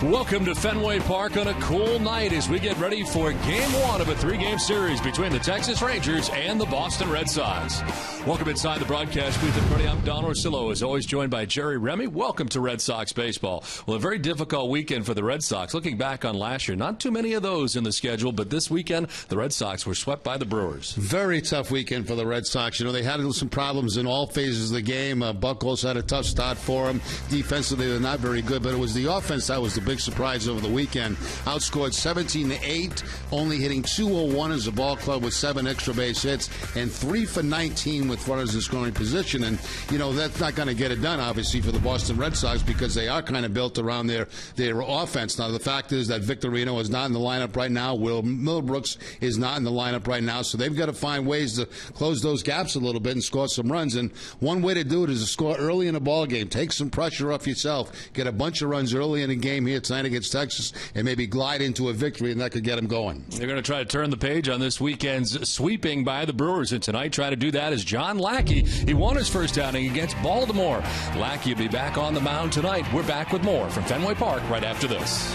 Welcome to Fenway Park on a cool night as we get ready for Game 1 of a 3-game series between the Texas Rangers and the Boston Red Sox. Welcome inside the broadcast booth, everybody. I'm Don Orsillo, as always, joined by Jerry Remy. Welcome to Red Sox baseball. Well, a very difficult weekend for the Red Sox. Looking back on last year, not too many of those in the schedule, but this weekend, the Red Sox were swept by the Brewers. Very tough weekend for the Red Sox. You know, they had some problems in all phases of the game. Buchholz had a tough start for them. Defensively, they're not very good, but it was the offense that was the big surprise over the weekend. Outscored 17-8, only hitting .201 as a ball club with 7 extra base hits and 3 for 19 with runners in scoring position. And, you know, that's not going to get it done, obviously, for the Boston Red Sox because they are kind of built around their offense. Now, the fact is that Victorino is not in the lineup right now. Will Middlebrooks is not in the lineup right now. So they've got to find ways to close those gaps a little bit and score some runs. And one way to do it is to score early in a ball game. Take some pressure off yourself. Get a bunch of runs early in the game here tonight against Texas and maybe glide into a victory, and that could get them going. They're going to try to turn the page on this weekend's sweeping by the Brewers, and tonight trying to do that is John Lackey. He won his first outing against Baltimore. Lackey will be back on the mound tonight. We're back with more from Fenway Park right after this.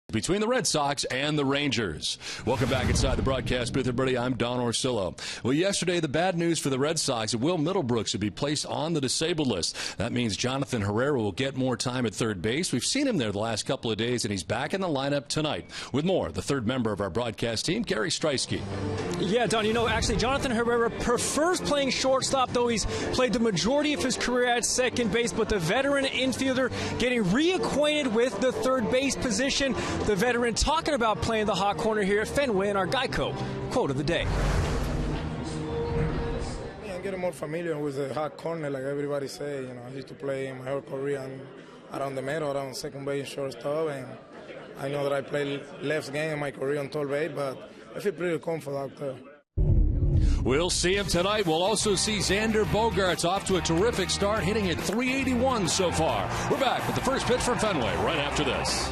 Between the Red Sox and the Rangers. Welcome back inside the broadcast booth, everybody. I'm Don Orsillo. Well, yesterday, the bad news for the Red Sox, Will Middlebrooks will be placed on the disabled list. That means Jonathan Herrera will get more time at third base. We've seen him there the last couple of days, and he's back in the lineup tonight. With more, the third member of our broadcast team, Gary Streisky. Yeah, Don, you know, actually, Jonathan Herrera prefers playing shortstop, though he's played the majority of his career at second base, but the veteran infielder getting reacquainted with the third base position. The veteran talking about playing the hot corner here at Fenway in our Geico quote of the day. Yeah, I'm getting more familiar with the hot corner, like everybody say. You know, I used to play in my whole career around the middle, around second base, shortstop, and I know that I play left game in my career on third base, but I feel pretty comfortable out there. We'll see him tonight. We'll also see Xander Bogaerts off to a terrific start, hitting at .381 so far. We're back with the first pitch from Fenway right after this.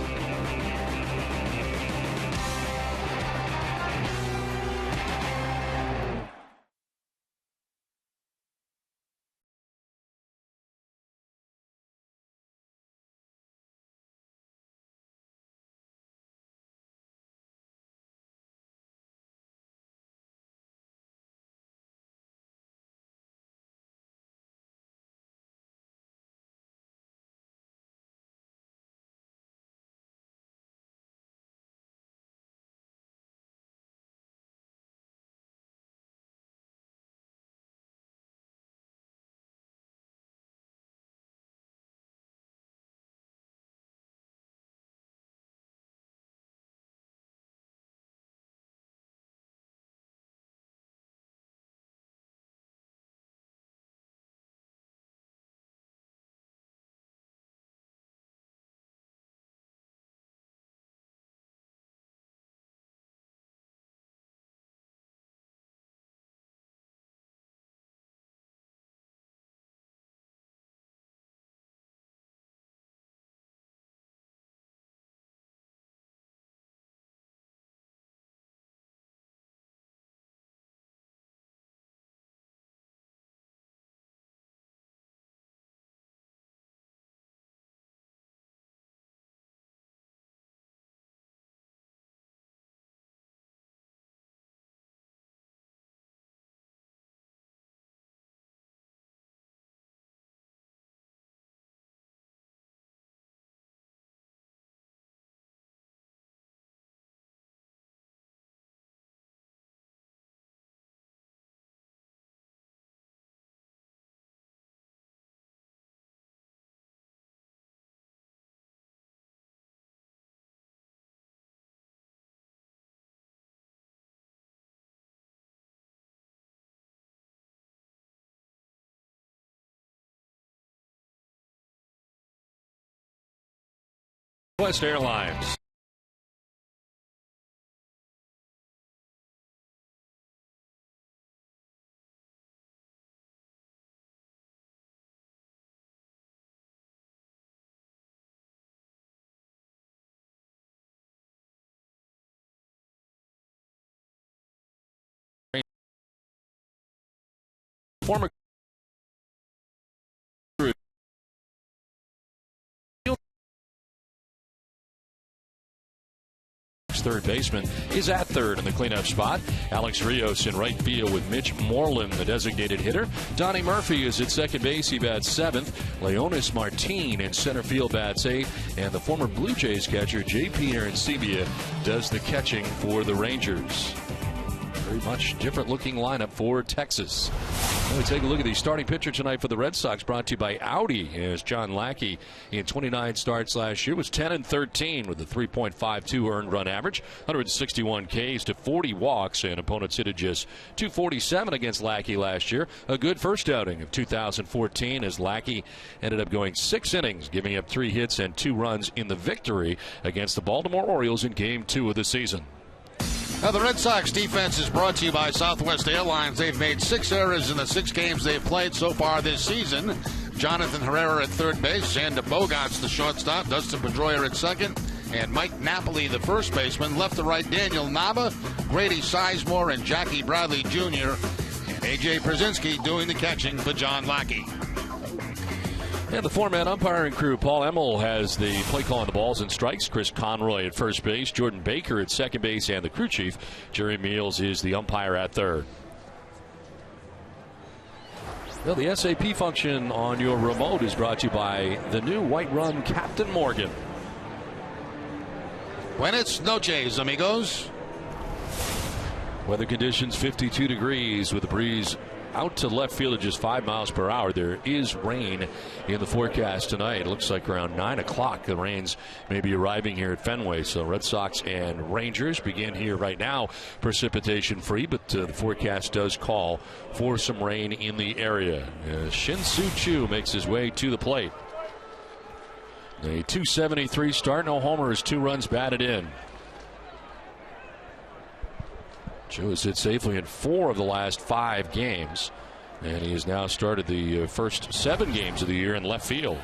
Southwest Airlines. Former third baseman is at third in the cleanup spot. Alex Rios in right field with Mitch Moreland, the designated hitter. Donnie Murphy is at second base. He bats seventh. Leonis Martin in center field bats eighth. And the former Blue Jays catcher, J.P. Arancibia, does the catching for the Rangers. Very much different looking lineup for Texas. Now we take a look at the starting pitcher tonight for the Red Sox, brought to you by Audi, as John Lackey in 29 starts last year was 10-13 with a 3.52 earned run average, 161 Ks to 40 walks, and opponents hit just 247 against Lackey last year. A good first outing of 2014 as Lackey ended up going 6 innings, giving up 3 hits and 2 runs in the victory against the Baltimore Orioles in Game 2 of the season. Now, the Red Sox defense is brought to you by Southwest Airlines. They've made 6 errors in the 6 games they've played so far this season. Jonathan Herrera at third base, Xander Bogaerts the shortstop, Dustin Pedroia at second, and Mike Napoli the first baseman. Left to right, Daniel Nava, Grady Sizemore, and Jackie Bradley Jr., and A.J. Brzezinski doing the catching for John Lackey. And the 4-man umpiring crew, Paul Emmel has the play calling the balls and strikes. Chris Conroy at first base, Jordan Baker at second base, and the crew chief, Jerry Meals, is the umpire at third. Well, the SAP function on your remote is brought to you by the new White Run Captain Morgan. Buenas noches, amigos. Weather conditions 52 degrees with a breeze out to left field at just 5 miles per hour. There is rain in the forecast tonight. It looks like around 9 o'clock the rains may be arriving here at Fenway. So Red Sox and Rangers begin here right now, precipitation free, but the forecast does call for some rain in the area. Shin-Soo Choo makes his way to the plate. A 273 start, no homers, 2 runs batted in. Joe has hit safely in 4 of the last 5 games, and he has now started the first 7 games of the year in left field.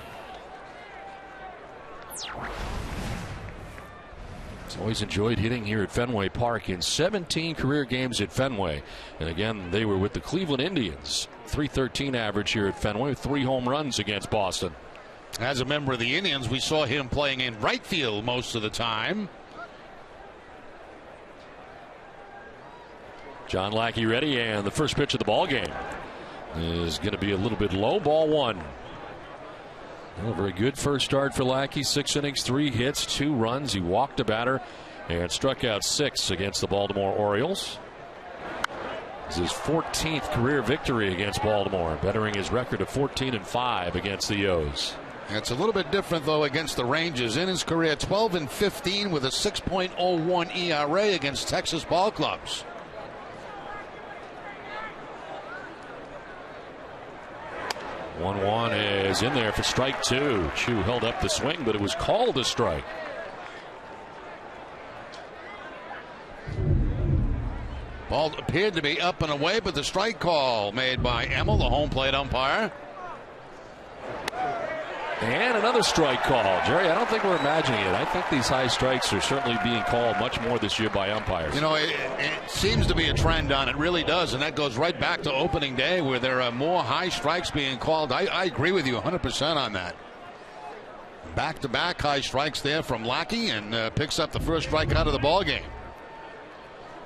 He's always enjoyed hitting here at Fenway Park in 17 career games at Fenway. And again, they were with the Cleveland Indians. .313 average here at Fenway with 3 home runs against Boston. As a member of the Indians, we saw him playing in right field most of the time. John Lackey ready, and the first pitch of the ball game is going to be a little bit low. Ball 1. Well, a very good first start for Lackey. 6 innings, 3 hits, 2 runs. He walked a batter and struck out 6 against the Baltimore Orioles. This is his 14th career victory against Baltimore, bettering his record of 14-5 against the O's. It's a little bit different, though, against the Rangers. In his career, 12-15 with a 6.01 ERA against Texas ball clubs. 1-1 is in there for strike 2. Chu held up the swing, but it was called a strike. Ball appeared to be up and away, but the strike call made by Emmel, the home plate umpire. And another strike call. Jerry, I don't think we're imagining it. I think these high strikes are certainly being called much more this year by umpires. You know, it seems to be a trend on it. Really does. And that goes right back to opening day where there are more high strikes being called. I agree with you 100% on that. Back-to-back high strikes there from Lackey, and picks up the first strike out of the ball game.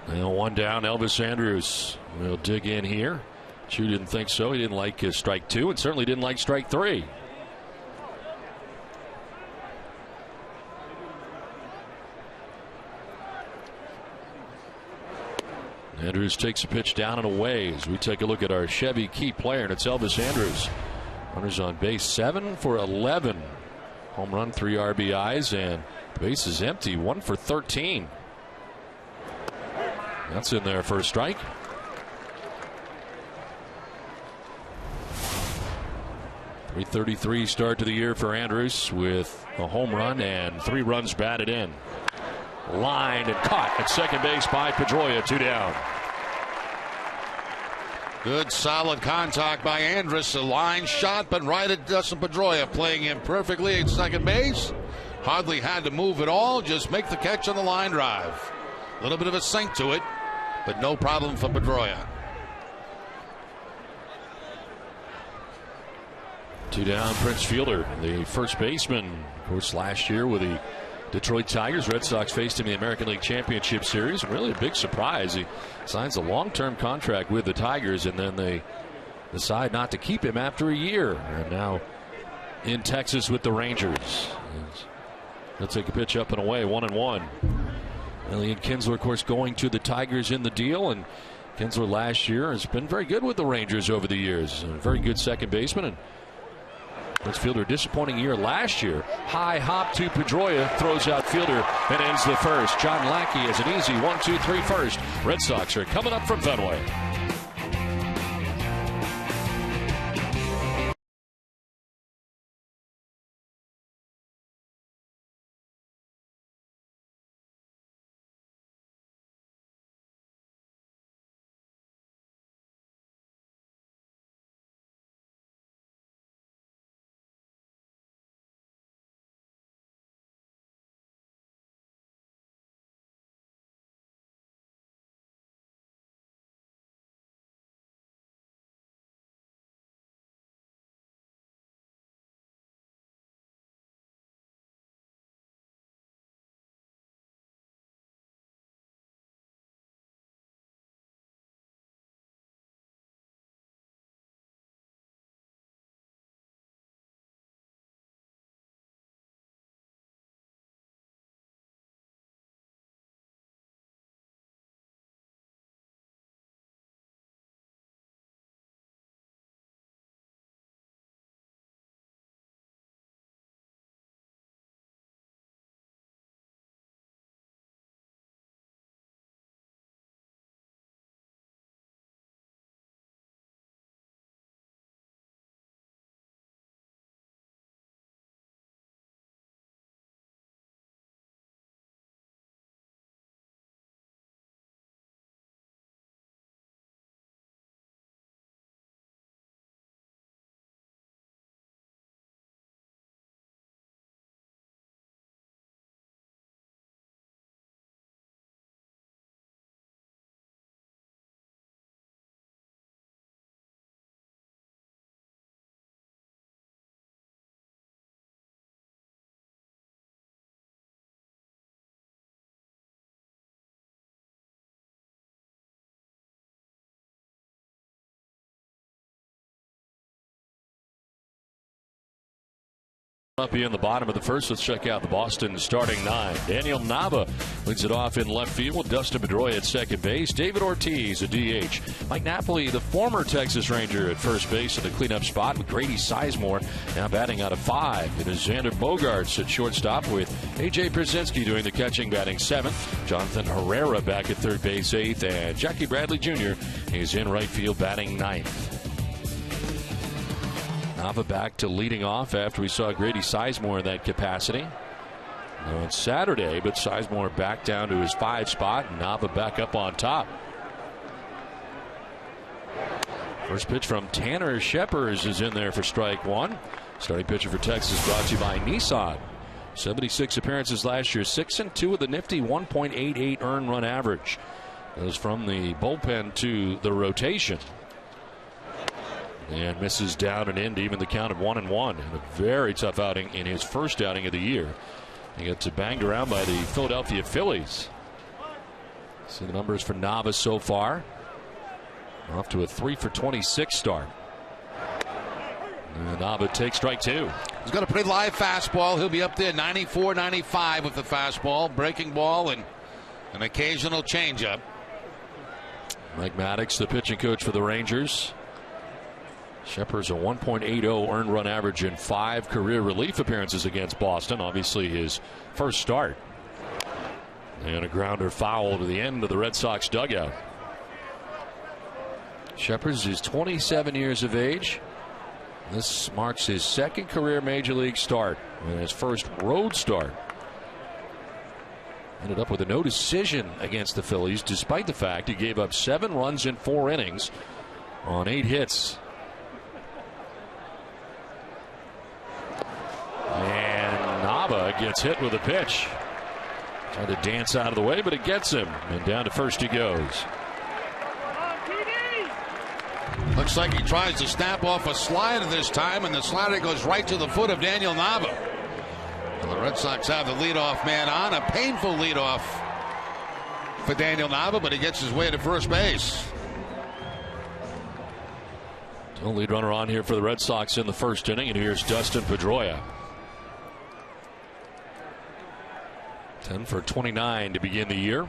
Well, 1 down. Elvis Andrus will dig in here. Chu didn't think so. He didn't like his strike 2 and certainly didn't like strike 3. Andrews takes a pitch down and away as we take a look at our Chevy key player, and it's Elvis Andrus. Runners on base, 7 for 11. Home run, 3 RBIs, and the base is empty, 1 for 13. That's in there for a strike. .333 start to the year for Andrus with a home run and 3 runs batted in. Lined and caught at second base by Pedroia. 2 down. Good solid contact by Andrus. A line shot, but right at Dustin Pedroia, playing him perfectly at second base. Hardly had to move at all, just make the catch on the line drive. A little bit of a sink to it, but no problem for Pedroia. 2 down, Prince Fielder, the first baseman. Of course, last year with the Detroit Tigers, Red Sox faced him in the American League Championship Series. Really a big surprise. He signs a long-term contract with the Tigers, and then they decide not to keep him after a year. And now in Texas with the Rangers. He'll take a pitch up and away, 1-1. Elliot Kinsler, of course, going to the Tigers in the deal, and Kinsler last year has been very good with the Rangers over the years. A very good second baseman. And Prince Fielder, disappointing year last year. High hop to Pedroia, throws out Fielder and ends the first. John Lackey has an easy 1-2-3 first. Red Sox are coming up from Fenway. Up here in the bottom of the first, let's check out the Boston starting 9. Daniel Nava leads it off in left field. Dustin Pedroia at second base. David Ortiz, a DH. Mike Napoli, the former Texas Ranger, at first base in the cleanup spot with Grady Sizemore now batting out of 5. It is Xander Bogaerts at shortstop with A.J. Brzezinski doing the catching, batting 7th. Jonathan Herrera back at third base, 8th. And Jackie Bradley Jr. is in right field batting 9th. Nava back to leading off after we saw Grady Sizemore in that capacity on Saturday, but Sizemore back down to his 5 spot, and Nava back up on top. First pitch from Tanner Scheppers is in there for strike 1. Starting pitcher for Texas brought to you by Nissan. 76 appearances last year, 6-2 with a nifty 1.88 earned run average. Goes from the bullpen to the rotation. And misses down and in to even the count of 1-1. And a very tough outing in his first outing of the year. He gets banged around by the Philadelphia Phillies. See the numbers for Nava so far. Off to a 3-for-26 start. And Nava takes strike 2. He's got a pretty live fastball. He'll be up there 94, 95 with the fastball, breaking ball, and an occasional changeup. Mike Maddox, the pitching coach for the Rangers. Scheppers a 1.80 earned run average in 5 career relief appearances against Boston. Obviously his first start. And a grounder foul to the end of the Red Sox dugout. Scheppers is 27 years of age. This marks his second career major league start and his first road start. Ended up with a no decision against the Phillies, despite the fact he gave up 7 runs in 4 innings on 8 hits. And Nava gets hit with a pitch. Tried to dance out of the way, but it gets him. And down to first he goes. Looks like he tries to snap off a slider this time, and the slider goes right to the foot of Daniel Nava. And the Red Sox have the leadoff man on. A painful leadoff for Daniel Nava, but he gets his way to first base. No lead runner on here for the Red Sox in the first inning, and here's Dustin Pedroia. 10 for 29 to begin the year.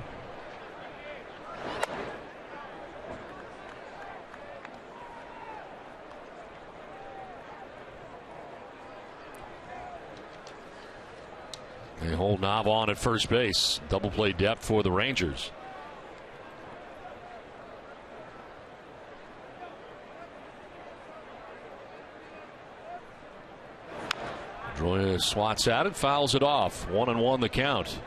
They hold Nava on at first base. Double play depth for the Rangers. Pedroia swats at it, fouls it off. 1-1 the count.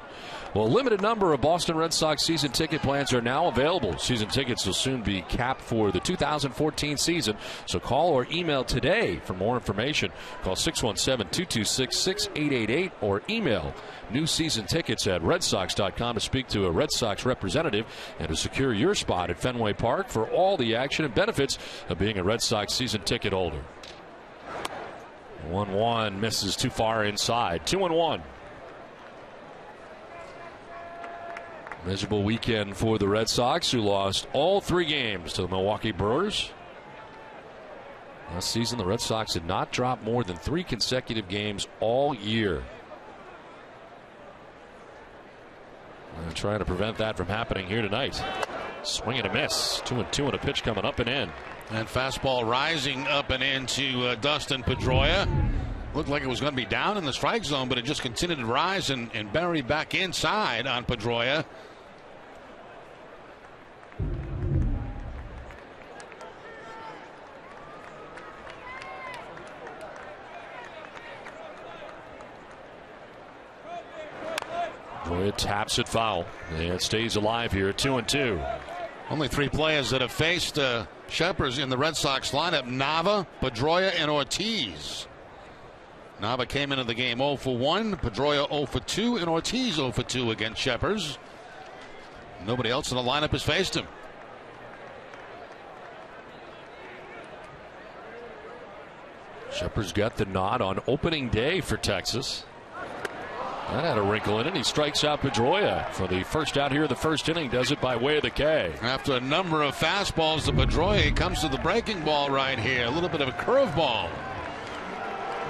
Well, a limited number of Boston Red Sox season ticket plans are now available. Season tickets will soon be capped for the 2014 season. So call or email today for more information. Call 617-226-6888 or email new season tickets at redsox.com to speak to a Red Sox representative and to secure your spot at Fenway Park for all the action and benefits of being a Red Sox season ticket holder. 1-1 misses too far inside. 2-1. Miserable weekend for the Red Sox, who lost all 3 games to the Milwaukee Brewers. Last season, the Red Sox did not drop more than 3 consecutive games all year. And trying to prevent that from happening here tonight. Swing and a miss. 2-2 and a pitch coming up and in. And fastball rising up and into Dustin Pedroia. Looked like it was going to be down in the strike zone, but it just continued to rise and bury back inside on Pedroia. Pedroia taps it foul. And it stays alive here at 2-2. Only 3 players that have faced Shepard in the Red Sox lineup: Nava, Pedroia, and Ortiz. Nava came into the game 0 for 1, Pedroia 0 for 2, and Ortiz 0 for 2 against Shepard. Nobody else in the lineup has faced him. Shepard's got the nod on opening day for Texas. That had a wrinkle in it. He strikes out Pedroia for the first out here of the first inning. Does it by way of the K. After a number of fastballs to Pedroia, he comes to the breaking ball right here. A little bit of a curveball.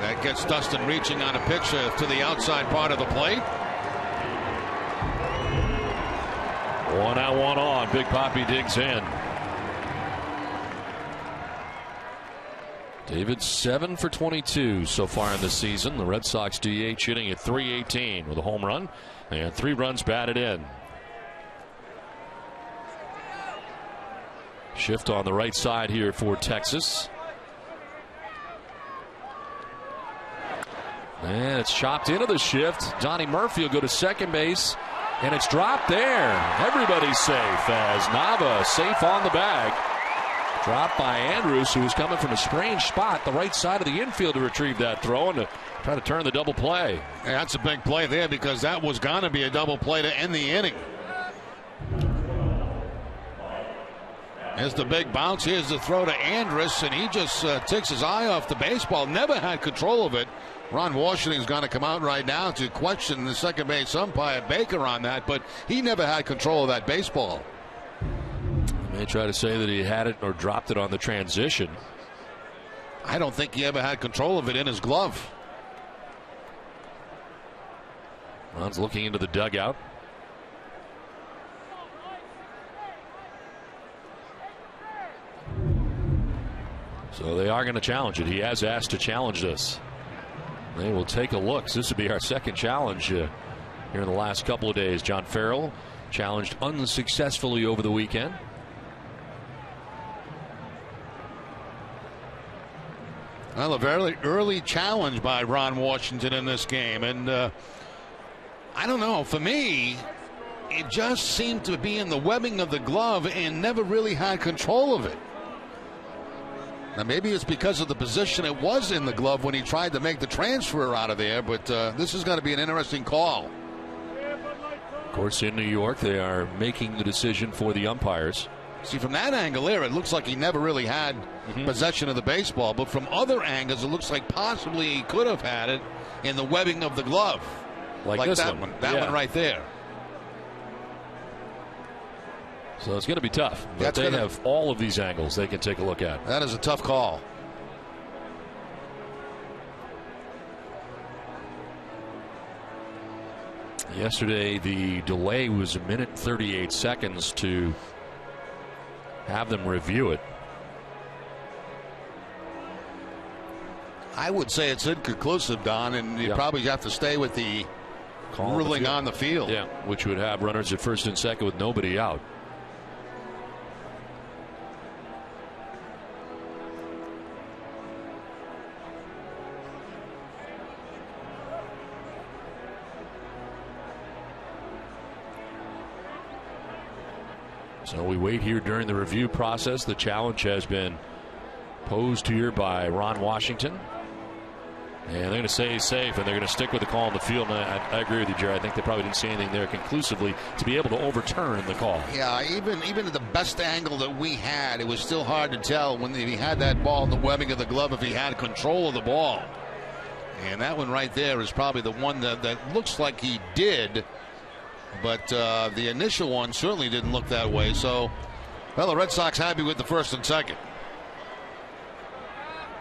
That gets Dustin reaching on a pitch to the outside part of the plate. 1 out, 1 on. Big Papi digs in. David 7 for 22 so far in the season. The Red Sox DH hitting at .318 with a home run and 3 runs batted in. Shift on the right side here for Texas. And it's chopped into the shift. Johnny Murphy will go to second base, and it's dropped there. Everybody's safe as Nava safe on the bag. Dropped by Andrews, who was coming from a strange spot, the right side of the infield, to retrieve that throw and to try to turn the double play. Yeah, that's a big play there because that was going to be a double play to end the inning. Here's the big bounce. Here's the throw to Andrus, and he just takes his eye off the baseball. Never had control of it. Ron Washington's going to come out right now to question the second base umpire Baker on that, but he never had control of that baseball. They try to say that he had it or dropped it on the transition. I don't think he ever had control of it in his glove. Ron's looking into the dugout. So they are going to challenge it. He has asked to challenge this. They will take a look. This will be our second challenge here in the last couple of days. John Farrell challenged unsuccessfully over the weekend. Well, a very early challenge by Ron Washington in this game. And I don't know. For me, it just seemed to be in the webbing of the glove and never really had control of it. Now, maybe it's because of the position it was in the glove when he tried to make the transfer out of there. But this is going to be an interesting call. Of course, in New York, they are making the decision for the umpires. See, from that angle there, it looks like he never really had possession of the baseball. But from other angles, it looks like possibly he could have had it in the webbing of the glove. Like this that one. That one right there. So it's going to be tough. But they have all of these angles they can take a look at. That is a tough call. Yesterday, the delay was 1:38 to have them review it. I would say it's inconclusive, Don, and you probably have to stay with the ruling on the field. Yeah, which would have runners at first and second with nobody out. So we wait here during the review process. The challenge has been posed here by Ron Washington. And they're going to say safe, and they're going to stick with the call on the field. And I agree with you, Jerry. I think they probably didn't see anything there conclusively to be able to overturn the call. Yeah, even at the best angle that we had, it was still hard to tell when he had that ball in the webbing of the glove if he had control of the ball. And that one right there is probably the one that looks like he did. But the initial one certainly didn't look that way. So, well, the Red Sox happy with the first and second.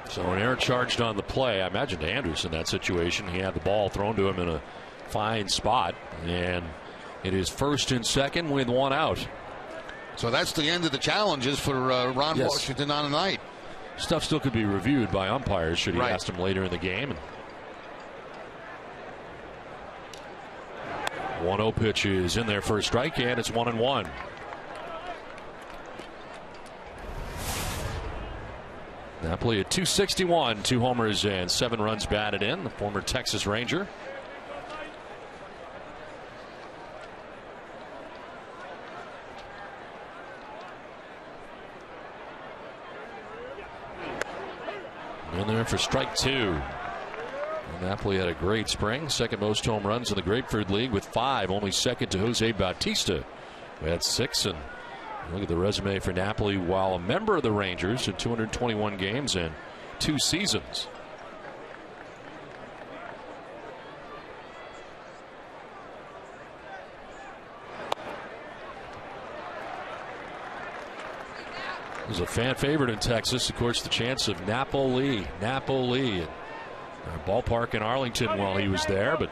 So an error charged on the play. I imagine Andrews in that situation. He had the ball thrown to him in a fine spot. And it is first and second with one out. So that's the end of the challenges for Ron Washington on the night. Stuff still could be reviewed by umpires should he ask him later in the game. 1-0 pitch is in there for a strike, and it's 1-1. Napoli at .261, 2 homers and 7 runs batted in. The former Texas Ranger. In there for strike 2. Napoli had a great spring, second most home runs in the Grapefruit League with 5, only second to Jose Bautista, who had 6. And look at the resume for Napoli while a member of the Rangers in 221 games and 2 seasons. There's a fan favorite in Texas, of course, the chance of Napoli. Ballpark in Arlington while he was there, but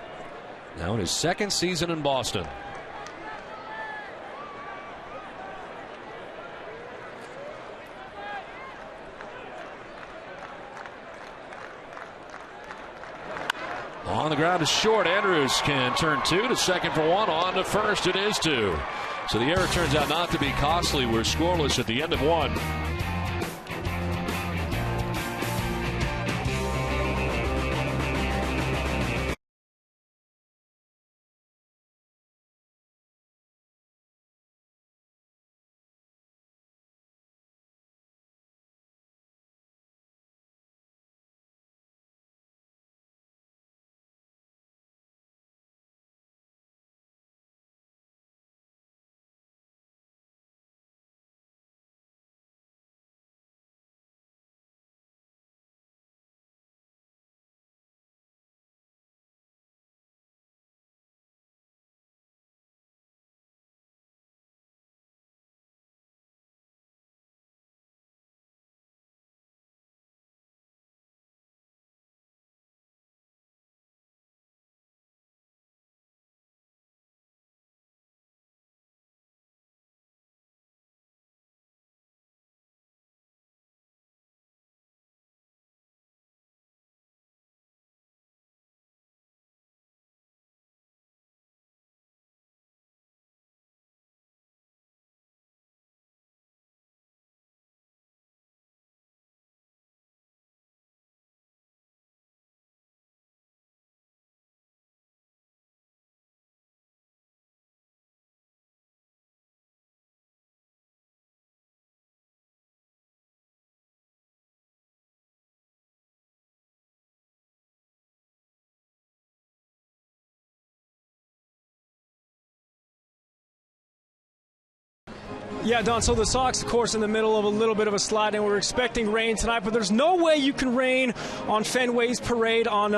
now in his second season in Boston. On the ground is short. Andrews can turn 2 to second for 1. On to first. It is 2. So the error turns out not to be costly. We're scoreless at the end of 1. Yeah, Don, so the Sox, of course, in the middle of a little bit of a slide, and we're expecting rain tonight, but there's no way you can rain on Fenway's Parade on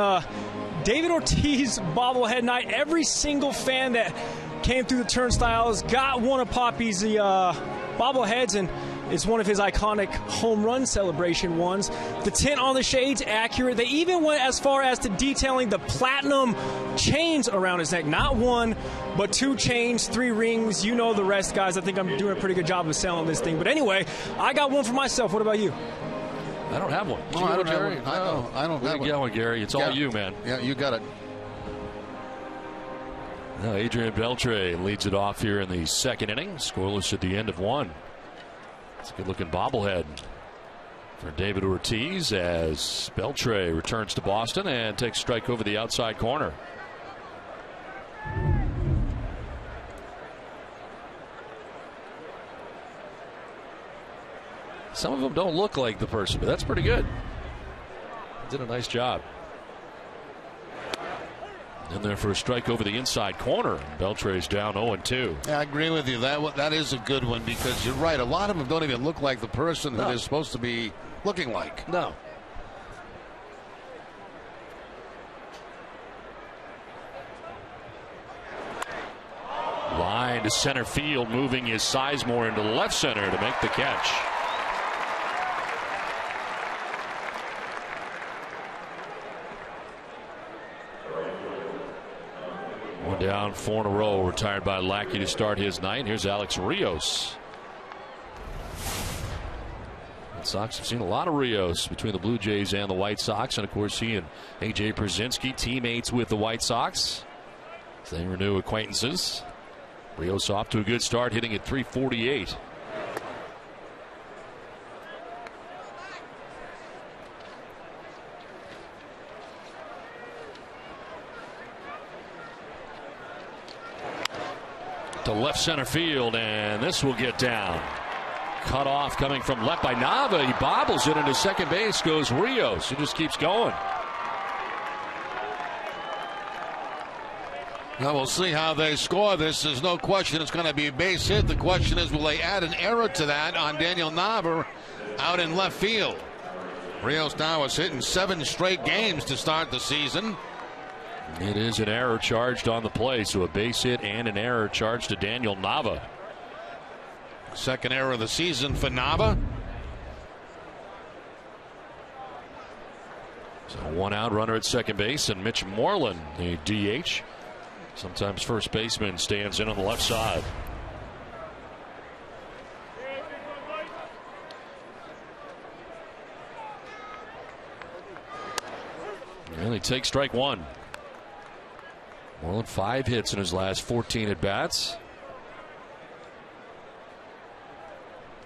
David Ortiz bobblehead night. Every single fan that came through the turnstiles got one of Poppy's bobbleheads, and it's one of his iconic home run celebration ones. The tint on the shade's accurate. They even went as far as to detailing the platinum chains around his neck. Not one, but 2 chains, 3 rings. You know the rest, guys. I think I'm doing a pretty good job of selling this thing. But anyway, I got one for myself. What about you? I don't have one. No, I don't have one. I don't have one. Get one, Gary. It's all you, man. Yeah, you got it. Now Adrian Beltre leads it off here in the second inning. Scoreless at the end of 1. It's a good-looking bobblehead for David Ortiz as Beltre returns to Boston and takes strike over the outside corner. Some of them don't look like the person, but that's pretty good. Did a nice job. In there for a strike over the inside corner. Beltre's down 0-2. Yeah, I agree with you. That is a good one because you're right. A lot of them don't even look like the person that they're supposed to be looking like. No. Line to center field, moving his Sizemore into left center to make the catch. One down, 4 in a row, retired by Lackey to start his night. Here's Alex Rios. The Sox have seen a lot of Rios between the Blue Jays and the White Sox. And, of course, he and A.J. Brzezinski, teammates with the White Sox. They renew acquaintances. Rios off to a good start, hitting at .348. To left center field, and this will get down. Cut off coming from left by Nava. He bobbles it into second base. Goes Rios. He just keeps going. Now we'll see how they score this. There's no question it's going to be a base hit. The question is, will they add an error to that on Daniel Nava out in left field? Rios now has hit in 7 straight games to start the season. It is an error charged on the play, so a base hit and an error charged to Daniel Nava. Second error of the season for Nava. So 1 out, runner at second base, and Mitch Moreland, the DH. Sometimes first baseman, stands in on the left side. And he takes strike 1. Moreland 5 hits in his last 14 at bats.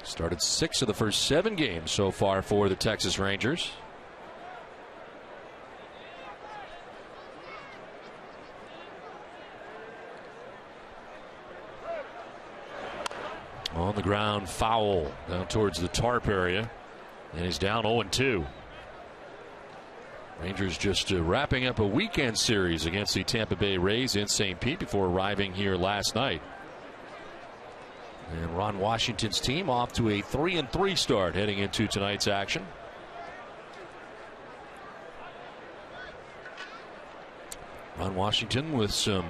Started 6 of the first 7 games so far for the Texas Rangers. On the ground, foul down towards the tarp area, and he's down 0-2. Rangers just wrapping up a weekend series against the Tampa Bay Rays in St. Pete before arriving here last night. And Ron Washington's team off to a 3-3 start heading into tonight's action. Ron Washington with some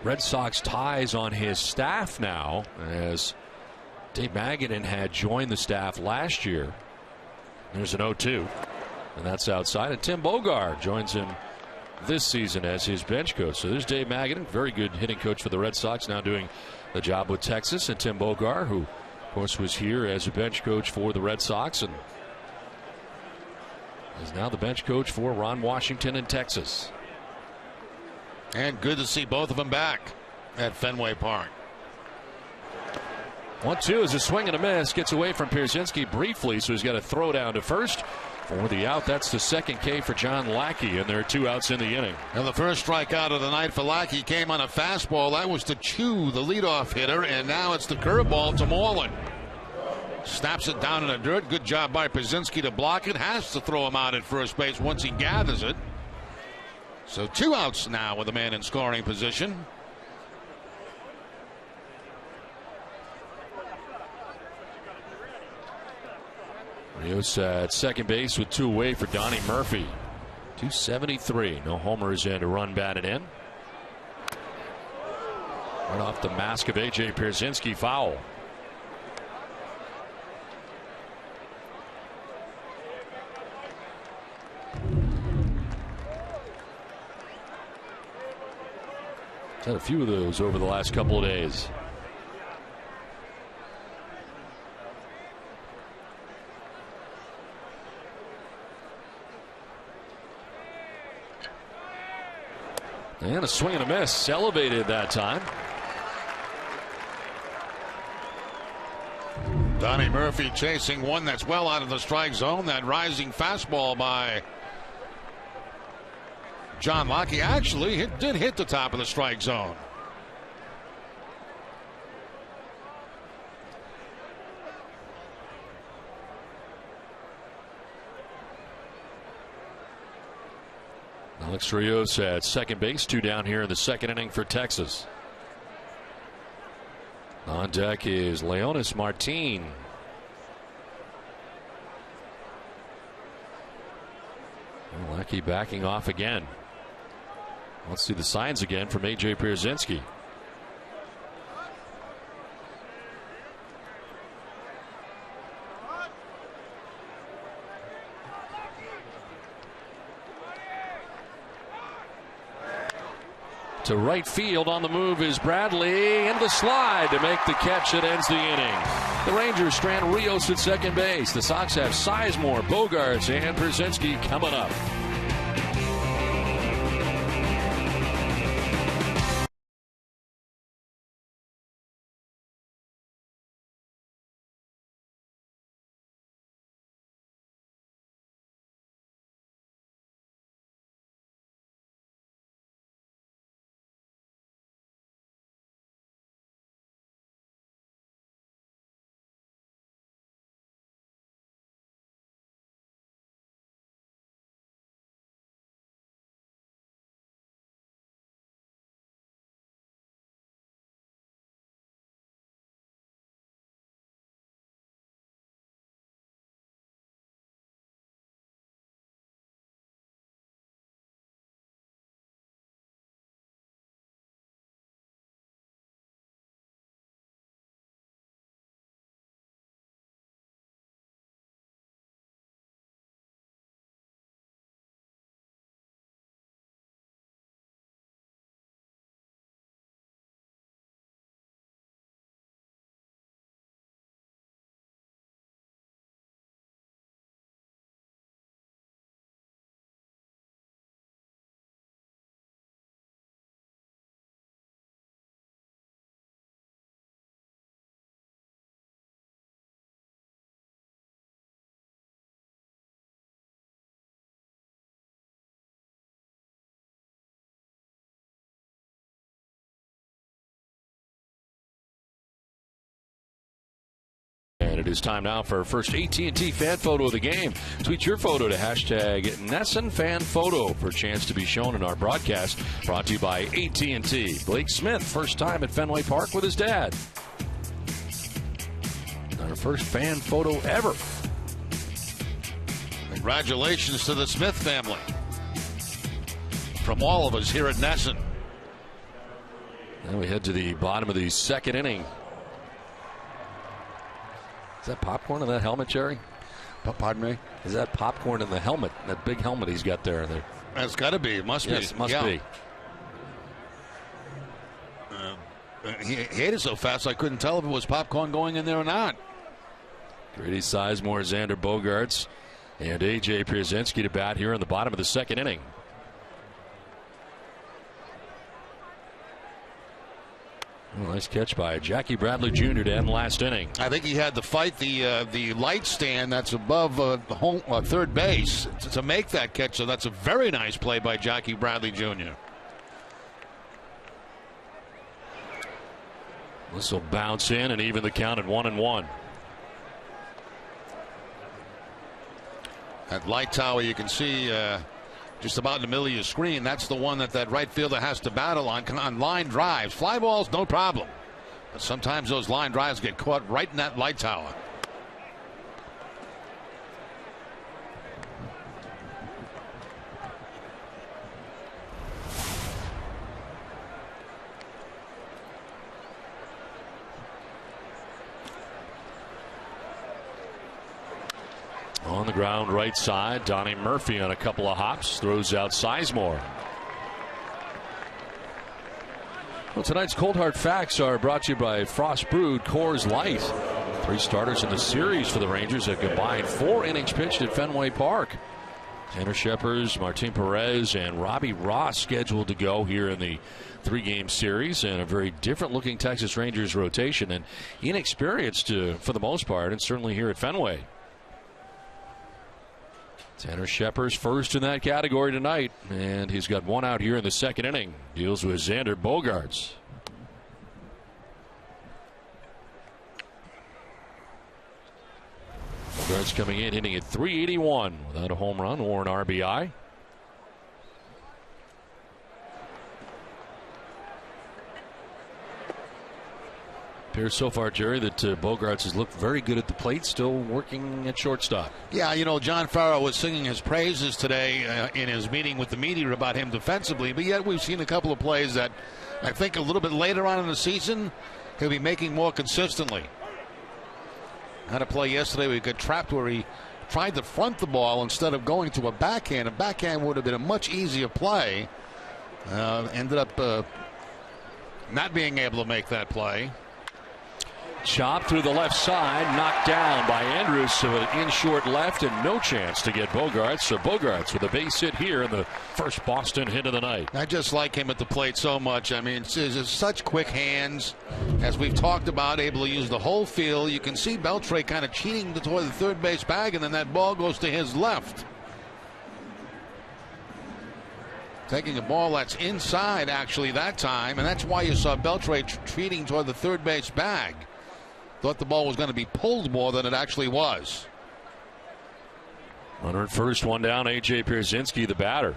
Red Sox ties on his staff now, as Dave Magadan had joined the staff last year. There's an 0-2. And that's outside. And Tim Bogar joins him this season as his bench coach. So there's Dave Magadan, very good hitting coach for the Red Sox, now doing the job with Texas. And Tim Bogar, who, of course, was here as a bench coach for the Red Sox and is now the bench coach for Ron Washington in Texas. And good to see both of them back at Fenway Park. 1-2 is a swing and a miss. Gets away from Pierzynski briefly, so he's got to throw down to first. For the out, that's the second K for John Lackey, and there are 2 outs in the inning. And the first strikeout of the night for Lackey came on a fastball. That was to Chew, the leadoff hitter, and now it's the curveball to Moreland. Snaps it down in the dirt. Good job by Pierzynski to block it. Has to throw him out at first base once he gathers it. So 2 outs now with a man in scoring position. Rios at second base with 2 away for Donnie Murphy. 273. No homers and a run batted in. Right off the mask of A.J. Pierzynski, foul. Had a few of those over the last couple of days. And a swing and a miss. Elevated that time. Donnie Murphy chasing one that's well out of the strike zone. That rising fastball by John Locke actually did hit the top of the strike zone. Alex Rios at second base, 2 down here in the second inning for Texas. On deck is Leonis Martin. Lackey backing off again. Let's see the signs again from A.J. Pierzynski. To right field, on the move is Bradley, and the slide to make the catch that ends the inning. The Rangers strand Rios at second base. The Sox have Sizemore, Bogaerts, and Pierzynski coming up. And it is time now for our first AT&T fan photo of the game. Tweet your photo to hashtag NESSONFanPhoto for a chance to be shown in our broadcast. Brought to you by AT&T. Blake Smith, first time at Fenway Park with his dad. Our first fan photo ever. Congratulations to the Smith family. From all of us here at NESSON. Now we head to the bottom of the second inning. Is that popcorn in that helmet, Jerry? Pardon me? Is that popcorn in the helmet? That big helmet he's got there. That's got to be. It must be. Yes, must be. He hit it so fast I couldn't tell if it was popcorn going in there or not. Grady Sizemore, Xander Bogaerts, and A.J. Pierzynski to bat here in the bottom of the second inning. Well, nice catch by Jackie Bradley Jr. to end last inning. I think he had to fight the light stand that's above home third base to make that catch. So that's a very nice play by Jackie Bradley Jr. This will bounce in and even the count at 1-1. That light tower you can see just about in the middle of your screen. That's the one that right fielder has to battle on line drives. Fly balls, no problem. But sometimes those line drives get caught right in that light tower. On the ground right side, Donnie Murphy on a couple of hops, throws out Sizemore. Well, tonight's Cold Hard Facts are brought to you by Frost Brewed Coors Light. 3 starters in the series for the Rangers, a combined 4 innings pitched at Fenway Park. Tanner Scheppers, Martin Perez, and Robbie Ross scheduled to go here in the 3-game series, and a very different looking Texas Rangers rotation, and inexperienced for the most part, and certainly here at Fenway. Tanner Scheppers first in that category tonight, and he's got 1 out here in the 2nd inning. Deals with Xander Bogaerts. Bogaerts coming in, hitting at .381 without a home run or an RBI. Appears so far, Jerry, that Bogaerts has looked very good at the plate, still working at shortstop. Yeah, you know, John Farrow was singing his praises today in his meeting with the media about him defensively, but yet we've seen a couple of plays that I think a little bit later on in the season he'll be making more consistently. Had a play yesterday where he got trapped where he tried to front the ball instead of going to a backhand. A backhand would have been a much easier play. Ended up not being able to make that play. Chopped through the left side, knocked down by Andrews, so in short left, and no chance to get Bogaerts. So Bogaerts with a base hit here in the first Boston hit of the night. I just like him at the plate so much. I mean, it's just such quick hands. As we've talked about, able to use the whole field. You can see Beltre kind of cheating toward the third base bag, and then that ball goes to his left. Taking a ball that's inside, actually, that time, and that's why you saw Beltre treating toward the third base bag. Thought the ball was going to be pulled more than it actually was. Runner at first, 1 down. A.J. Pierzynski, the batter.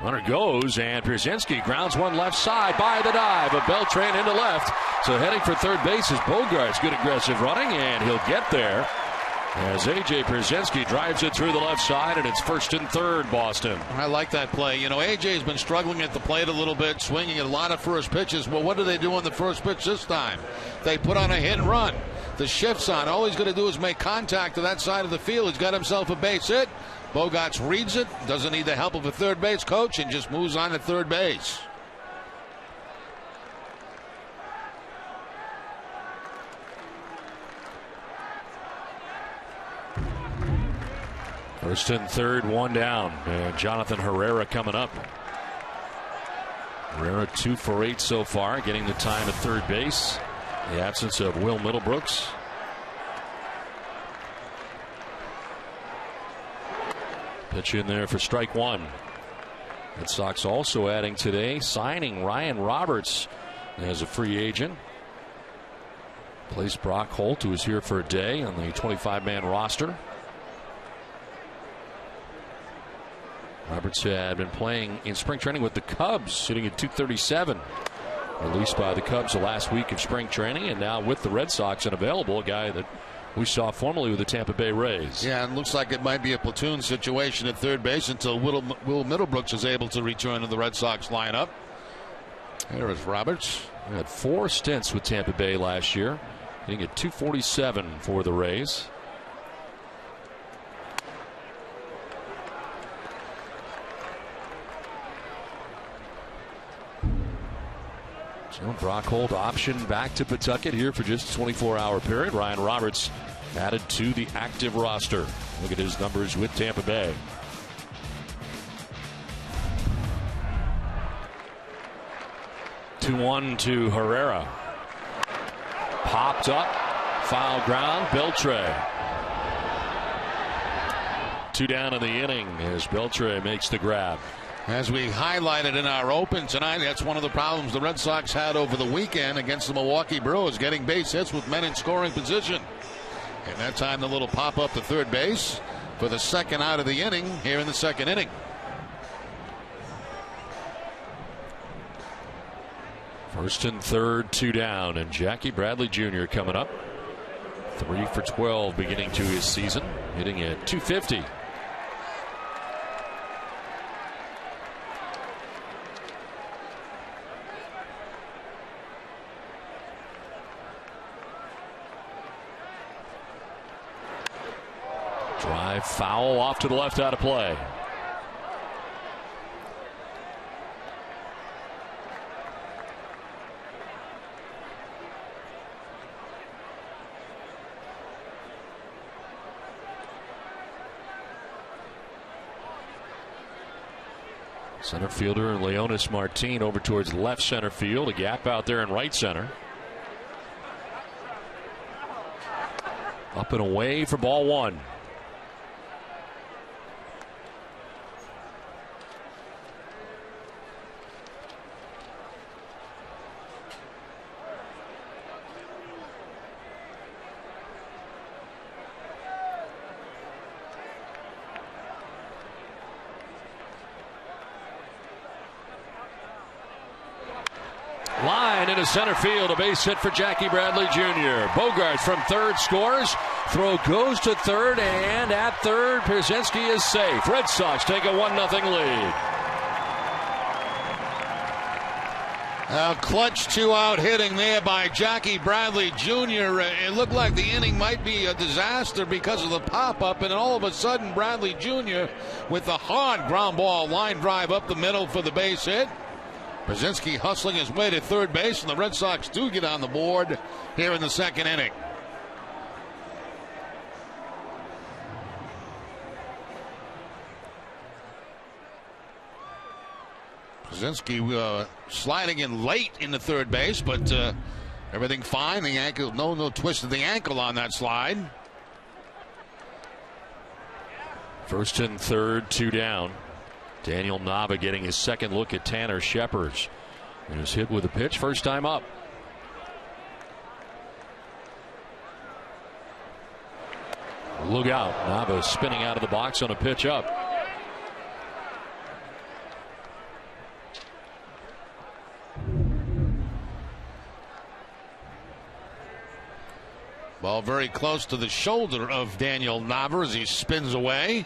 Runner goes, and Pierzynski grounds one left side by the dive of Beltran into left. So heading for third base is Bogaerts. Good aggressive running, and he'll get there as A.J. Pierzynski drives it through the left side, and it's 1st and 3rd, Boston. I like that play. You know, A.J.'s been struggling at the plate a little bit, swinging at a lot of first pitches. Well, what do they do on the first pitch this time? They put on a hit and run. The shift's on. All he's going to do is make contact to that side of the field. He's got himself a base hit. Bogaerts reads it, doesn't need the help of a third base coach, and just moves on to third base. First and 3rd, 1 down. And Jonathan Herrera coming up. Herrera 2 for 8 so far, getting the time at third base. The absence of Will Middlebrooks. Pitch in there for strike 1. Red Sox also adding today, signing Ryan Roberts as a free agent. Placed Brock Holt, who is here for a day on the 25-man roster. Roberts had been playing in spring training with the Cubs, sitting at .237. Released by the Cubs the last week of spring training, and now with the Red Sox and available, a guy that we saw formerly with the Tampa Bay Rays. Yeah, it looks like it might be a platoon situation at third base until Will Middlebrooks is able to return to the Red Sox lineup. There is Roberts. He had 4 stints with Tampa Bay last year, hitting at .247 for the Rays. So Brock Holt option back to Pawtucket here for just a 24-hour period. Ryan Roberts added to the active roster. Look at his numbers with Tampa Bay. Two-one to Herrera. Popped up. Foul ground. Beltre. 2 down in the inning as Beltre makes the grab. As we highlighted in our open tonight, that's one of the problems the Red Sox had over the weekend against the Milwaukee Brewers, getting base hits with men in scoring position. And that time the little pop up to third base for the 2nd out of the inning here in the 2nd inning. First and 3rd, 2 down, and Jackie Bradley Jr. coming up. 3 for 12 beginning to his season, hitting at .250. Drive foul off to the left, out of play. Center fielder Leonis Martin over towards left center field. A gap out there in right center. Up and away for ball one. Line into center field, a base hit for Jackie Bradley Jr. Bogarts from third scores. Throw goes to third, and at third, Pierzynski is safe. Red Sox take a 1-0 lead. A clutch 2-out hitting there by Jackie Bradley Jr. It looked like the inning might be a disaster because of the pop-up, and then all of a sudden Bradley Jr. with the hard ground ball line drive up the middle for the base hit. Pierzynski hustling his way to third base, and the Red Sox do get on the board here in the second inning. Pierzynski sliding in late in the third base, but everything fine. The ankle, no twist of the ankle on that slide. First and third, 2 down. Daniel Nava getting his second look at Tanner Shepard. He was hit with a pitch first time up. Look out. Nava spinning out of the box on a pitch up. Ball very close to the shoulder of Daniel Nava as he spins away.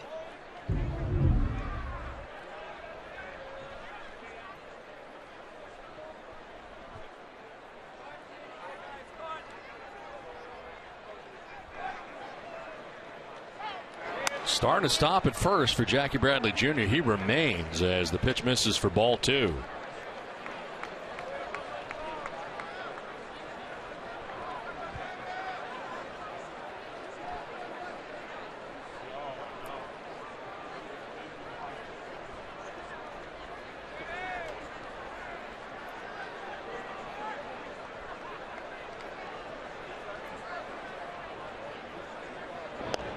Starting to stop at first for Jackie Bradley Jr. He remains as the pitch misses for ball 2.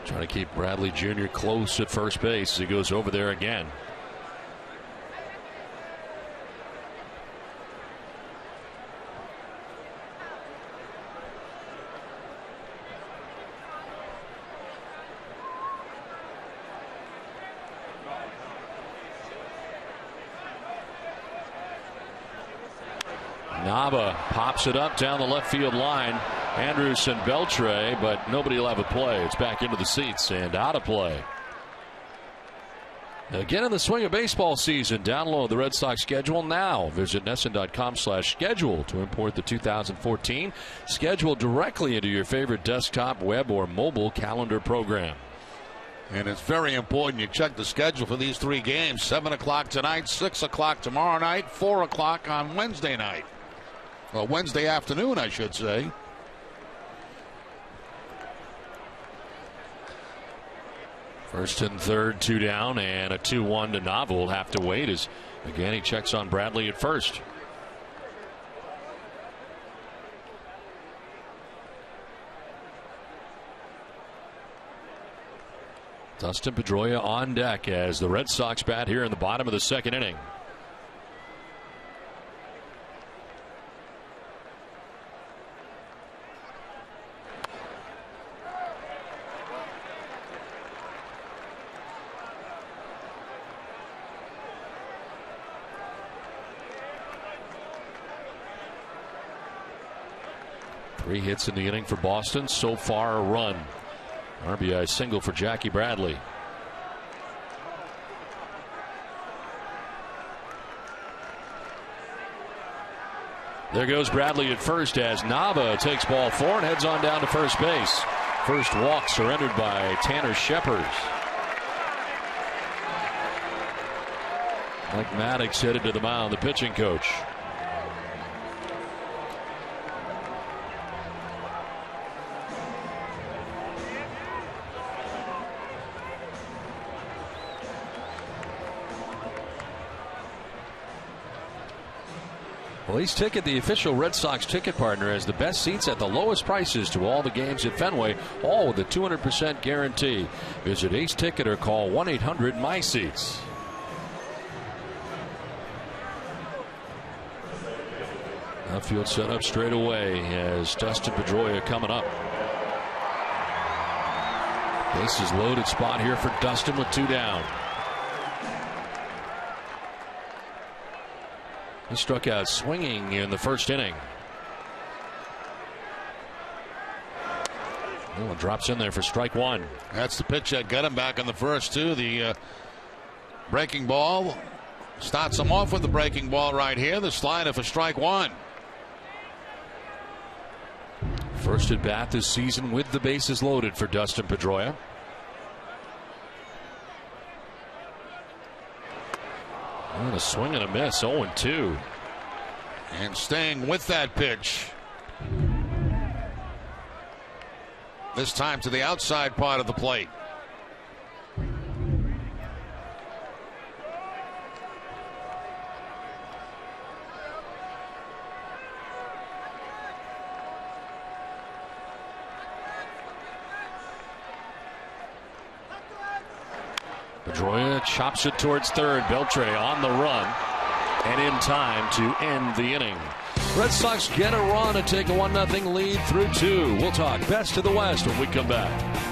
Trying to keep Bradley Jr. close at first base as he goes over there again. Nava pops it up down the left field line. Andrus and Beltre, but nobody will have a play. It's back into the seats and out of play. Again in the swing of baseball season. Download the Red Sox schedule now. Visit NESN.com/schedule to import the 2014 schedule directly into your favorite desktop, web, or mobile calendar program. And it's very important you check the schedule for these 3 games. 7 o'clock tonight, 6 o'clock tomorrow night, 4 o'clock on Wednesday night. Well, Wednesday afternoon, I should say. First and third, 2 down, and a 2-1 to Nava. Will have to wait as again he checks on Bradley at first. Dustin Pedroia on deck as the Red Sox bat here in the bottom of the second inning. Three hits in the inning for Boston. So far, a run. RBI single for Jackie Bradley. There goes Bradley at first as Nava takes ball 4 and heads on down to first base. first walk surrendered by Tanner Sheppers. Mike Maddox headed to the mound, the pitching coach. Well, Ace Ticket, the official Red Sox ticket partner, has the best seats at the lowest prices to all the games at Fenway, all with a 200% guarantee. Visit Ace Ticket or call 1-800-MySeats. Outfield set up straight away as Dustin Pedroia coming up. Bases loaded spot here for Dustin with 2 down. He struck out swinging in the first inning. Oh, drops in there for strike 1. That's the pitch that got him back in the first, too. The breaking ball starts him off with the breaking ball right here. The slider for strike 1. First at bat this season with the bases loaded for Dustin Pedroia. And a swing and a miss, 0-2. And staying with that pitch. This time to the outside part of the plate. Pedroia chops it towards third. Beltre on the run and in time to end the inning. Red Sox get a run and take a 1-0 lead through 2. We'll talk best of the West when we come back.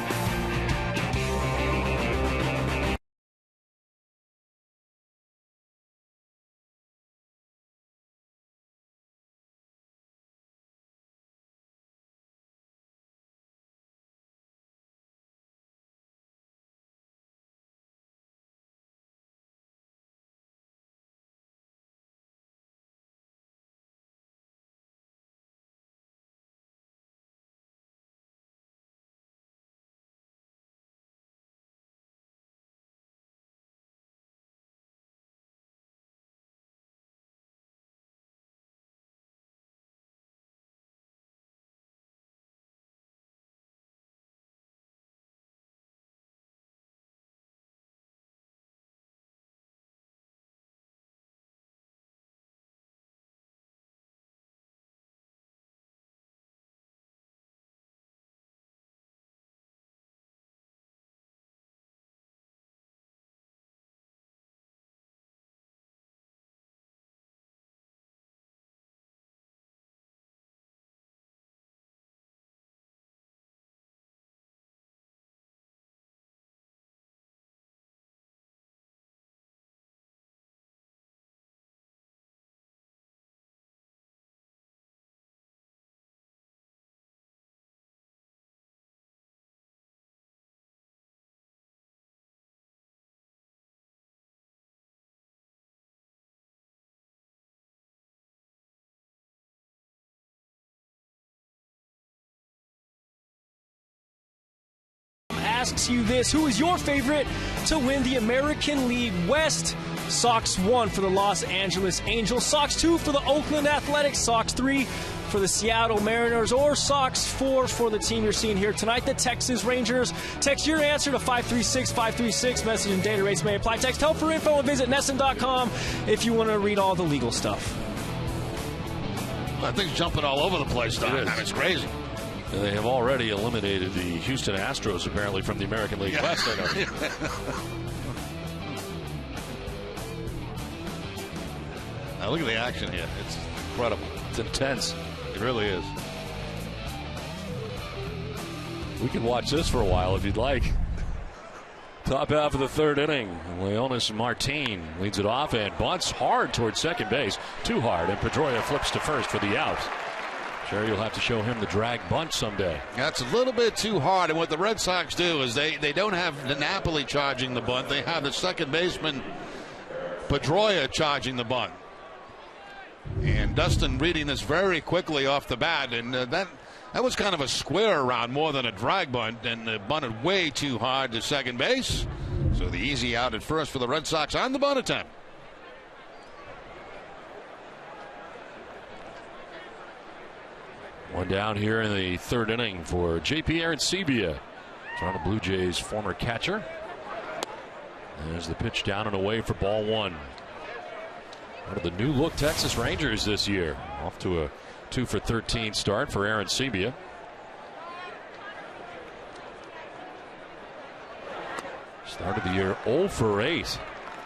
Asks you this: who is your favorite to win the American League West? Sox 1 for the Los Angeles Angels, Sox 2 for the Oakland Athletics, Sox 3 for the Seattle Mariners, or Sox 4 for the team you're seeing here tonight, the Texas Rangers. Text your answer to 536-536. Message and data rates may apply. Text help for info and visit NESN.com if you want to read all the legal stuff. That thing's jumping all over the place, Don. It's crazy. They have already eliminated the Houston Astros, apparently, from the American League West. Now look at the action here. It's incredible. It's intense. It really is. We can watch this for a while if you'd like. Top half of the third inning. Leonis Martin leads it off and bunts hard towards second base. Too hard, and Pedroia flips to first for the out. Sure, you'll have to show him the drag bunt someday. That's a little bit too hard, and what the Red Sox do is they don't have Napoli charging the bunt. They have the second baseman Pedroia charging the bunt. And Dustin reading this very quickly off the bat, and that That was kind of a square around more than a drag bunt, and bunted way too hard to second base. So the easy out at first for the Red Sox on the bunt attempt. One down here in the third inning for J.P. Arancibia. Toronto Blue Jays former catcher. There's the pitch down and away for ball one. One of the new look Texas Rangers this year. Off to a 2-for-13 start for Arancibia. Started the year 0-for-8.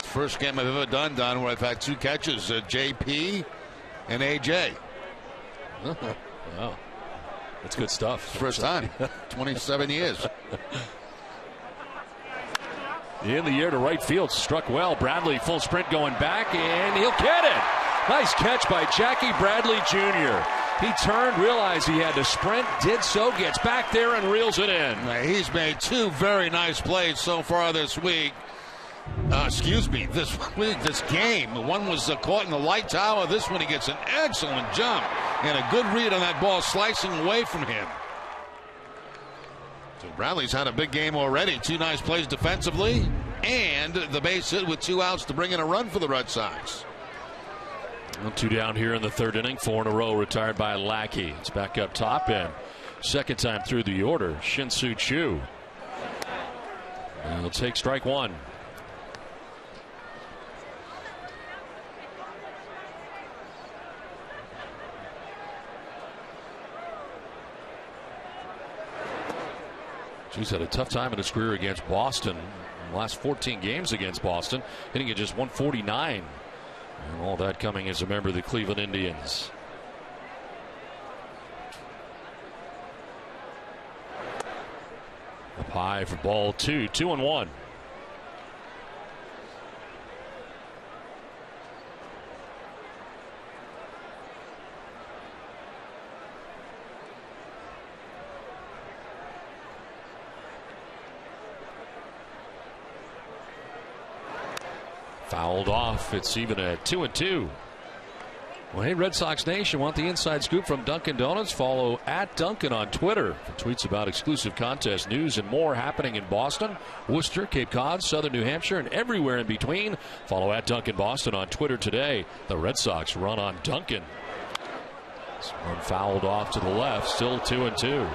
First game I've ever done, Don, where I've had two catches, JP and AJ. Wow. That's good stuff. First time. 27 years. In the air to right field, struck well. Bradley full sprint going back, and he'll get it. Nice catch by Jackie Bradley Jr. He turned, realized he had to sprint, did so, gets back there and reels it in. He's made two very nice plays so far this week. This game. One was caught in the light tower. This one he gets an excellent jump and a good read on that ball slicing away from him. So Bradley's had a big game already. Two nice plays defensively and the base hit with 2 outs to bring in a run for the Red Sox. Well, 2 down here in the third inning. 4 in a row retired by Lackey. It's back up top, and second time through the order, Shin-Soo Choo. And he'll take strike one. Choo's had a tough time in his career against Boston. In the last 14 games against Boston, hitting at just 149. And all that coming as a member of the Cleveland Indians. Up high for ball 2, 2-1. Fouled off. It's even at 2-2. Well, hey, Red Sox Nation, want the inside scoop from Dunkin' Donuts? Follow at Dunkin' on Twitter for tweets about exclusive contest news and more happening in Boston, Worcester, Cape Cod, Southern New Hampshire, and everywhere in between. Follow at Dunkin' Boston on Twitter today. The Red Sox run on Dunkin'. This one fouled off to the left. Still 2-2.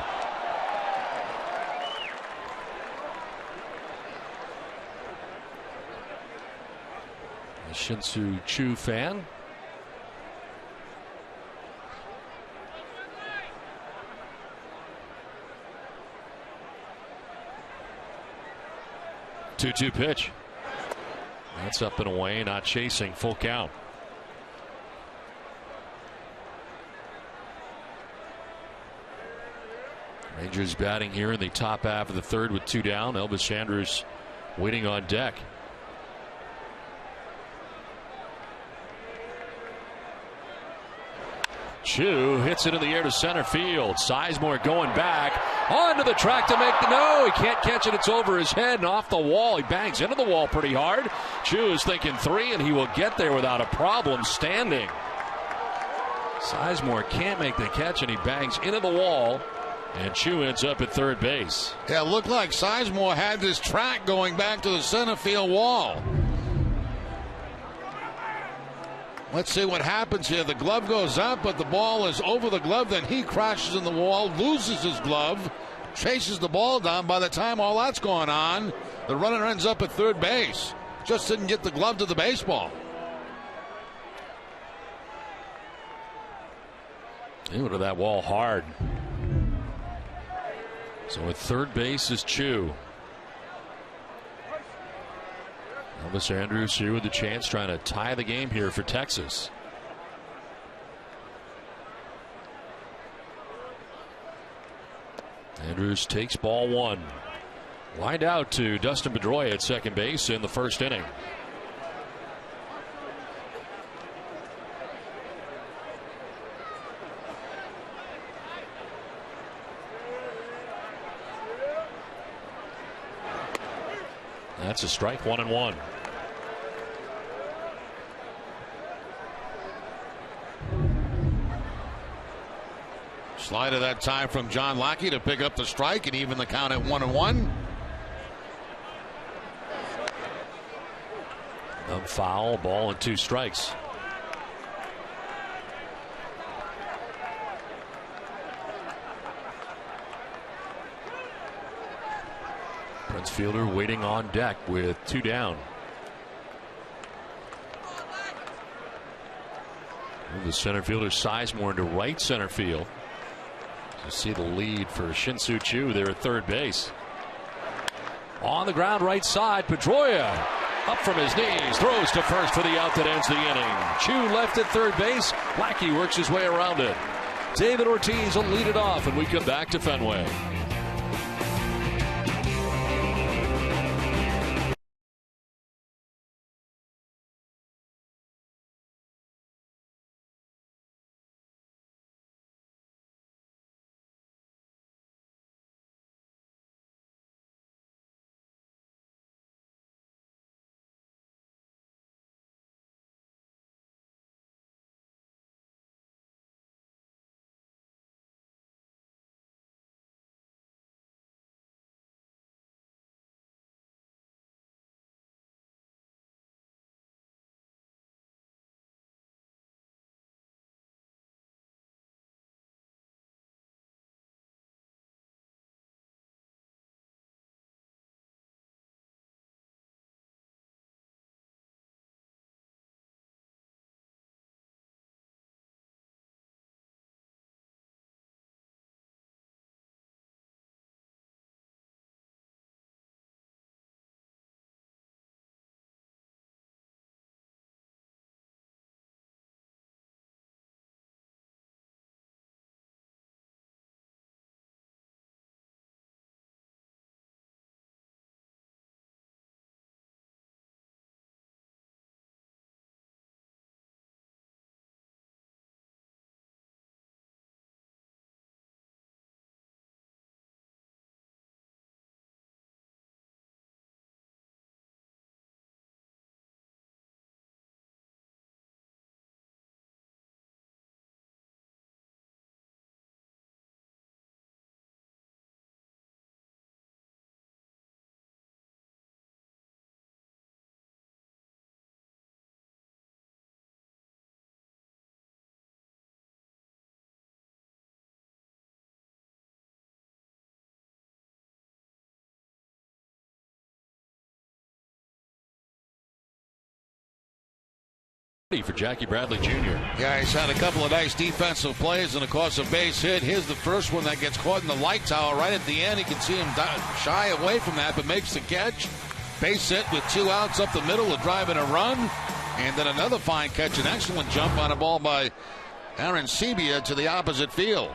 Shin-Soo Choo fan. Two-two pitch. That's up and away, not chasing, full count. Rangers batting here in the top half of the third with 2 down. Elvis Andrus waiting on deck. Choo hits it in the air to center field. Sizemore going back onto the track to make the no. He can't catch it. It's over his head and off the wall. He bangs into the wall pretty hard. Choo is thinking 3, and he will get there without a problem standing. Sizemore can't make the catch, and he bangs into the wall. And Choo ends up at third base. Yeah, it looked like Sizemore had this track going back to the center field wall. Let's see what happens here. The glove goes up, but the ball is over the glove. Then he crashes in the wall, loses his glove, chases the ball down. By the time all that's going on, the runner ends up at third base. Just didn't get the glove to the baseball. He went to that wall hard. So at third base is Choo. Elvis Andrus here with the chance, trying to tie the game here for Texas. Andrus takes ball 1. Lined out to Dustin Pedroia at second base in the first inning. That's a strike, 1-1. Slider that time from John Lackey to pick up the strike and even the count at 1-1. Foul, ball and 2 strikes. Prince Fielder waiting on deck with 2 down. The center fielder Sizemore into right center field. You see the lead for Shin-Soo Choo there at third base. On the ground right side, Pedroia up from his knees, throws to first for the out that ends the inning. Choo left at third base. Lackey works his way around it. David Ortiz will lead it off, and we come back to Fenway. For Jackie Bradley Jr. Yeah, he's had a couple of nice defensive plays and of course a base hit. Here's the first one that gets caught in the light tower right at the end. You can see him shy away from that, but makes the catch. Base hit with 2 outs up the middle to drive in a run. And then another fine catch, an excellent jump on a ball by Aaron Sebia to the opposite field.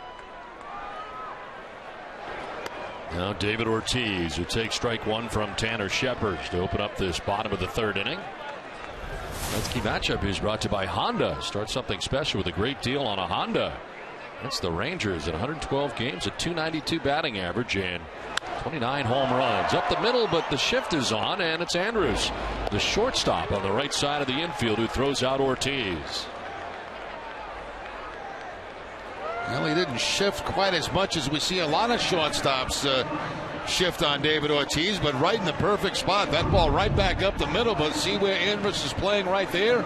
Now David Ortiz will take strike 1 from Tanner Shepard to open up this bottom of the 3rd inning. That's key matchup is brought to you by Honda. Start something special with a great deal on a Honda. That's the Rangers at 112 games, a .292 batting average and 29 home runs. Up the middle, but the shift is on, and it's Andrews, the shortstop on the right side of the infield, who throws out Ortiz. Well, he didn't shift quite as much as we see a lot of shortstops shift on David Ortiz, but right in the perfect spot. That ball right back up the middle, but see where Andrus is playing right there,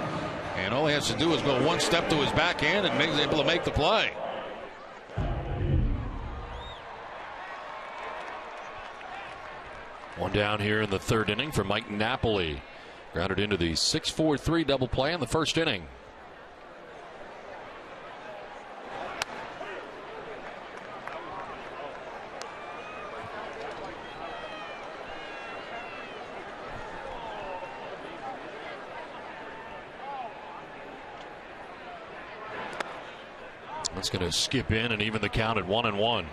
and all he has to do is go 1 step to his backhand and he's able to make the play. One down here in the 3rd inning for Mike Napoli. Grounded into the 6-4-3 double play in the 1st inning. That's going to skip in and even the count at 1-1.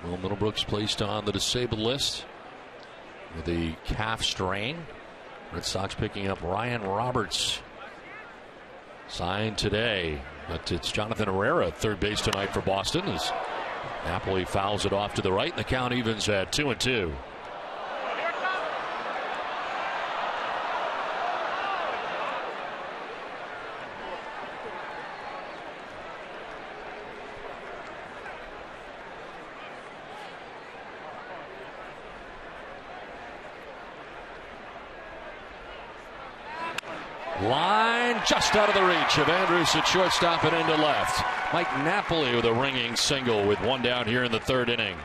Will Middlebrooks placed on the disabled list with a calf strain. Red Sox picking up Ryan Roberts. Signed today. But it's Jonathan Herrera at third base tonight for Boston as Napoli fouls it off to the right, and the count evens at 2-2. Line just out of the reach of Andrus at shortstop and into left. Mike Napoli with a ringing single with one down here in the third inning.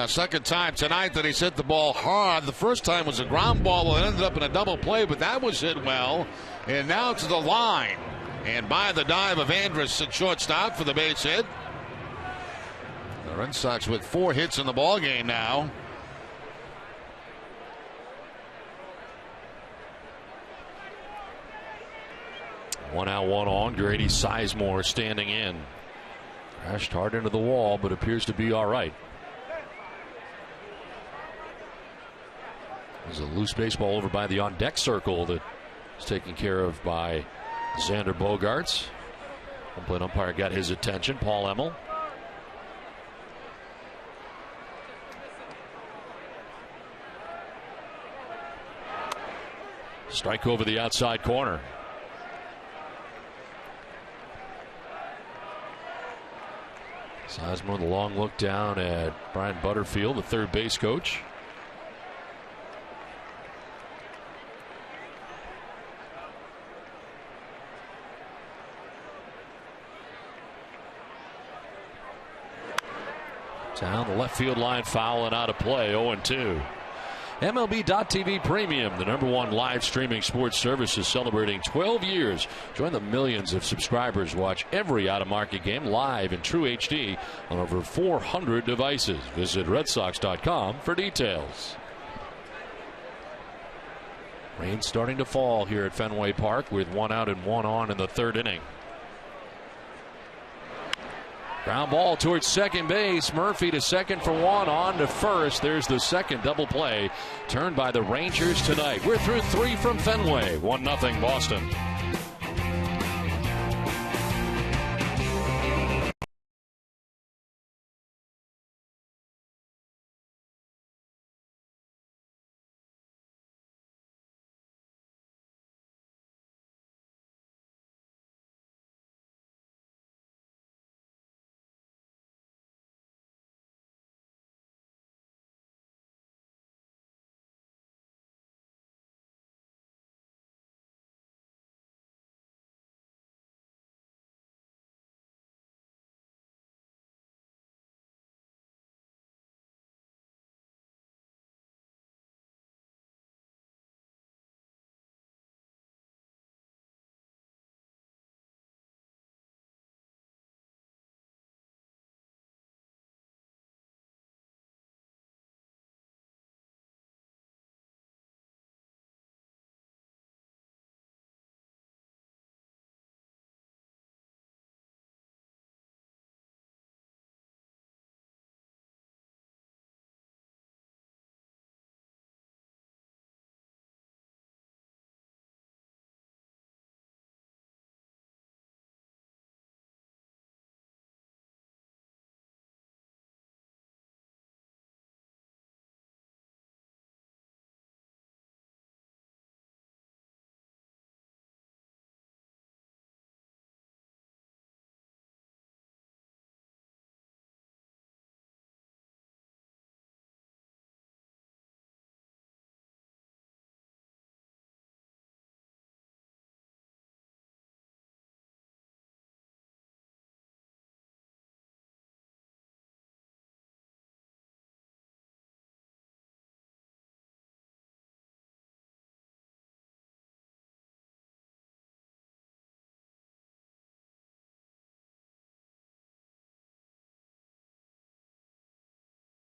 Second time tonight that he's hit the ball hard. The first time was a ground ball that ended up in a double play, but that was hit well. And now to the line. And by the dive of Andrus at shortstop for the base hit. The Red Sox with 4 hits in the ball game now. One out, one on. Grady Sizemore standing in. Crashed hard into the wall, but appears to be all right. There's a loose baseball over by the on-deck circle that is taken care of by Xander Bogaerts. Home plate umpire got his attention, Paul Emmel. Strike over the outside corner. Sizemore, the long look down at Brian Butterfield, the third base coach. Down the left field line, foul and out of play, 0-2. MLB.TV Premium, the #1 live streaming sports service, is celebrating 12 years. Join the millions of subscribers. Watch every out-of-market game live in true HD on over 400 devices. Visit RedSox.com for details. Rain starting to fall here at Fenway Park with 1 out and 1 on in the third inning. Ground ball towards second base. Murphy to second for 1, on to first. There's the second double play turned by the Rangers tonight. We're through 3 from Fenway. 1-0 Boston.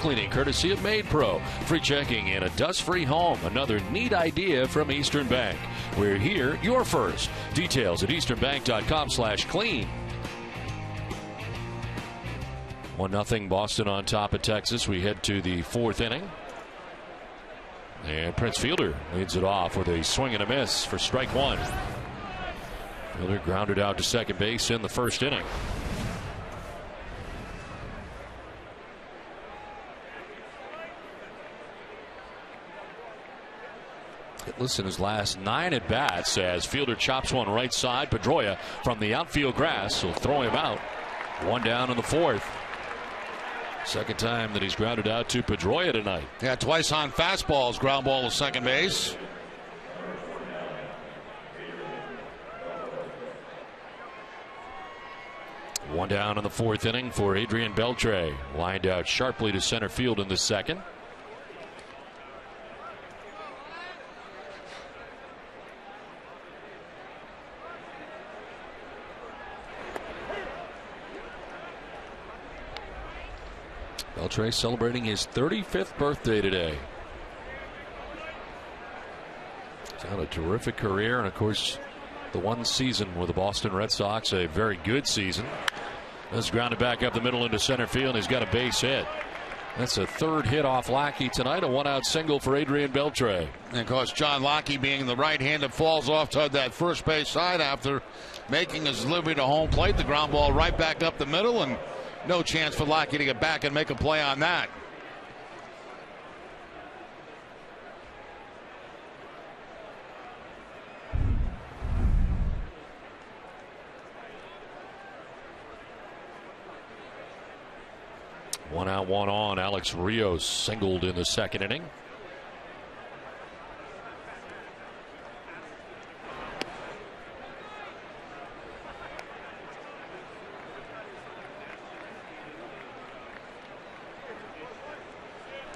Cleaning courtesy of Made Pro. Free checking and a dust-free home. Another neat idea from Eastern Bank. We're here, you're first. Details at easternbank.com/clean. 1-0 Boston on top of Texas. We head to the fourth inning. And Prince Fielder leads it off with a swing and a miss for strike 1. Fielder grounded out to second base in the first inning. Listen, his last 9 at bats as Fielder chops one right side. Pedroia from the outfield grass will throw him out. 1 down in the 4th. Second time that he's grounded out to Pedroia tonight. Yeah, twice on fastballs, ground ball to second base. One down in the 4th inning for Adrian Beltre. Lined out sharply to center field in the second. Beltre celebrating his 35th birthday today. He's had a terrific career, and of course the one season with the Boston Red Sox, a very good season. That's grounded back up the middle into center field. He's got a base hit. That's a 3rd hit off Lackey tonight. A 1-out single for Adrian Beltre. And of course, John Lackey, being the right-hander, falls off toward that first base side after making his delivery to home plate. The ground ball right back up the middle, and no chance for Lackey to get back and make a play on that. One out, one on. Alex Rios singled in the second inning.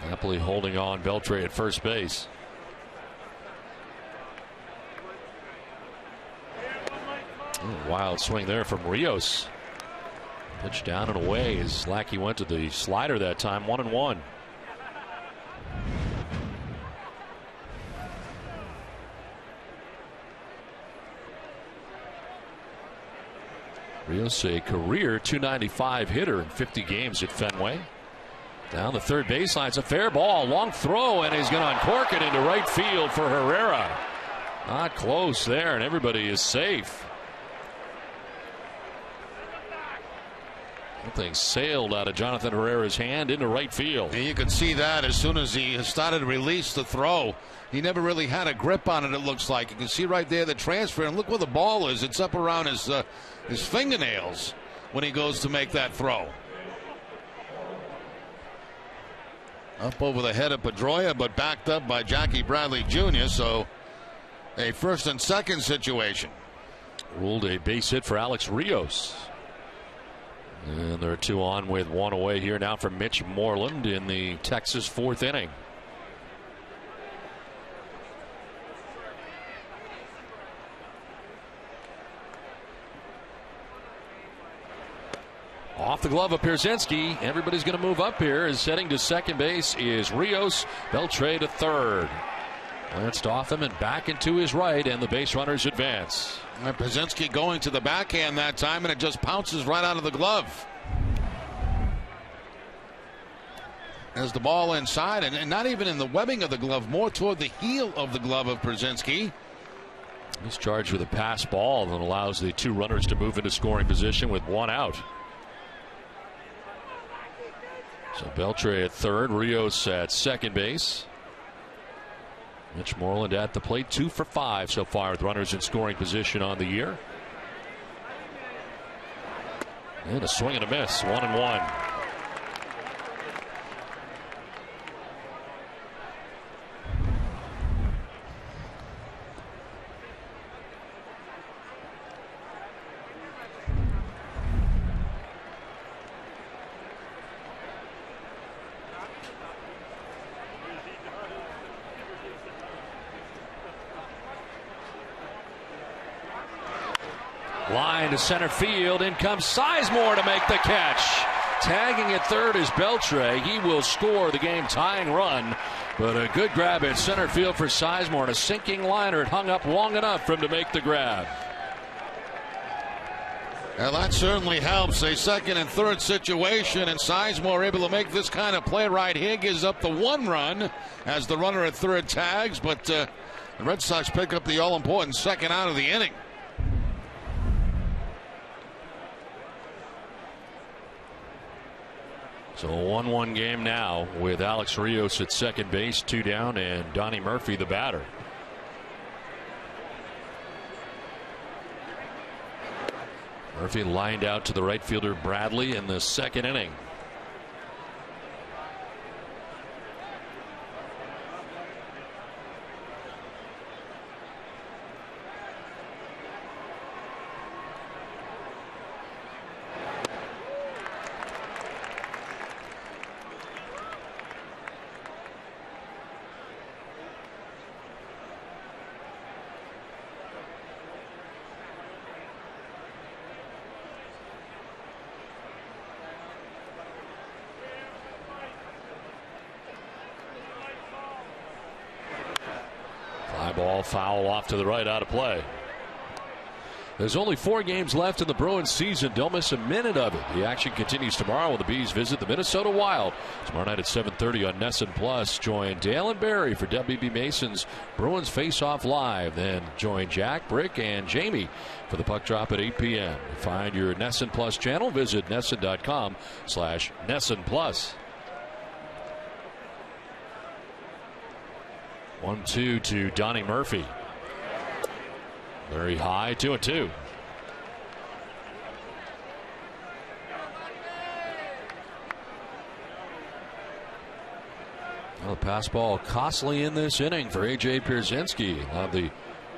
Happily holding on Beltre at first base. Wild swing there from Rios. Pitch down and away as Lackey went to the slider that time. 1-1. Rios, a career .295 hitter in 50 games at Fenway. Down the third baseline. It's a fair ball. Long throw, and he's going to uncork it into right field for Herrera. Not close there, and everybody is safe. Something sailed out of Jonathan Herrera's hand into right field. And you can see that as soon as he started to release the throw. He never really had a grip on it, it looks like. You can see right there the transfer, and look where the ball is. It's up around his fingernails when he goes to make that throw. Up over the head of Pedroia, but backed up by Jackie Bradley Jr., so a first and second situation. Ruled a base hit for Alex Rios. And there are 2 on with 1 away here now from Mitch Moreland in the Texas 4th inning. Off the glove of Pierzynski. Everybody's going to move up here. As heading to second base is Rios. Beltre to third. Glanced off him and back into his right, and the base runners advance. And Pierzynski going to the backhand that time, and it just pounces right out of the glove. As the ball inside, and not even in the webbing of the glove, more toward the heel of the glove of Pierzynski. He's charged with a pass ball that allows the 2 runners to move into scoring position with 1 out. So Beltre at third, Rios at second base. Mitch Moreland at the plate, 2 for 5 so far with runners in scoring position on the year. And a swing and a miss, 1-1. Line to center field. In comes Sizemore to make the catch. Tagging at third is Beltre. He will score the game-tying run. But a good grab at center field for Sizemore. And a sinking liner. It hung up long enough for him to make the grab. Well, that certainly helps. A second and third situation, and Sizemore able to make this kind of play right here. Gives up the 1 run as the runner at third tags. But the Red Sox pick up the all-important second out of the inning. So a 1-1 game now with Alex Rios at second base, 2 down, and Donnie Murphy the batter. Murphy lined out to the right fielder Bradley in the second inning. Ball foul off to the right, out of play. There's only 4 games left in the Bruins season. Don't miss a minute of it. The action continues tomorrow when the Bees visit the Minnesota Wild. Tomorrow night at 7:30 on NESN Plus. Join Dale and Barry for WB Mason's Bruins Face Off Live. Then join Jack, Brick, and Jamie for the puck drop at 8 p.m. To find your NESN Plus channel, visit NESN.com/NESN Plus. 1-2 to Donnie Murphy. Very high, 2-2. Well, the pass ball costly in this inning for A.J. Pierzynski. Allowed the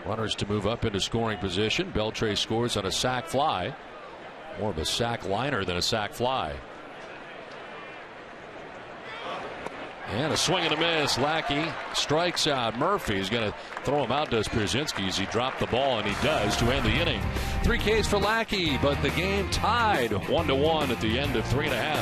runners to move up into scoring position. Beltre scores on a sac fly. More of a sac liner than a sac fly. And a swing and a miss. Lackey strikes out Murphy. He's going to throw him out, does Pierzynski, as he dropped the ball, and he does to end the inning. 3 Ks for Lackey, but the game tied 1-1 at the end of 3.5.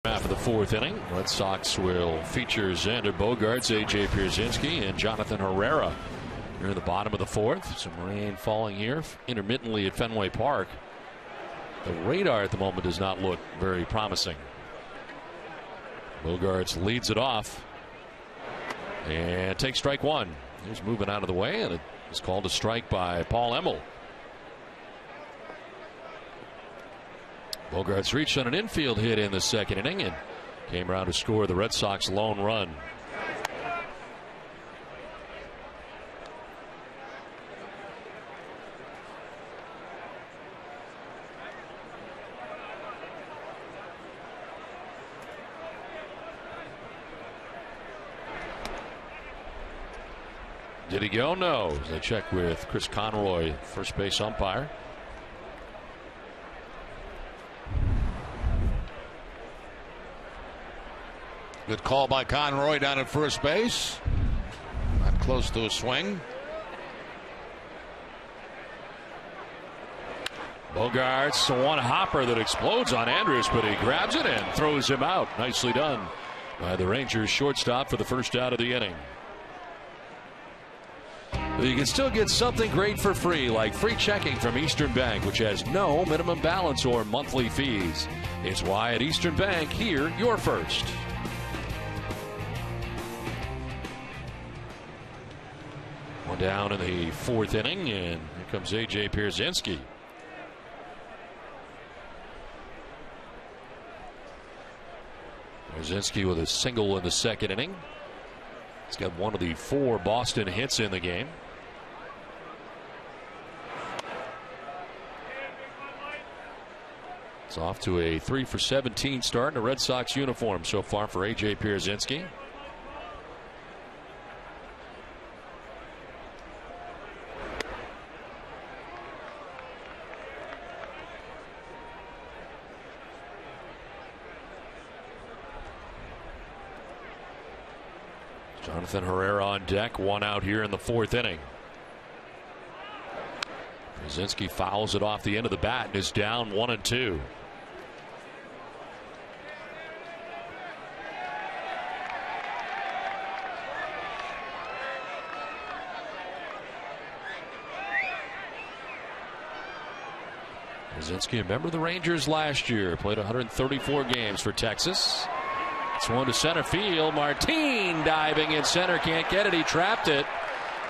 Half of the 4th inning. Red Sox will feature Xander Bogaerts, A.J. Pierzynski, and Jonathan Herrera. Near the bottom of the 4th. Some rain falling here intermittently at Fenway Park. The radar at the moment does not look very promising. Bogaerts leads it off and takes strike 1. He's moving out of the way, and it is called a strike by Paul Emmel. Bogaerts reached on an infield hit in the 2nd inning and came around to score the Red Sox lone run. Did he go? No. As they check with Chris Conroy, first base umpire. Good call by Conroy down at first base. Not close to a swing. Bogarts, one hopper that explodes on Andrus, but he grabs it and throws him out. Nicely done by the Rangers shortstop for the first out of the inning. But you can still get something great for free, like free checking from Eastern Bank, which has no minimum balance or monthly fees. It's why at Eastern Bank, here you're first. One down in the fourth inning, and here comes A.J. Pierzynski. Pierzynski with a single in the second inning. He's got one of the 4 Boston hits in the game. It's off to a 3 for 17 start in a Red Sox uniform so far for A.J. Pierzynski. Jonathan Herrera on deck, one out here in the fourth inning. Pierzynski fouls it off the end of the bat and is down 1-2. Pierzynski, a member of the Rangers last year, played 134 games for Texas. It's one to center field. Martin diving in center, can't get it. He trapped it.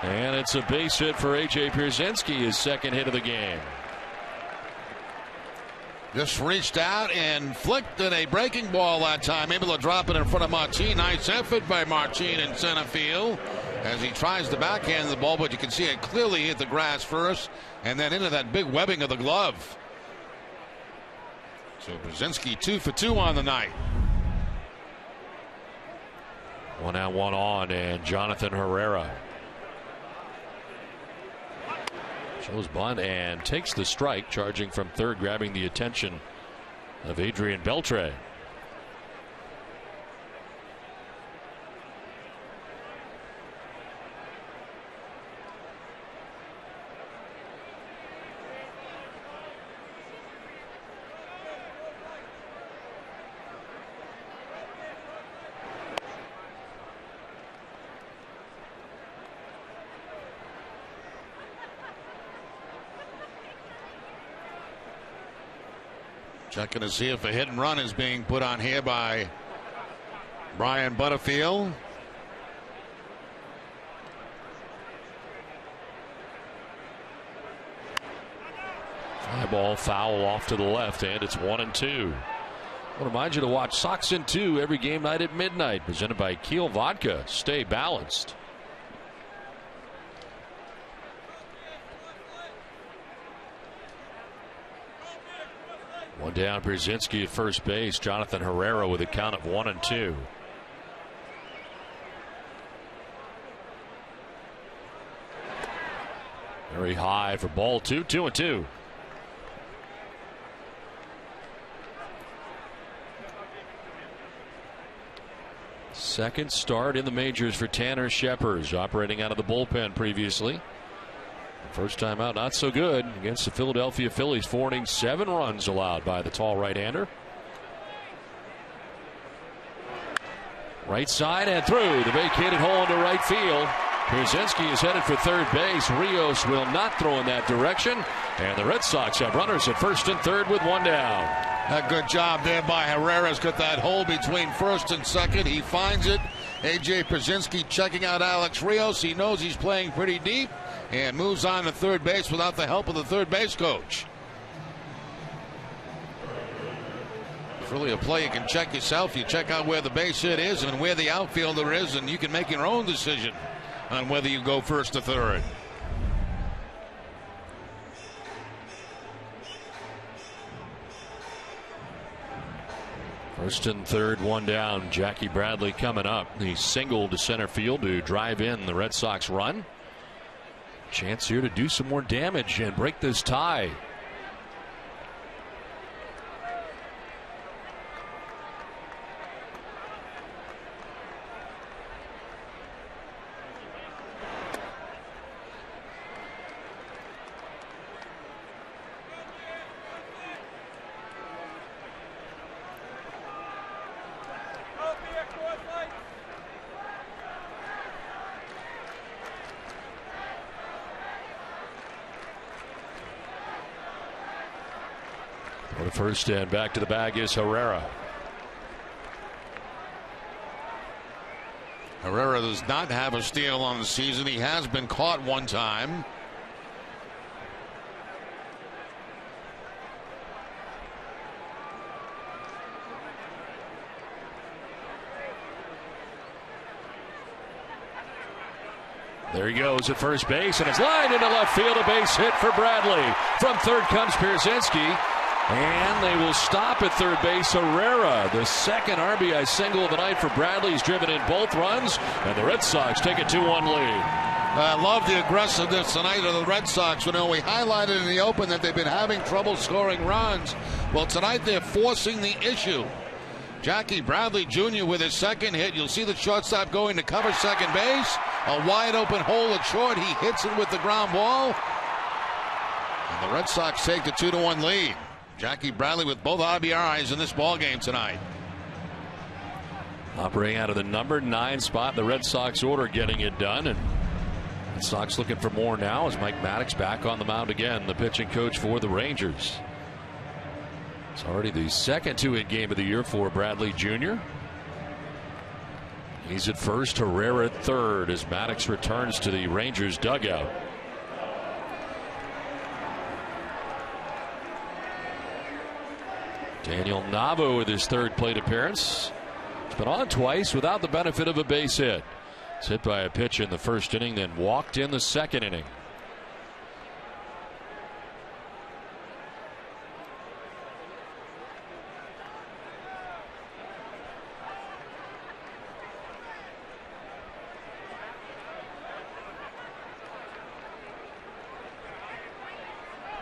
And it's a base hit for A.J. Pierzynski, his second hit of the game. Just reached out and flicked at a breaking ball that time, able to drop it in front of Martin. Nice effort by Martin in center field as he tries to backhand the ball, but you can see it clearly hit the grass first and then into that big webbing of the glove. So Pierzynski 2 for 2 on the night. 1 out, 1 on, and Jonathan Herrera shows bunt and takes the strike, charging from third, grabbing the attention of Adrian Beltre. Checking to see if a hit and run is being put on here by Brian Butterfield. Fly ball foul off to the left, and it's 1-2. I want to remind you to watch Sox in 2 every game night at midnight, presented by Kiel Vodka. Stay balanced. One down, Pierzynski at first base. Jonathan Herrera with a count of 1-2. Very high for ball 2, 2-2. Second start in the majors for Tanner Scheppers, operating out of the bullpen previously. First time out, not so good against the Philadelphia Phillies. 4 innings, 7 runs allowed by the tall right-hander. Right side and through the vacated hole into right field. Pierzynski is headed for third base. Rios will not throw in that direction. And the Red Sox have runners at first and third with 1 down. A good job there by Herrera's got that hole between first and second. He finds it. A.J. Pierzynski checking out Alex Rios. He knows he's playing pretty deep and moves on to third base without the help of the third base coach. It's really a play you can check yourself. You check out where the base hit is and where the outfielder is, and you can make your own decision on whether you go first or third. First and third, 1 down. Jackie Bradley coming up. He singled to center field to drive in the Red Sox run. Chance here to do some more damage and break this tie. For the first and back to the bag is Herrera. Herrera does not have a steal on the season. He has been caught one time. There he goes at first base, and it's lined into left field. A base hit for Bradley. From third comes Pierzynski, and they will stop at third base. Herrera, the second RBI single of the night for Bradley. He's driven in both runs, and the Red Sox take a 2-1 lead. I love the aggressiveness tonight of the Red Sox. You know, we highlighted in the open that they've been having trouble scoring runs. Well, tonight they're forcing the issue. Jackie Bradley Jr. with his second hit. You'll see the shortstop going to cover second base. A wide open hole at short. He hits it with the ground ball. And the Red Sox take the 2-1 lead. Jackie Bradley with both RBIs in this ball game tonight. Operating out of the number 9 spot, the Red Sox order getting it done. And Red Sox looking for more now as Mike Maddox back on the mound again, the pitching coach for the Rangers. It's already the second 2-hit game of the year for Bradley Jr. He's at first, Herrera at third as Maddox returns to the Rangers dugout. Daniel Nava with his third plate appearance. He's been on twice without the benefit of a base hit. It's hit by a pitch in the first inning, then walked in the second inning.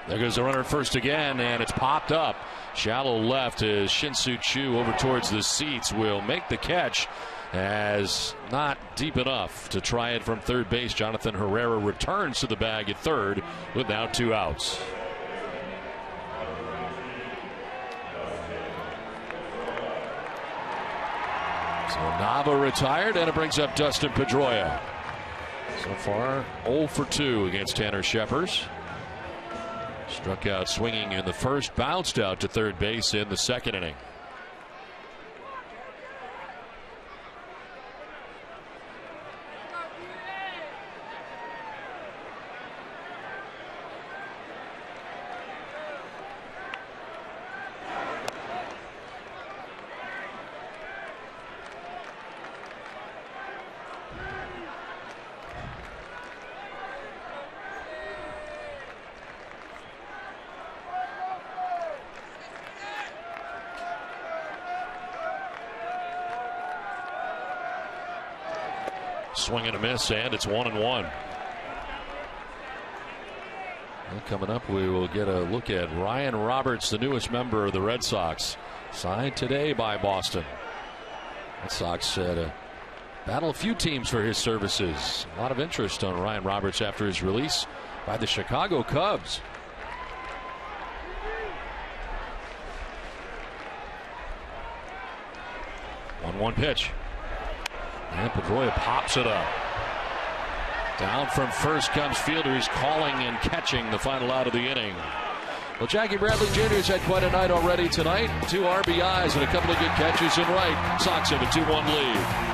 There goes the runner at first again, and it's popped up. Shallow left as Shin-Soo Choo over towards the seats will make the catch, as not deep enough to try it from third base. Jonathan Herrera returns to the bag at third with now 2 outs. So Nava retired, and it brings up Dustin Pedroia. So far 0 for 2 against Tanner Scheppers. Struck out swinging in the first, bounced out to third base in the second inning. Swing and a miss, and it's 1-1. Well, coming up, we will get a look at Ryan Roberts, the newest member of the Red Sox, signed today by Boston. Red Sox had to battle a few teams for his services. A lot of interest on Ryan Roberts after his release by the Chicago Cubs. One pitch. And Pedroia pops it up. Down from first comes Fielder. He's calling and catching the final out of the inning. Well, Jackie Bradley Jr. has had quite a night already tonight. 2 RBIs and a couple of good catches in right. Sox have a 2-1 lead.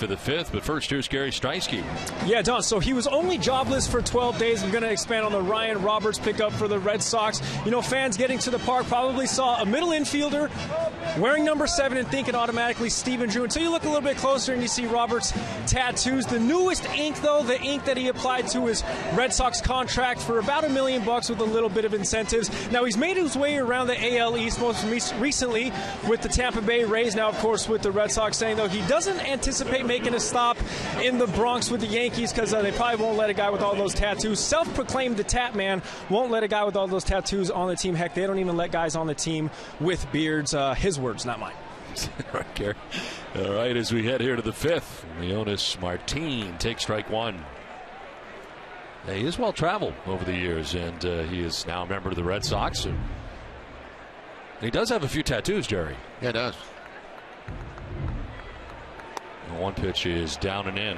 for the 5th. But first, here's Gary Streisky. Yeah, Don, so he was only jobless for 12 days. I'm going to expand on the Ryan Roberts pickup for the Red Sox. You know, fans getting to the park probably saw a middle infielder wearing number 7 and thinking automatically Stephen Drew. Until you look a little bit closer and you see Roberts' tattoos. The newest ink, though, the ink that he applied to his Red Sox contract for about $1 million with a little bit of incentives. Now, he's made his way around the AL East most recently with the Tampa Bay Rays. Now, of course, with the Red Sox, saying, though, he doesn't anticipate making a stop in the Bronx with the Yankees because they probably won't let a guy with all those tattoos, self-proclaimed the Tat Man, won't let a guy with all those tattoos on the team. Heck, they don't even let guys on the team with beards. His words, not mine. Right, Gary. All right, as we head here to the 5th, Leonis Martin takes strike 1. Yeah, he is well traveled over the years, and he is now a member of the Red Sox. And he does have a few tattoos, Jerry. Yeah, he does. And one pitch is down and in.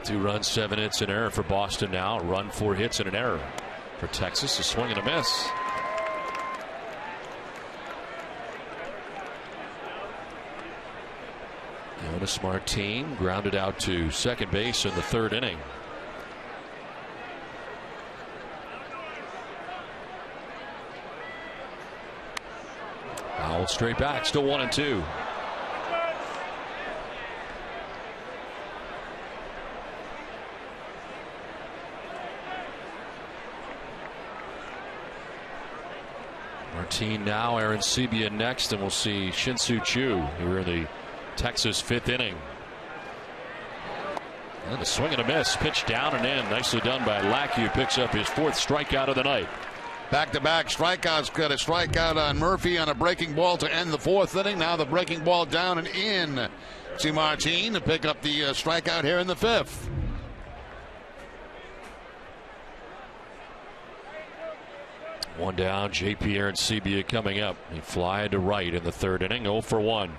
Two runs, 7 hits, an error for Boston now. A run, 4 hits, and an error for Texas. A swing and a miss. Leonis Martin grounded out to second base in the 3rd inning. Foul straight back, still 1-2. Martin now, Aaron Sebia next, and we'll see Shin-Soo Choo here in the Texas 5th inning. And a swing and a miss, pitch down and in. Nicely done by Lackey, who picks up his 4th strikeout of the night. Back-to-back strikeouts. Got a strikeout on Murphy on a breaking ball to end the 4th inning. Now the breaking ball down and in to Martin to pick up the strikeout here in the 5th. One down, JP Arencibia coming up. He fly to right in the 3rd inning, 0 for 1.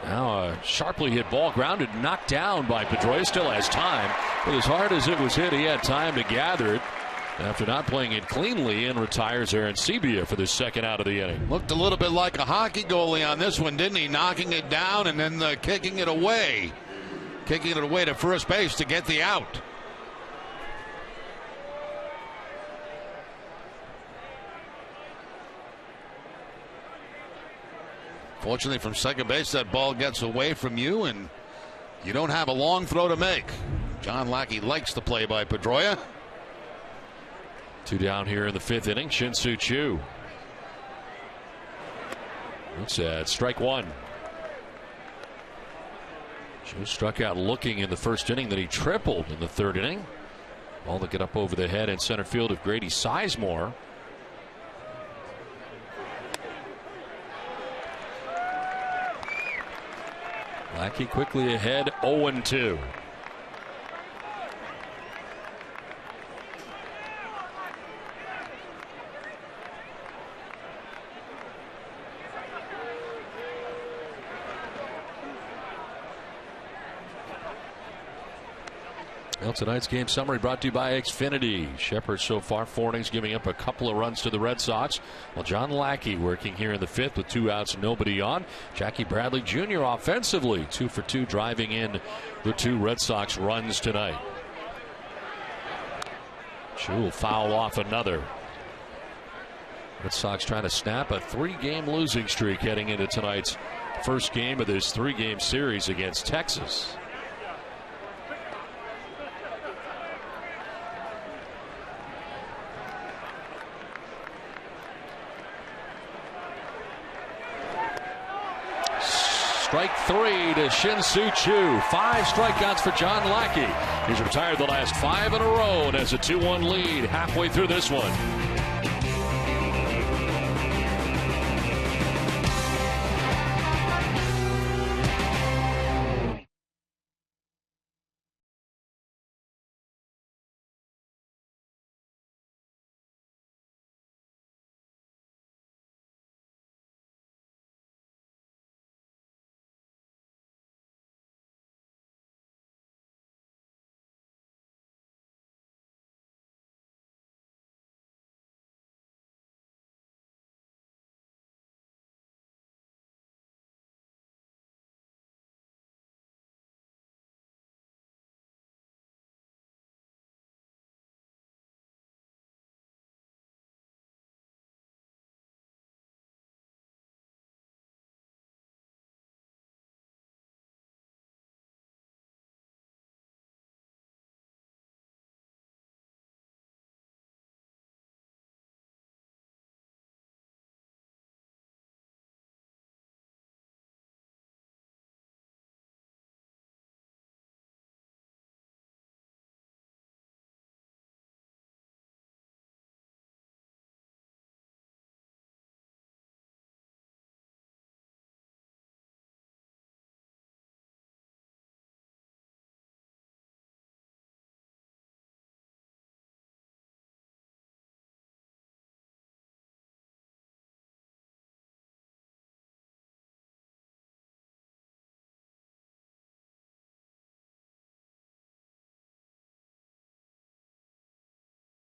Now a sharply hit ball, grounded, knocked down by Pedroia. Still has time, but as hard as it was hit, he had time to gather it after not playing it cleanly, and retires Arencibia for the 2nd out of the inning. Looked a little bit like a hockey goalie on this one, didn't he? Knocking it down and then kicking it away. Kicking it away to first base to get the out. Fortunately, from second base, that ball gets away from you, and you don't have a long throw to make. John Lackey likes the play by Pedroia. 2 down here in the 5th inning. Shin-Soo Choo. Looks at strike 1. Choo struck out looking in the 1st inning, then he tripled in the 3rd inning. Ball to get up over the head in center field of Grady Sizemore. Lackey quickly ahead, 0-2. Well, tonight's game summary brought to you by Xfinity. Shepard so far 4 innings, giving up a couple of runs to the Red Sox. Well, John Lackey working here in the 5th with 2 outs, nobody on. Jackie Bradley Jr. offensively 2 for 2, driving in the 2 Red Sox runs tonight. Choo will foul off another. Red Sox trying to snap a 3-game losing streak heading into tonight's first game of this 3-game series against Texas. Strike 3 to Shin-Soo Choo. 5 strikeouts for John Lackey. He's retired the last 5 in a row and has a 2-1 lead halfway through this one.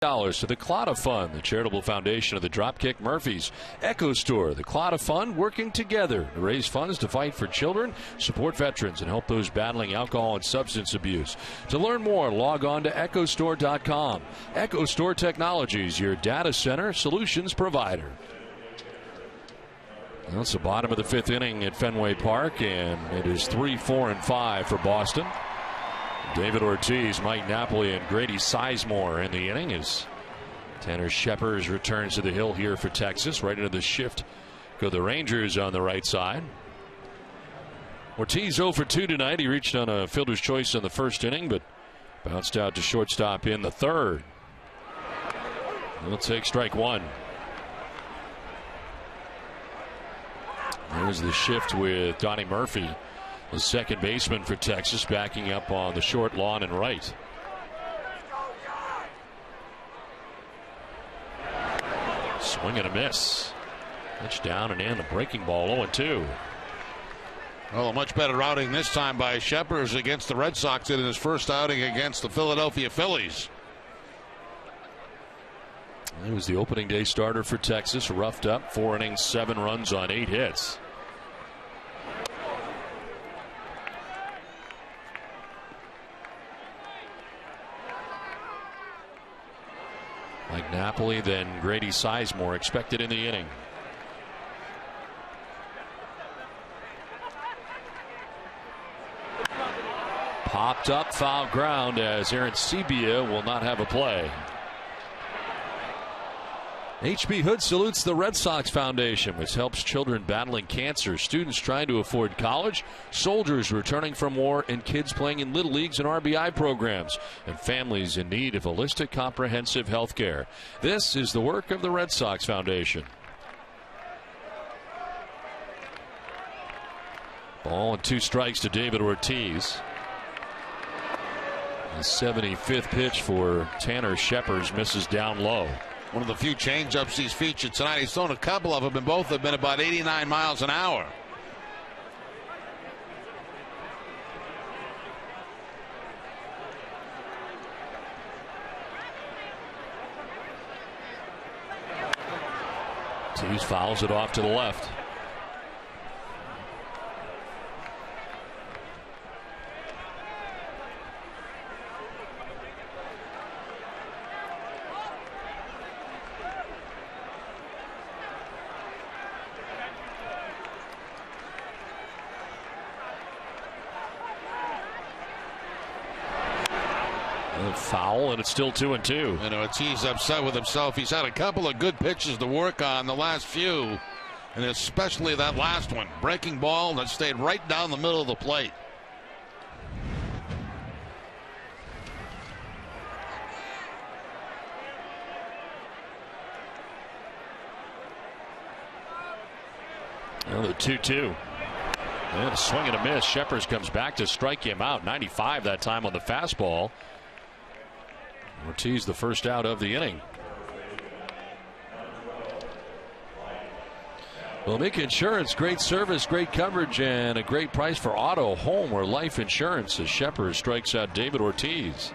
to the Clatta Fund, the charitable foundation of the Dropkick Murphys. Echo Store, the Clatta Fund, working together to raise funds to fight for children, support veterans, and help those battling alcohol and substance abuse. To learn more, log on to echostore.com. Echo Store Technologies, your data center solutions provider. Well, it's the bottom of the 5th inning at Fenway Park, and it is 3-4-5 for Boston. David Ortiz, Mike Napoli, and Grady Sizemore in the inning as Tanner Scheppers returns to the hill here for Texas. Right into the shift go the Rangers on the right side. Ortiz 0 for 2 tonight. He reached on a fielder's choice in the first inning, but bounced out to shortstop in the third. We'll take strike one. There's the shift with Donnie Murphy, the second baseman for Texas, backing up on the short lawn and right. Swing and a miss. Pitch down and in, a breaking ball, 0-2. Well, a much better outing this time by Scheppers against the Red Sox than in his first outing against the Philadelphia Phillies. He was the opening day starter for Texas, roughed up, 4 innings, 7 runs on 8 hits. Mike Napoli, then Grady Sizemore expected in the inning. Popped up, foul ground as Aaron Sebia will not have a play. H.B. Hood salutes the Red Sox Foundation, which helps children battling cancer, students trying to afford college, soldiers returning from war, and kids playing in little leagues and RBI programs, and families in need of holistic, comprehensive health care. This is the work of the Red Sox Foundation. Ball and 2 strikes to David Ortiz. The 75th pitch for Tanner Scheppers misses down low. One of the few changeups he's featured tonight. He's thrown a couple of them, and both have been about 89 miles an hour. Ortiz fouls it off to the left. Foul, and it's still 2-2. And Ortiz upset with himself. He's had a couple of good pitches to work on the last few, and especially that last one. Breaking ball that stayed right down the middle of the plate. Well, the 2-2. And a swing and a miss. Scheppers comes back to strike him out. 95 that time on the fastball. Ortiz the first out of the inning. Well, Mick Insurance, great service, great coverage, and a great price for auto, home, or life insurance as Scheppers strikes out David Ortiz.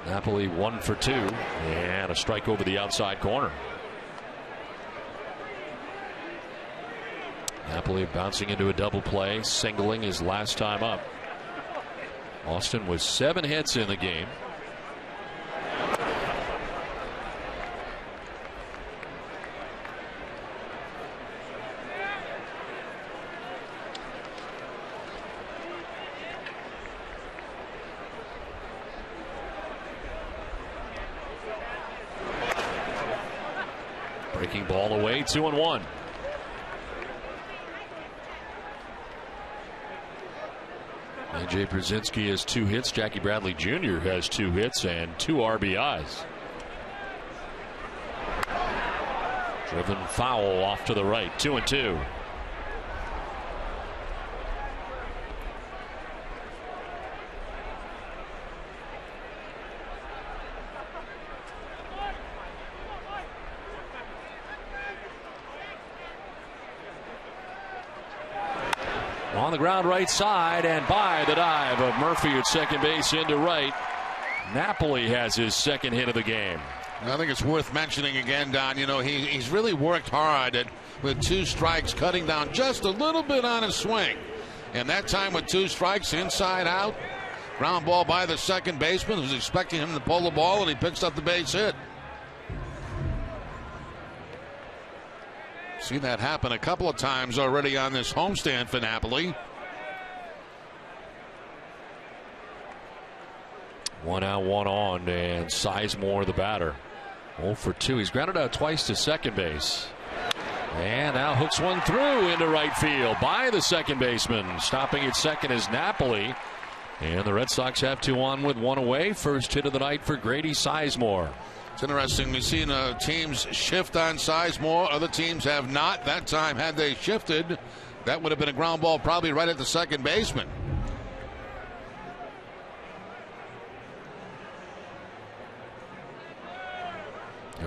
Napoli 1 for 2, and a strike over the outside corner. Napoli bouncing into a double play, singling his last time up. Austin with 7 hits in the game. Breaking ball away, 2-1. A.J. Brzezinski has 2 hits. Jackie Bradley Jr. has 2 hits and 2 RBIs. Driven foul off to the right, 2-2. On the ground right side, and by the dive of Murphy at second base into right. Napoli has his second hit of the game. I think it's worth mentioning again, Don, you know, he's really worked hard with 2 strikes, cutting down just a little bit on his swing. And that time with 2 strikes, inside out, ground ball by the second baseman, who's expecting him to pull the ball, and he picks up the base hit. Seen that happen a couple of times already on this homestand for Napoli. 1 out, 1 on, and Sizemore the batter. 0 for 2. He's grounded out twice to second base. And now hooks one through into right field by the second baseman. Stopping at second is Napoli. And the Red Sox have 2 on with 1 away. First hit of the night for Grady Sizemore. It's interesting. We've seen teams shift on Sizemore. Other teams have not. That time, had they shifted, that would have been a ground ball probably right at the second baseman.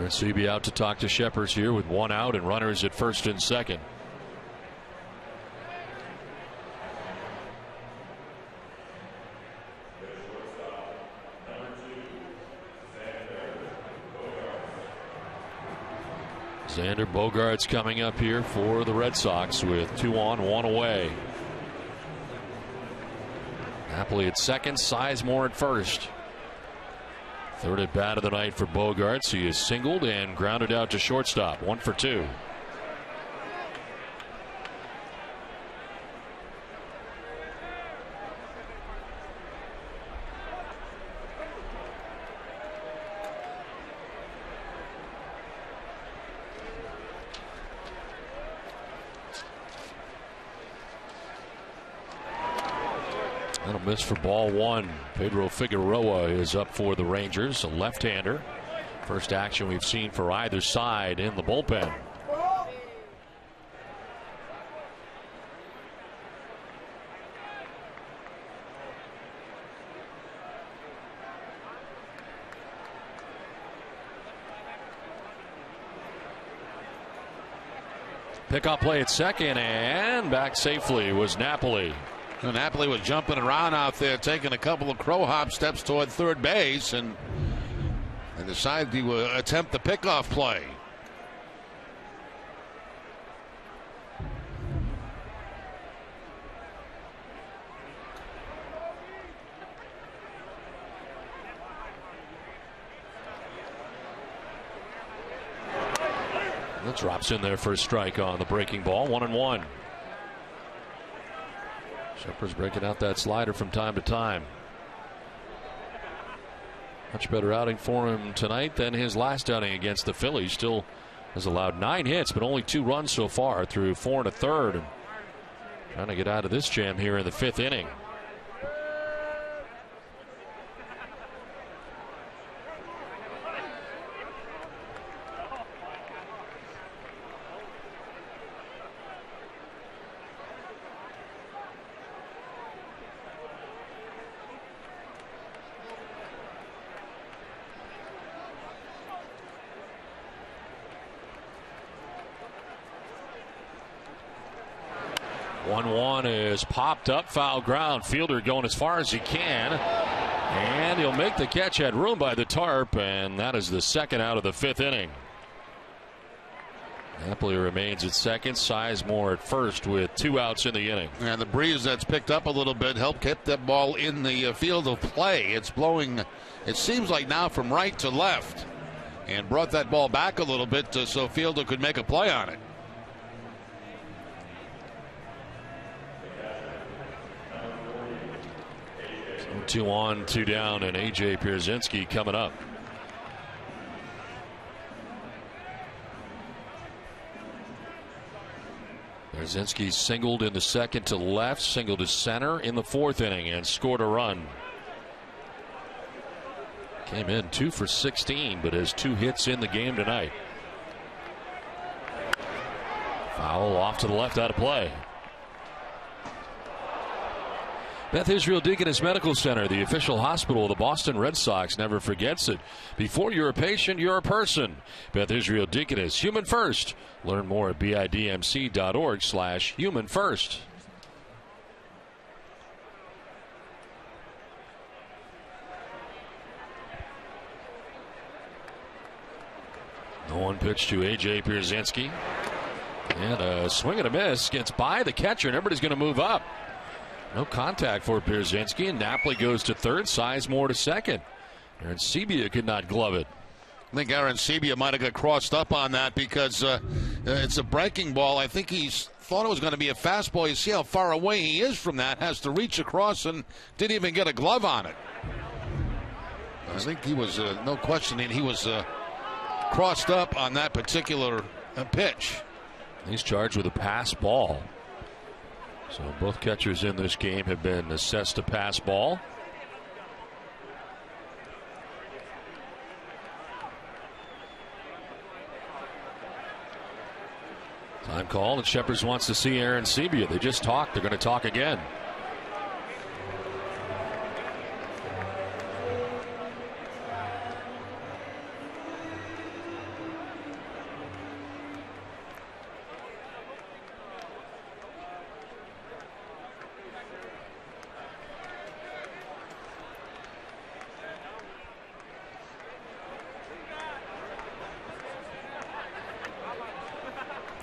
Seaby out to talk to Sheppers here with 1 out and runners at first and second. Xander Bogaerts coming up here for the Red Sox with 2 on, 1 away. Napoli at second, Sizemore at first. Third at bat of the night for Bogaerts. He is singled and grounded out to shortstop. 1 for 2. That'll miss for ball 1. Pedro Figueroa is up for the Rangers, a left-hander. First action we've seen for either side in the bullpen. Pickoff play at second, and back safely was Napoli. And Napoli was jumping around out there, taking a couple of crow hop steps toward third base, and decided to attempt the pickoff play. That drops in there for a strike on the breaking ball. 1-1. Sheppers breaking out that slider from time to time. Much better outing for him tonight than his last outing against the Phillies. Still has allowed 9 hits, but only 2 runs so far through 4 1/3. And trying to get out of this jam here in the 5th inning. Is popped up, foul ground. Fielder going as far as he can, and he'll make the catch. Had room by the tarp, and that is the 2nd out of the 5th inning. Napoli remains at second, Sizemore at first with 2 outs in the inning. And the breeze that's picked up a little bit helped keep that ball in the field of play. It's blowing, it seems like now, from right to left, and brought that ball back a little bit so Fielder could make a play on it. 2 on, 2 down, and A.J. Pierzynski coming up. Pierzynski singled in the 2nd to left, singled to center in the 4th inning, and scored a run. Came in 2 for 16, but has 2 hits in the game tonight. Foul off to the left, out of play. Beth Israel Deaconess Medical Center, the official hospital of the Boston Red Sox, never forgets it. Before you're a patient, you're a person. Beth Israel Deaconess, human first. Learn more at bidmc.org/human first. 1 pitch to A.J. Pierzynski. And a swing and a miss. Gets by the catcher, and everybody's going to move up. No contact for Pierzynski, and Napoli goes to third. Sizemore to second. Arancibia could not glove it. I think Arancibia might have got crossed up on that because it's a breaking ball. I think he's thought it was going to be a fastball. You see how far away he is from that. Has to reach across and didn't even get a glove on it. I think he was, no questioning, he was crossed up on that particular pitch. He's charged with a pass ball. So both catchers in this game have been assessed a pass ball. Time call, and Shepherd wants to see Arancibia. They just talked. They're going to talk again.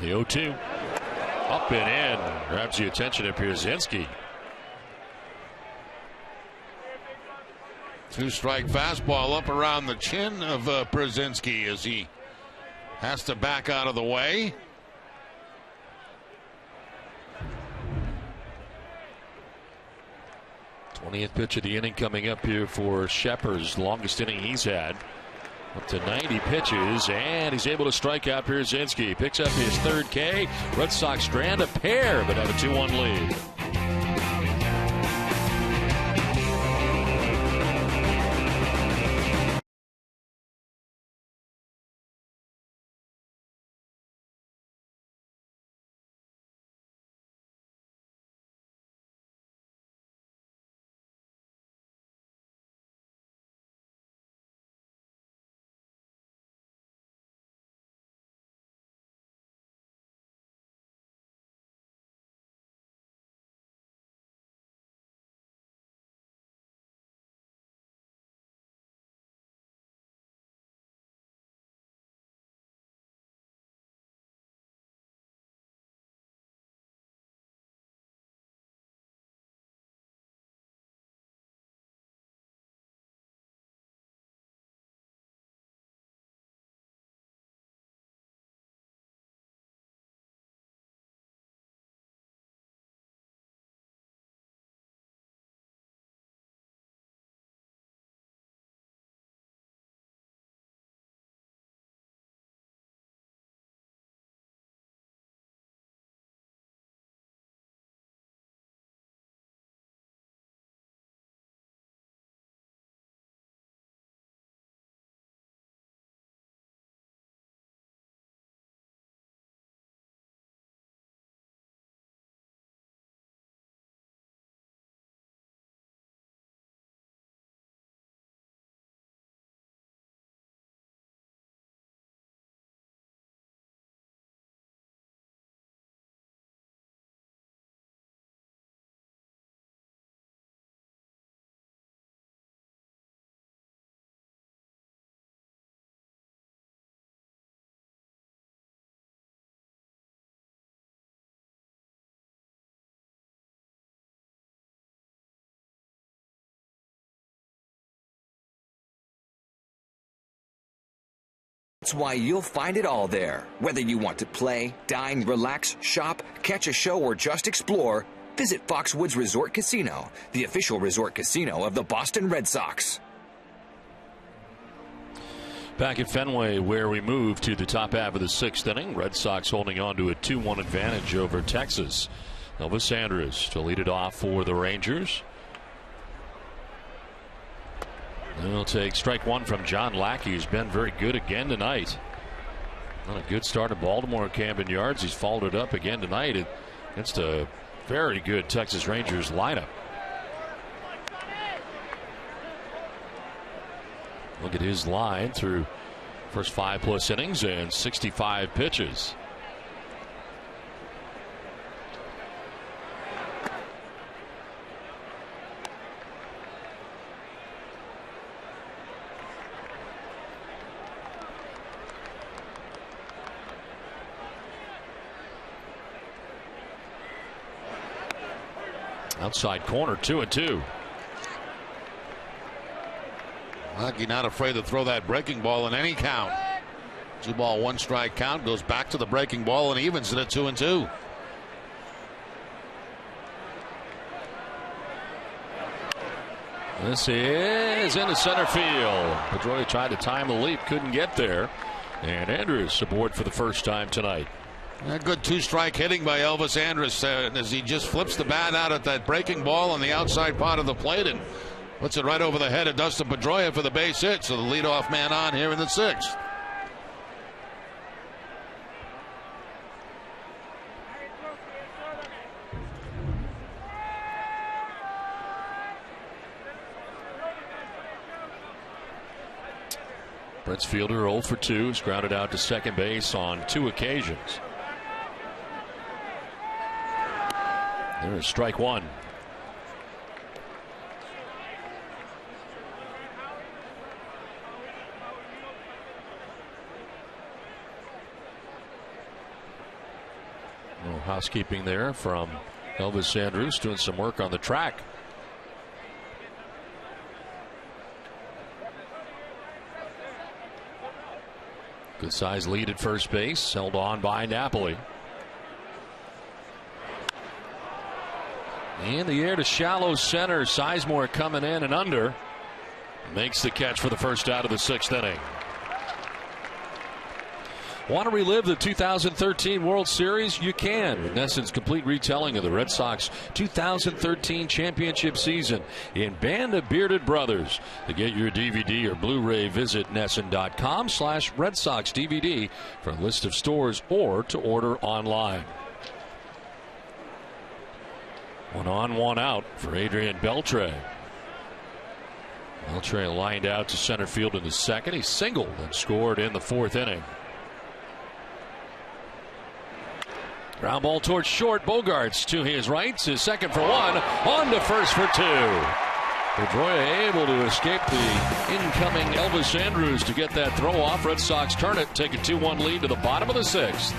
The 0-2. Up and in. Grabs the attention of Pierzynski. 2-strike fastball up around the chin of Pierzynski as he has to back out of the way. th pitch of the inning coming up here for Shepherd's longest inning he's had. Up to 90 pitches, and he's able to strike out Pierzynski. Picks up his third K. Red Sox strand a pair, but have a 2-1 lead. That's why you'll find it all there. Whether you want to play, dine, relax, shop, catch a show, or just explore, visit Foxwoods Resort Casino, the official resort casino of the Boston Red Sox. Back at Fenway, where we move to the top half of the 6th inning. Red Sox holding on to a 2-1 advantage over Texas. Elvis Andrus to lead it off for the Rangers. They'll take strike one from John Lackey, who's been very good again tonight. Not a good start at Baltimore at Camden Yards. He's followed it up again tonight against a very good Texas Rangers lineup. Look at his line through first 5+ innings and 65 pitches. Outside corner, 2-2. Lucky not afraid to throw that breaking ball in any count. 2-ball, 1-strike count, goes back to the breaking ball and evens it at 2-2. This is into center field. Pedroia tried to time the leap, couldn't get there. And Andrus aboard for the first time tonight. A good 2-strike hitting by Elvis Andrus as he just flips the bat out at that breaking ball on the outside part of the plate and puts it right over the head of Dustin Pedroia for the base hit. So the leadoff man on here in the 6th. Brent's fielder 0 for 2. He's grounded out to second base on 2 occasions. There's strike 1. No housekeeping there from Elvis Andrus, doing some work on the track. Good size lead at first base, held on by Napoli. In the air to shallow center. Sizemore coming in and under. Makes the catch for the first out of the 6th inning. Want to relive the 2013 World Series? You can with NESN's complete retelling of the Red Sox 2013 championship season in Band of Bearded Brothers. To get your DVD or Blu-ray, visit NESN.com/Red Sox DVD for a list of stores or to order online. 1 on, 1 out for Adrian Beltre. Beltre lined out to center field in the 2nd. He singled and scored in the 4th inning. Ground ball towards short. Bogarts to his right. His 2nd for 1. On to 1st for 2. Pedroia able to escape the incoming Elvis Andrus to get that throw off. Red Sox turn it. Take a 2-1 lead to the bottom of the 6th.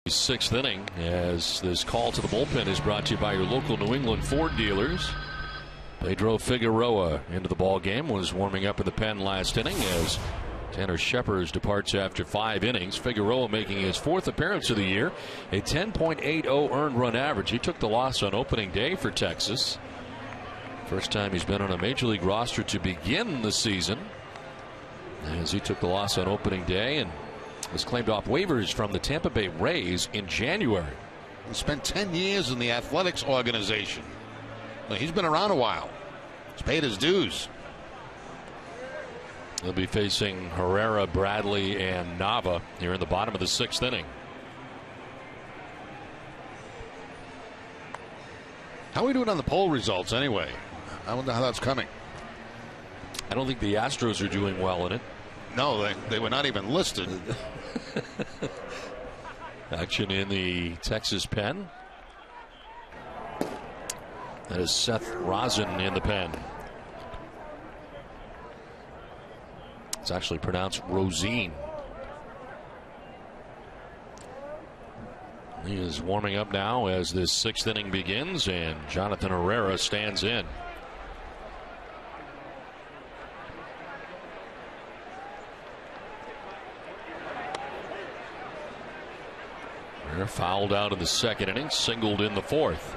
Sixth inning as this call to the bullpen is brought to you by your local New England Ford dealers. Pedro Figueroa into the ball game, was warming up in the pen last inning as Tanner Scheppers departs after 5 innings. Figueroa making his 4th appearance of the year, a 10.80 earned run average. He took the loss on opening day for Texas. First time he's been on a major league roster to begin the season, as he took the loss on opening day and was claimed off waivers from the Tampa Bay Rays in January. He spent 10 years in the athletics organization. Well, he's been around a while. He's paid his dues. They'll be facing Herrera, Bradley, and Nava here in the bottom of the 6th inning. How are we doing on the poll results anyway? I wonder how that's coming. I don't think the Astros are doing well in it. No, they were not even listed. Action in the Texas pen. That is Seth Rosen in the pen. It's actually pronounced Rosine. He is warming up now as this 6th inning begins, and Jonathan Herrera stands in. Herrera fouled out in the 2nd inning, singled in the 4th.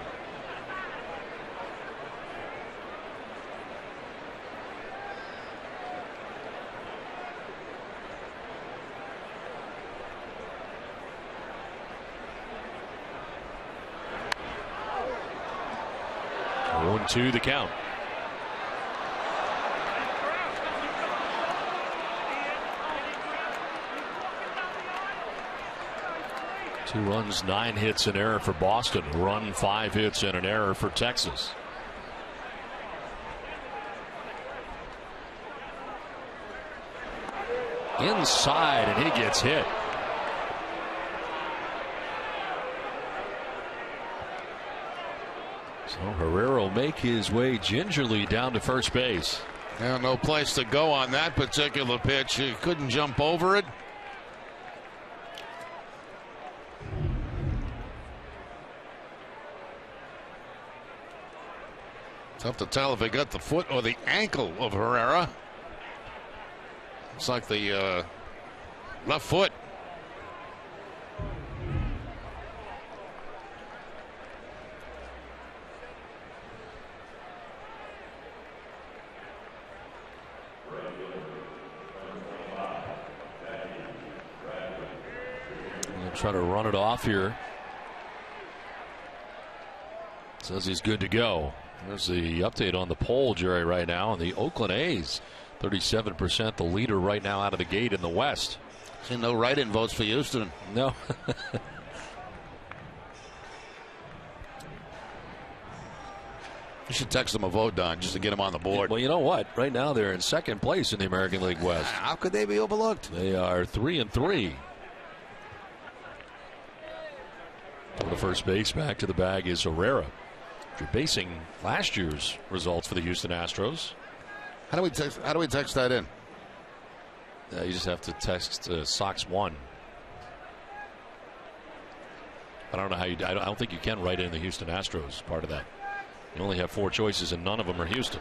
To the count. Two runs, 9 hits, an error for Boston. Run, 5 hits, and an error for Texas. Inside, and he gets hit. So Herrera will make his way gingerly down to first base. Yeah, no place to go on that particular pitch. He couldn't jump over it. Tough to tell if he got the foot or the ankle of Herrera. Looks like the left foot. Try to run it off here. Says he's good to go. There's the update on the poll, Jerry, right now. And the Oakland A's, 37%, the leader right now out of the gate in the West. See, no write-in votes for Houston. No. You should text them a vote, Don, just to get them on the board. Well, you know what? Right now they're in 2nd place in the American League West. How could they be overlooked? They are 3-3. For the first base, back to the bag is Herrera. If you're basing last year's results for the Houston Astros, how do we text that in? You just have to text Sox 1. I don't know how you. I don't think you can write in the Houston Astros part of that. You only have 4 choices, and none of them are Houston.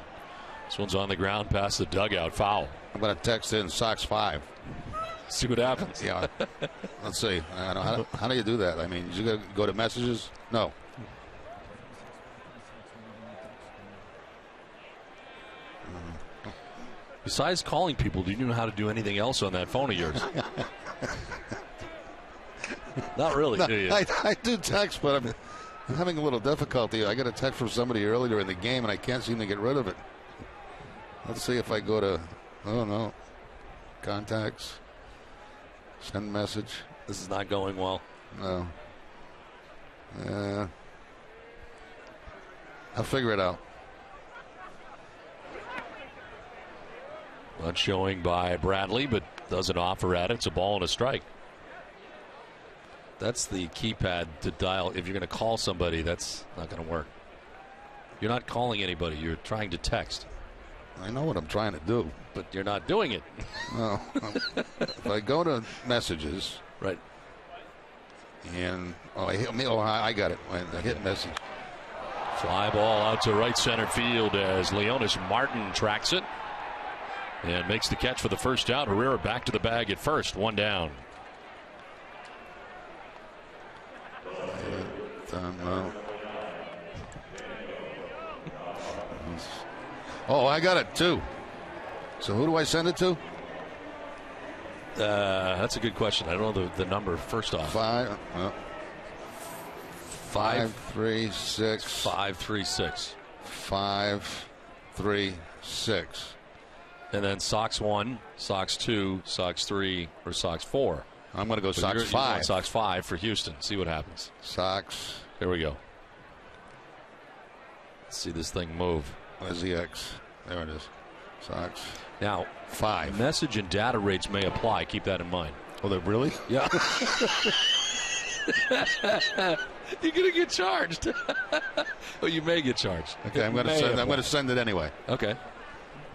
This one's on the ground past the dugout, foul. I'm going to text in Sox 5. See what happens. Yeah. Let's see. How do you do that? I mean, you got to go to messages? No. Besides calling people, do you know how to do anything else on that phone of yours? Not really, No, do you? I do text, but I'm having a little difficulty. I got a text from somebody earlier in the game, and I can't seem to get rid of it. Let's see if I go to, oh no, contacts, send message. This is not going well. No. I'll figure it out. Not showing by Bradley, but doesn't offer at it. It's a ball and a strike. That's the keypad to dial. If you're going to call somebody, that's not going to work. You're not calling anybody. You're trying to text. I know what I'm trying to do. But you're not doing it. No. If I go to messages. Right. And, I got it. I hit message. Fly ball out to right center field as Leonis Martin tracks it and makes the catch for the first out. Herrera back to the bag at first, 1 down. Oh, I got it too. So who do I send it to? That's a good question. I don't know the number first off. 536. 5, 3, 6. And then Sox 1, Sox 2, Sox 3, or Sox 4. I'm going to go Sox 5. Sox 5 for Houston. See what happens. Sox. Here we go. Let's see this thing move. Where's the X? There it is. Sox. Now, 5. Message and data rates may apply. Keep that in mind. Oh, they really? Yeah. You're going to get charged. Oh, you may get charged. Okay, I'm going to send it anyway. Okay.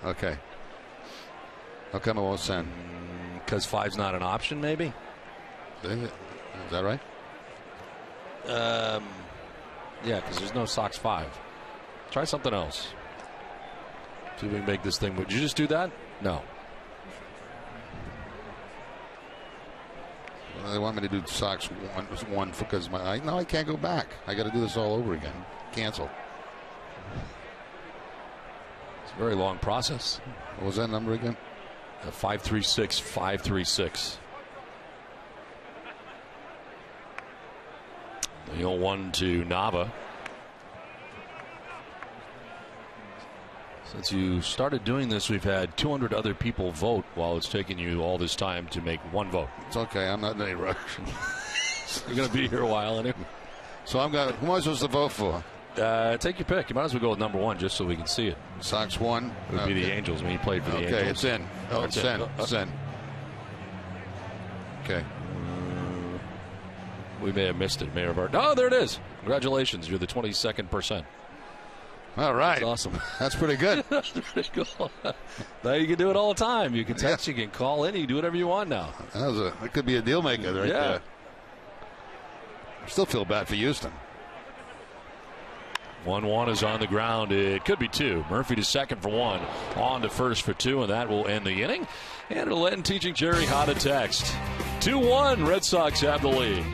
Okay. How come I won't send? Because 5's not an option, maybe? Is that right? Yeah, because there's no Sox 5. Try something else. See if we can make this thing. Would you just do that? No. Well, they want me to do Sox 1 because I can't go back. I got to do this all over again. Cancel. It's a very long process. What was that number again? 536, 536. The 0-1 to Nava. Since you started doing this, we've had 200 other people vote while it's taken you all this time to make one vote. It's okay. I'm not in any rush. You're going to be here a while anyway. So who am I supposed to vote for? Take your pick. You might as well go with number 1 just so we can see it. Sox 1. It would be the Angels when he played for the Angels. Okay, it's in. Oh, it's in. It's in. Okay. We may have missed it. Oh, there it is. Congratulations. You're the 22nd percent. All right. That's awesome. That's pretty good. That's pretty cool. Now you can do it all the time. You can text, you can call in, you can do whatever you want now. That could be a deal maker right there. I still feel bad for Houston. 1-1 is on the ground. It could be 2. Murphy to second for 1. On to first for 2, and that will end the inning. And it'll end teaching Jerry how to text. 2-1. Red Sox have the lead.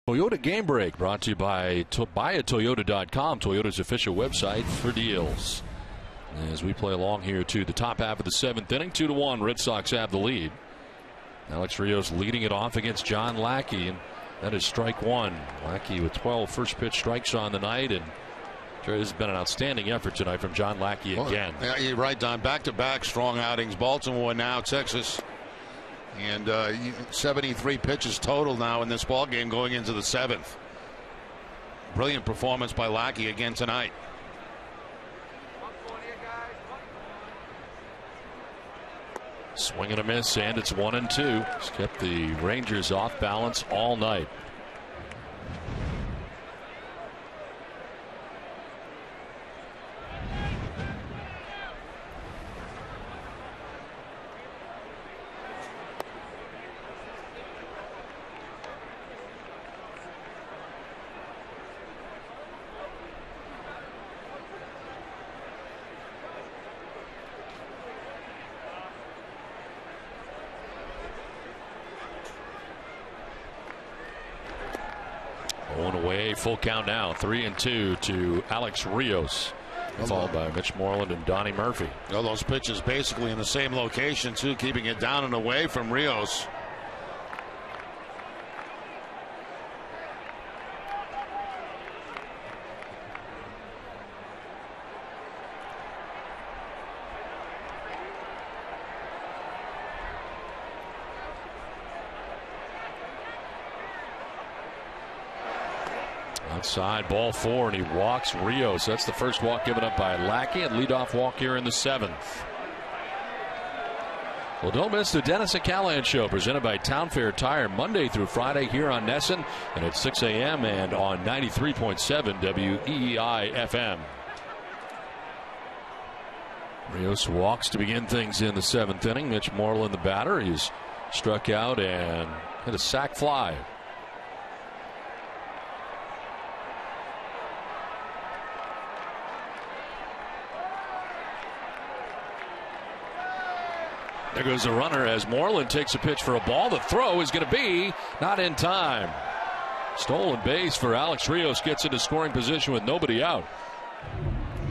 Toyota Game Break brought to you by buyatoyota.com, Toyota's official website for deals. As we play along here to the top half of the 7th inning, 2-1, Red Sox have the lead. Alex Rios leading it off against John Lackey, and that is strike 1. Lackey with 12 first pitch strikes on the night, and this has been an outstanding effort tonight from John Lackey again. Yeah, you're right, Don. Back-to-back strong outings. Baltimore now, Texas. And 73 pitches total now in this ball game going into the 7th. Brilliant performance by Lackey again tonight. Swing and a miss, and it's 1-2. It's kept the Rangers off balance all night. Full count now, 3-2 to Alex Rios, followed by Mitch Moreland and Donnie Murphy. All those pitches basically in the same location too, keeping it down and away from Rios. Outside, ball 4, and he walks Rios. That's the first walk given up by Lackey, and leadoff walk here in the 7th. Well, don't miss the Dennis and Callahan Show, presented by Town Fair Tire, Monday through Friday here on Nesson, and at 6 a.m. and on 93.7 WEEI FM. Rios walks to begin things in the 7th inning. Mitch Moreland, the batter, he's struck out and hit a sac fly. There goes the runner as Moreland takes a pitch for a ball. The throw is going to be not in time. Stolen base for Alex Rios, gets into scoring position with nobody out.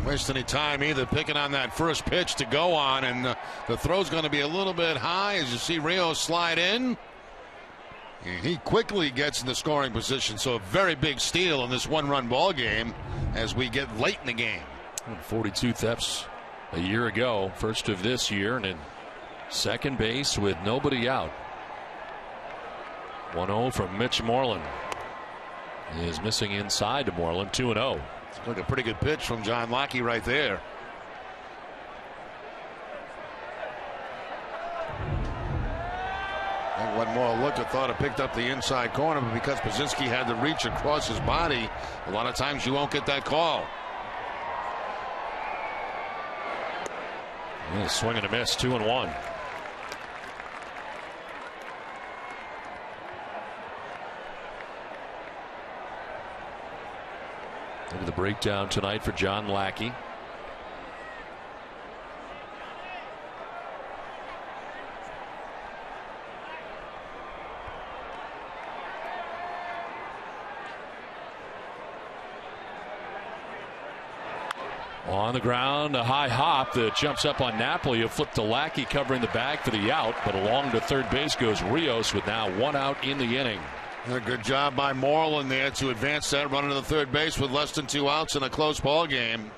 Waste any time either picking on that first pitch to go on, and the throw's going to be a little bit high as you see Rios slide in. And he quickly gets in the scoring position, so a very big steal in this one-run ball game as we get late in the game. 42 thefts a year ago, first of this year, and in second base with nobody out. 1-0 from Mitch Moreland. He is missing inside to Moreland. 2-0. Look, a pretty good pitch from John Lackey right there. And one more look, I thought it picked up the inside corner, but because Pazinski had the reach across his body, a lot of times you won't get that call. Swing and a miss, 2-1. Look at the breakdown tonight for John Lackey. On the ground, a high hop that jumps up on Napoli. A flip to Lackey covering the bag for the out, but along to third base goes Rios with now one out in the inning. A good job by Moreland there to advance that run into the third base with less than 2 outs in a close ball game.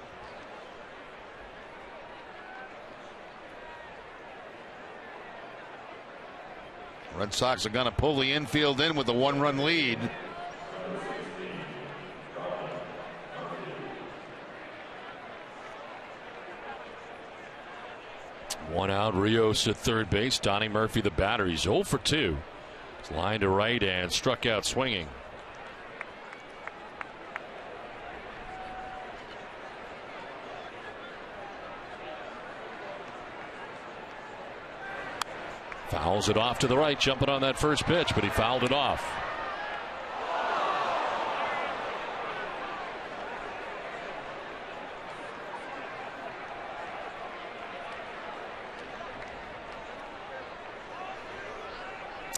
Red Sox are going to pull the infield in with a 1-run lead. One out, Rios at third base. Donnie Murphy, the batter. He's 0 for 2. Line to right and struck out swinging. Fouls it off to the right, jumping on that first pitch, but he fouled it off.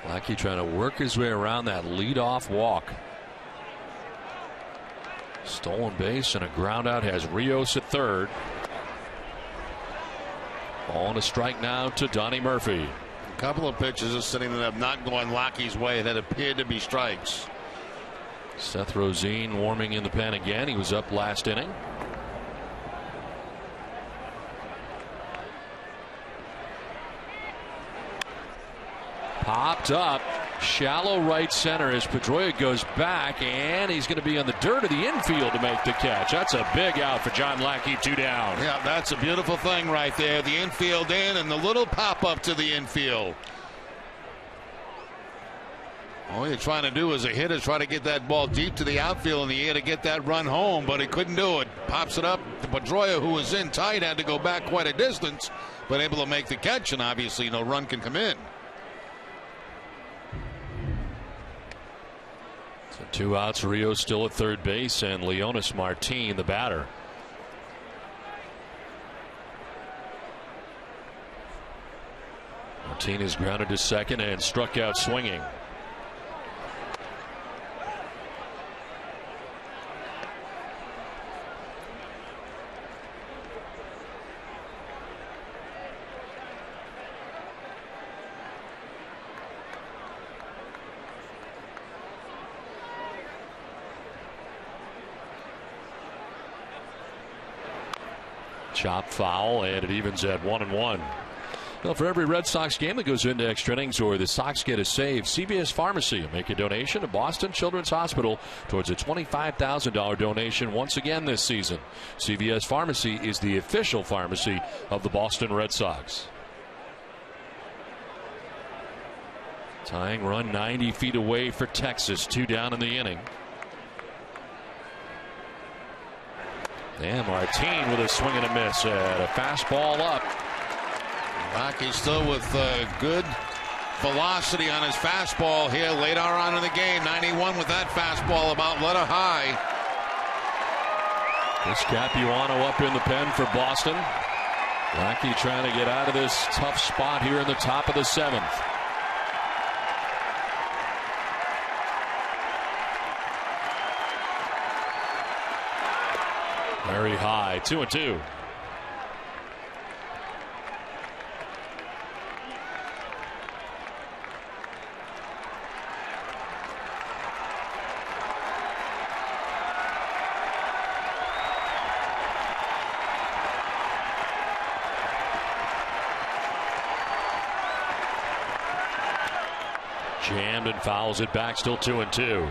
Lackey trying to work his way around that leadoff walk. Stolen base and a ground out has Rios at third. Ball and a strike now to Donnie Murphy. A couple of pitches are sitting that have not gone Lackey's way that appeared to be strikes. Seth Rosine warming in the pen again. He was up last inning. Popped up, shallow right center as Pedroia goes back, and he's going to be on the dirt of the infield to make the catch. That's a big out for John Lackey, 2 down. Yeah, that's a beautiful thing right there. The infield in and the little pop up to the infield. All you're trying to do as a hitter is try to get that ball deep to the outfield in the air to get that run home, but he couldn't do it. Pops it up to Pedroia, who was in tight, had to go back quite a distance, but able to make the catch, and obviously no run can come in. So 2 outs, Rio still at third base, and Leonis Martin, the batter. Martin is grounded to second and struck out swinging. Chop foul, and it evens at 1-1. Well, for every Red Sox game that goes into extra innings or the Sox get a save, CVS Pharmacy will make a donation to Boston Children's Hospital towards a $25,000 donation once again this season. CVS Pharmacy is the official pharmacy of the Boston Red Sox. Tying run 90 feet away for Texas, 2 down in the inning. And Martin with a swing and a miss at a fastball up. Rockies still with good velocity on his fastball here later on in the game. 91 with that fastball about letter high. This Capuano up in the pen for Boston. Lackey trying to get out of this tough spot here in the top of the 7th. Very high, 2-2. Jammed and fouls it back, still 2-2.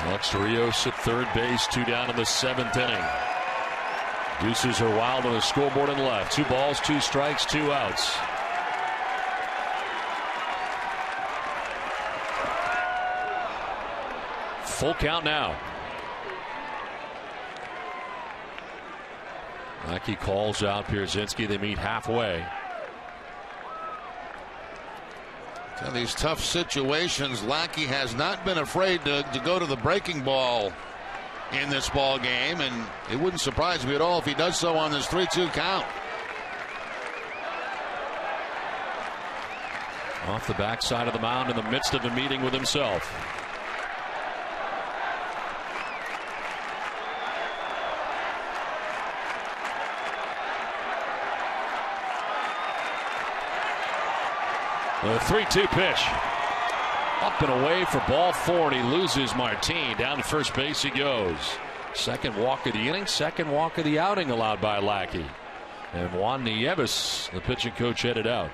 Alex Rios at third base, 2 down in the 7th inning. Deuces are wild on the scoreboard and left. 2 balls, 2 strikes, 2 outs. Full count now. Lackey calls out Pierzynski. They meet halfway. In these tough situations, Lackey has not been afraid to go to the breaking ball in this ball game, and it wouldn't surprise me at all if he does so on this 3-2 count. Off the backside of the mound in the midst of a meeting with himself. The 3-2 pitch. Up and away for ball 4, and he loses Martin. Down to first base he goes. Second walk of the inning, second walk of the outing allowed by Lackey. And Juan Nieves, the pitching coach, headed out.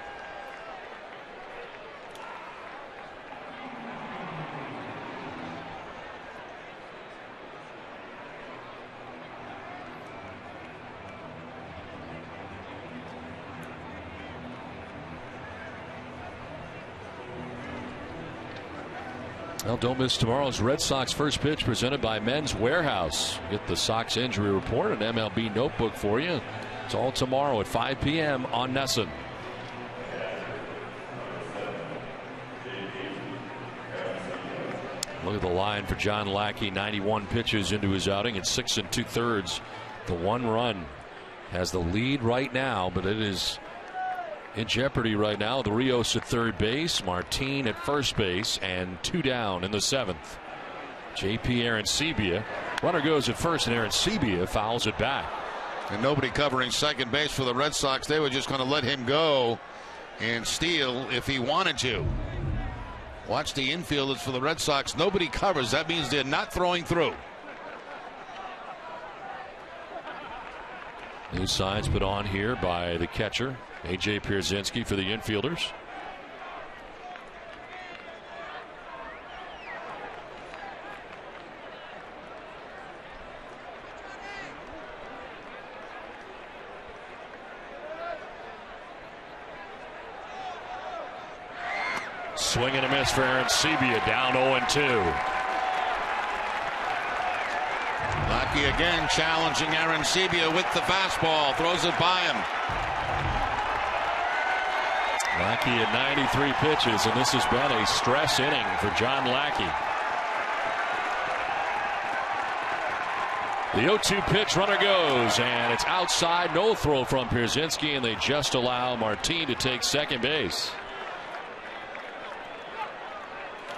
Well, don't miss tomorrow's Red Sox first pitch presented by Men's Warehouse. Get the Sox injury report and MLB notebook for you. It's all tomorrow at 5 p.m. on NESN. Look at the line for John Lackey. 91 pitches into his outing at 6 2/3. The 1 run has the lead right now, but it is in jeopardy right now. The Rios at third base, Martin at first base, and 2 down in the 7th. JP Arancibia. Runner goes at first, and Arancibia fouls it back. And nobody covering second base for the Red Sox. They were just going to let him go and steal if he wanted to. Watch the infielders for the Red Sox. Nobody covers. That means they're not throwing through. New signs put on here by the catcher, A.J. Pierzynski, for the infielders. Swing and a miss for Arancibia, down 0-2. Lackey again challenging Arancibia with the fastball. Throws it by him. Lackey at 93 pitches, and this has been a stress inning for John Lackey. The 0-2 pitch, runner goes, and it's outside. No throw from Pierzynski, and they just allow Martin to take second base.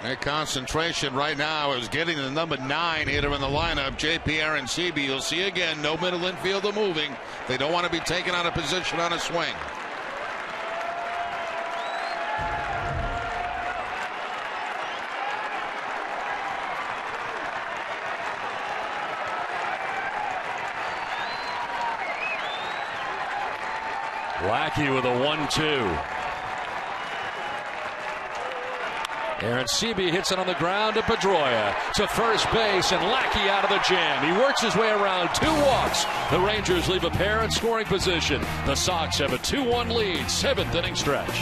Their concentration right now is getting the number 9 hitter in the lineup, J.P. Arancibia. You'll see again, no middle infielder moving. They don't want to be taken out of position on a swing. Lackey with a 1-2. Arancibia hits it on the ground to Pedroia to first base, and Lackey out of the jam. He works his way around, 2 walks. The Rangers leave a pair in scoring position. The Sox have a 2-1 lead, 7th inning stretch.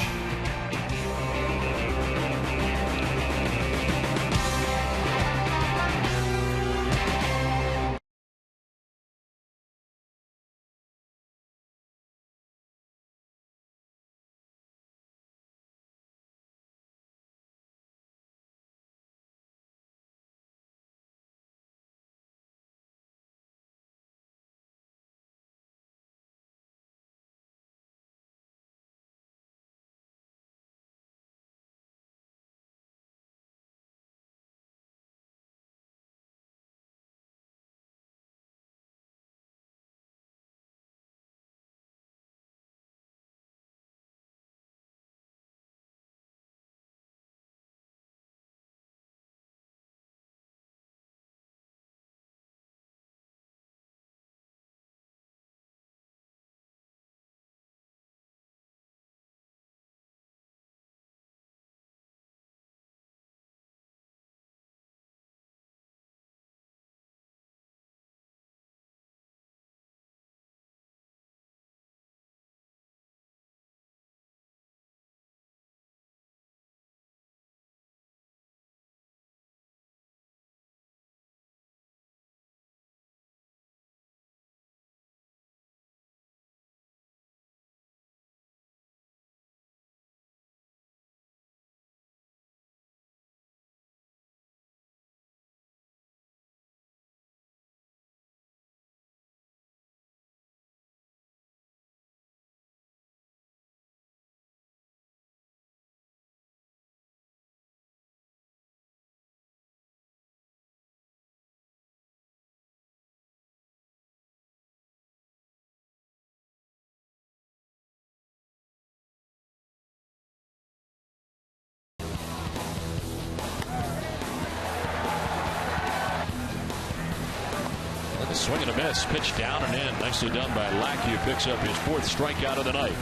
Swing and a miss, pitch down and in. Nicely done by Lackey, who picks up his 4th strikeout of the night.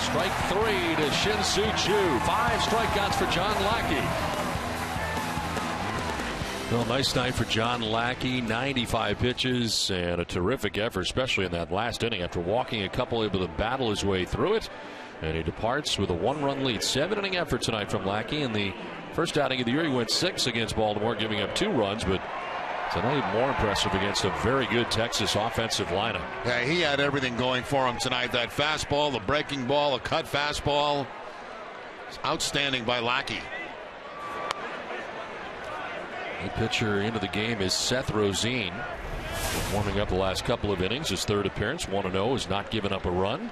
Strike 3 to Shin-Soo Choo. 5 strikeouts for John Lackey. Well, nice night for John Lackey. 95 pitches and a terrific effort, especially in that last inning after walking a couple, able to battle his way through it. And he departs with a 1-run lead. 7-inning effort tonight from Lackey. In the first outing of the year, he went 6 against Baltimore, giving up 2 runs. But tonight, more impressive against a very good Texas offensive lineup. Yeah, he had everything going for him tonight. That fastball, the breaking ball, a cut fastball. It's outstanding by Lackey. The pitcher into the game is Seth Rosine. Warming up the last couple of innings. His 3rd appearance, 1-0, has not given up a run.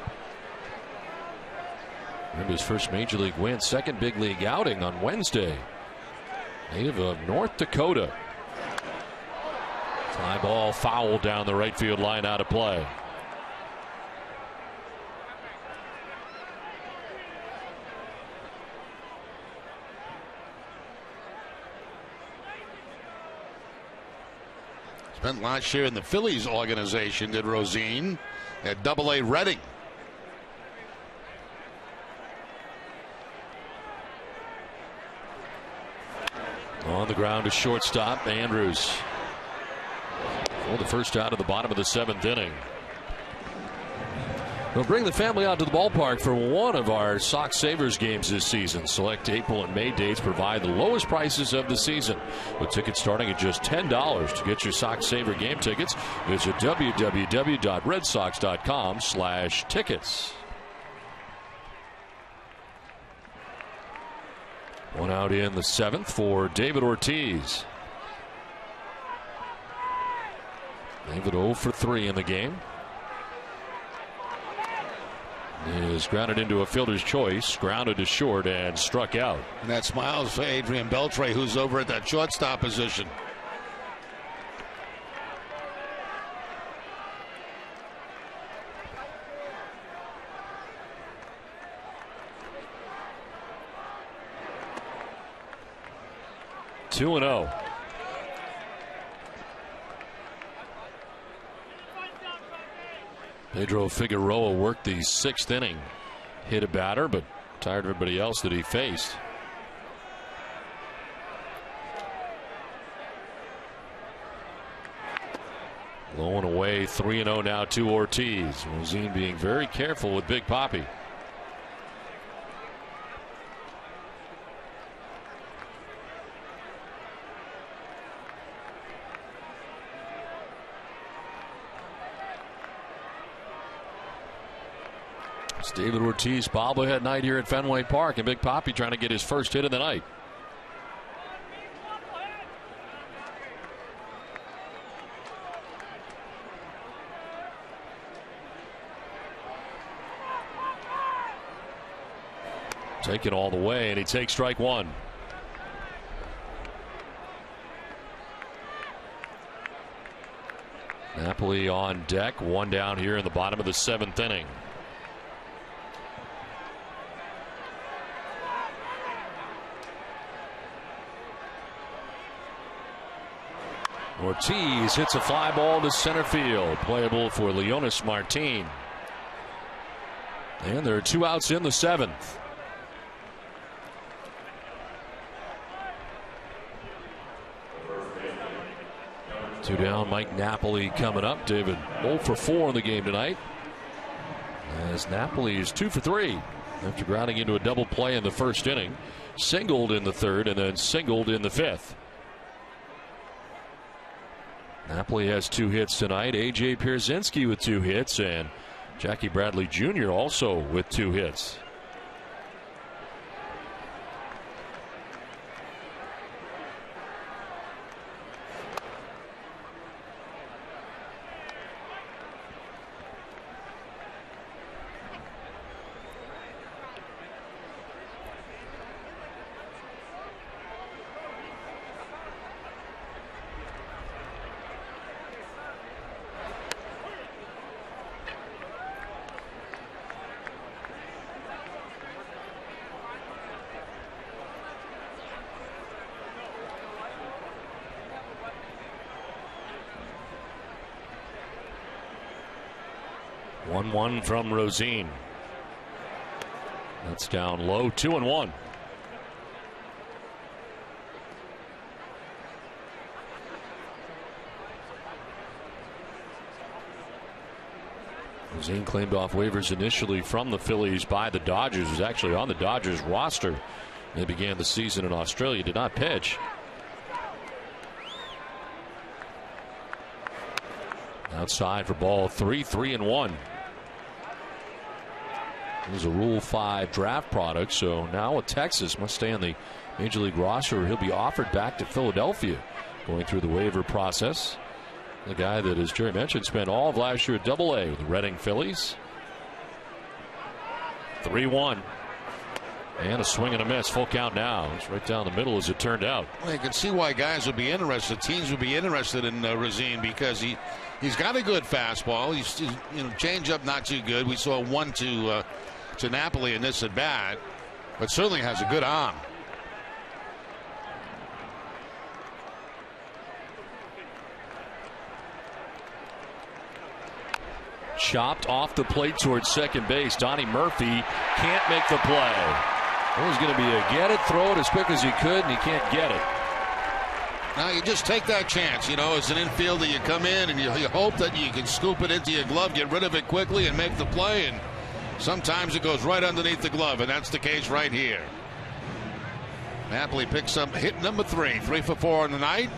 And his first major league win, 2nd big league outing on Wednesday. Native of North Dakota. Fly ball foul down the right field line, out of play. Spent last year in the Phillies organization, did Rosine, at Double-A Reading. On the ground to shortstop, Andrews. For the first out of the bottom of the 7th inning. We'll bring the family out to the ballpark for one of our Sox Savers games this season. Select April and May dates provide the lowest prices of the season, with tickets starting at just $10. To get your Sox Saver game tickets, visit www.redsox.com/tickets. One out in the 7th for David Ortiz. David 0 for 3 in the game. Is grounded into a fielder's choice, grounded to short, and struck out. And that smiles for Adrian Beltre, who's over at that shortstop position. 2-0. Pedro Figueroa worked the 6th inning. Hit a batter, but tired of everybody else that he faced. Low and away, 3-0 now to Ortiz. Rosine being very careful with Big Papi. It's David Ortiz bobblehead night here at Fenway Park, and Big Papi trying to get his first hit of the night. Take it all the way, and he takes strike one. Napoli on deck, one down here in the bottom of the 7th inning. Ortiz hits a fly ball to center field, playable for Leonis Martin. And there are 2 outs in the 7th. Two down, Mike Napoli coming up. David 0 for 4 in the game tonight, as Napoli is 2 for 3 after grounding into a double play in the 1st inning, singled in the 3rd, and then singled in the 5th. Napoli has 2 hits tonight. A.J. Pierzynski with 2 hits, and Jackie Bradley Jr. also with 2 hits. One from Rosine. That's down low, 2-1. Rosine claimed off waivers initially from the Phillies by the Dodgers. Was actually on the Dodgers roster. They began the season in Australia. Did not pitch. Outside for ball 3, 3-1. It was a Rule 5 draft product, so now with Texas must stay on the Major League roster, or he'll be offered back to Philadelphia, going through the waiver process. The guy that, as Jerry mentioned, spent all of last year at Double-A with the Reading Phillies. 3-1. And a swing and a miss. Full count now. It's right down the middle as it turned out. Well, you can see why guys would be interested. Teams would be interested in Rosine, because he's got a good fastball. He's changeup not too good. We saw one to Napoli in this at bat, but certainly has a good arm. chopped off the plate towards second base. Donnie Murphy can't make the play. It was going to be a get it, throw it as quick as he could, and he can't get it. Now you just take that chance, you know, as an infielder. You come in and you hope that you can scoop it into your glove, get rid of it quickly, and make the play. And sometimes it goes right underneath the glove, and that's the case right here. Napoli picks up hit number 3, 3 for 4 on the night.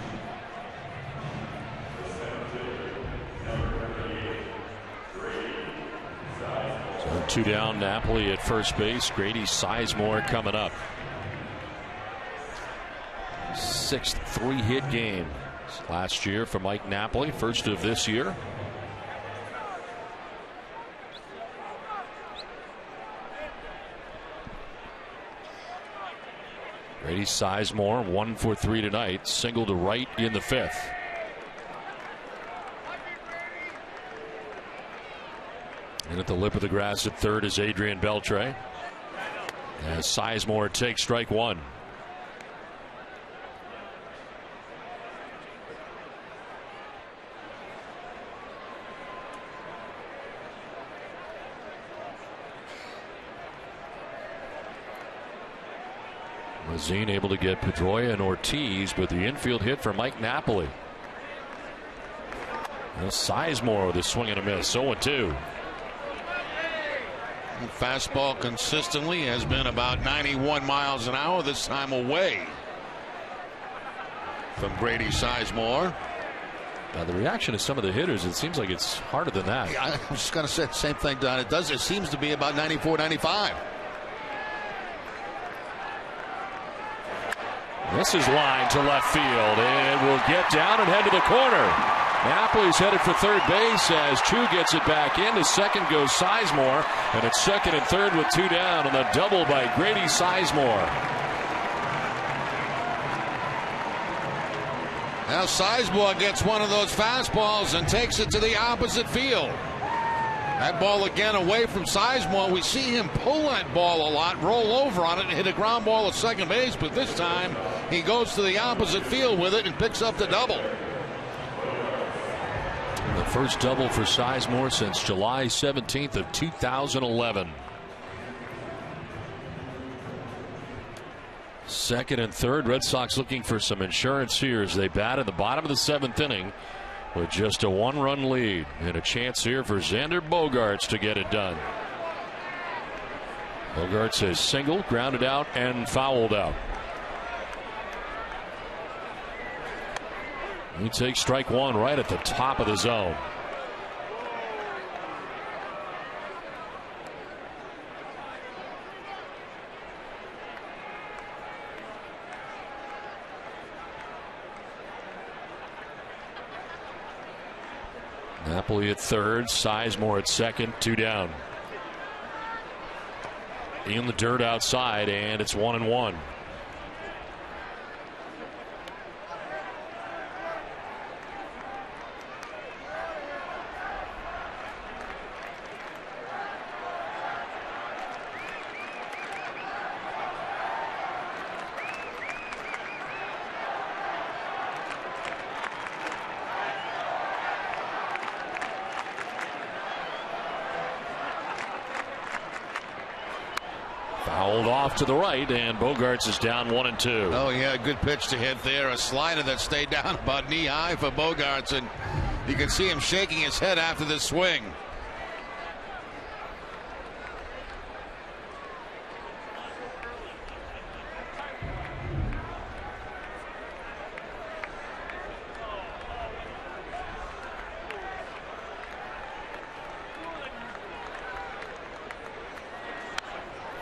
So 2 down, Napoli at first base. Grady Sizemore coming up. 6th 3-hit game last year for Mike Napoli, first of this year. Grady Sizemore 1 for 3 tonight, single to right in the 5th. And at the lip of the grass at third is Adrian Beltre, as Sizemore takes strike 1. Mazine able to get Pedroia and Ortiz, but the infield hit for Mike Napoli. Sizemore with a swing and a miss. 0-2. Fastball consistently has been about 91 miles an hour, this time away from Grady Sizemore. Now the reaction of some of the hitters, it seems like it's harder than that. Yeah, I'm just going to say the same thing, Don. It seems to be about 94, 95. This is line to left field, and will get down and head to the corner. Napoli's headed for third base as Chu gets it back in. To second goes Sizemore, and it's second and third with 2 down, and a double by Grady Sizemore. Now Sizemore gets one of those fastballs and takes it to the opposite field. That ball again away from Sizemore. We see him pull that ball a lot, roll over on it, and hit a ground ball at second base. But this time he goes to the opposite field with it and picks up the double. The first double for Sizemore since July 17th of 2011. Second and third, Red Sox looking for some insurance here as they bat in the bottom of the 7th inning with just a 1-run lead, and a chance here for Xander Bogaerts to get it done. Bogaerts has singled, grounded out, and fouled out. He takes strike 1 right at the top of the zone. Napoli at third, Sizemore at second, 2 down. In the dirt outside, and it's 1-1. Fouled off to the right, and Bogaerts is down 1-2. Oh, yeah, good pitch to hit there. A slider that stayed down about knee high for Bogaerts, and you can see him shaking his head after the swing.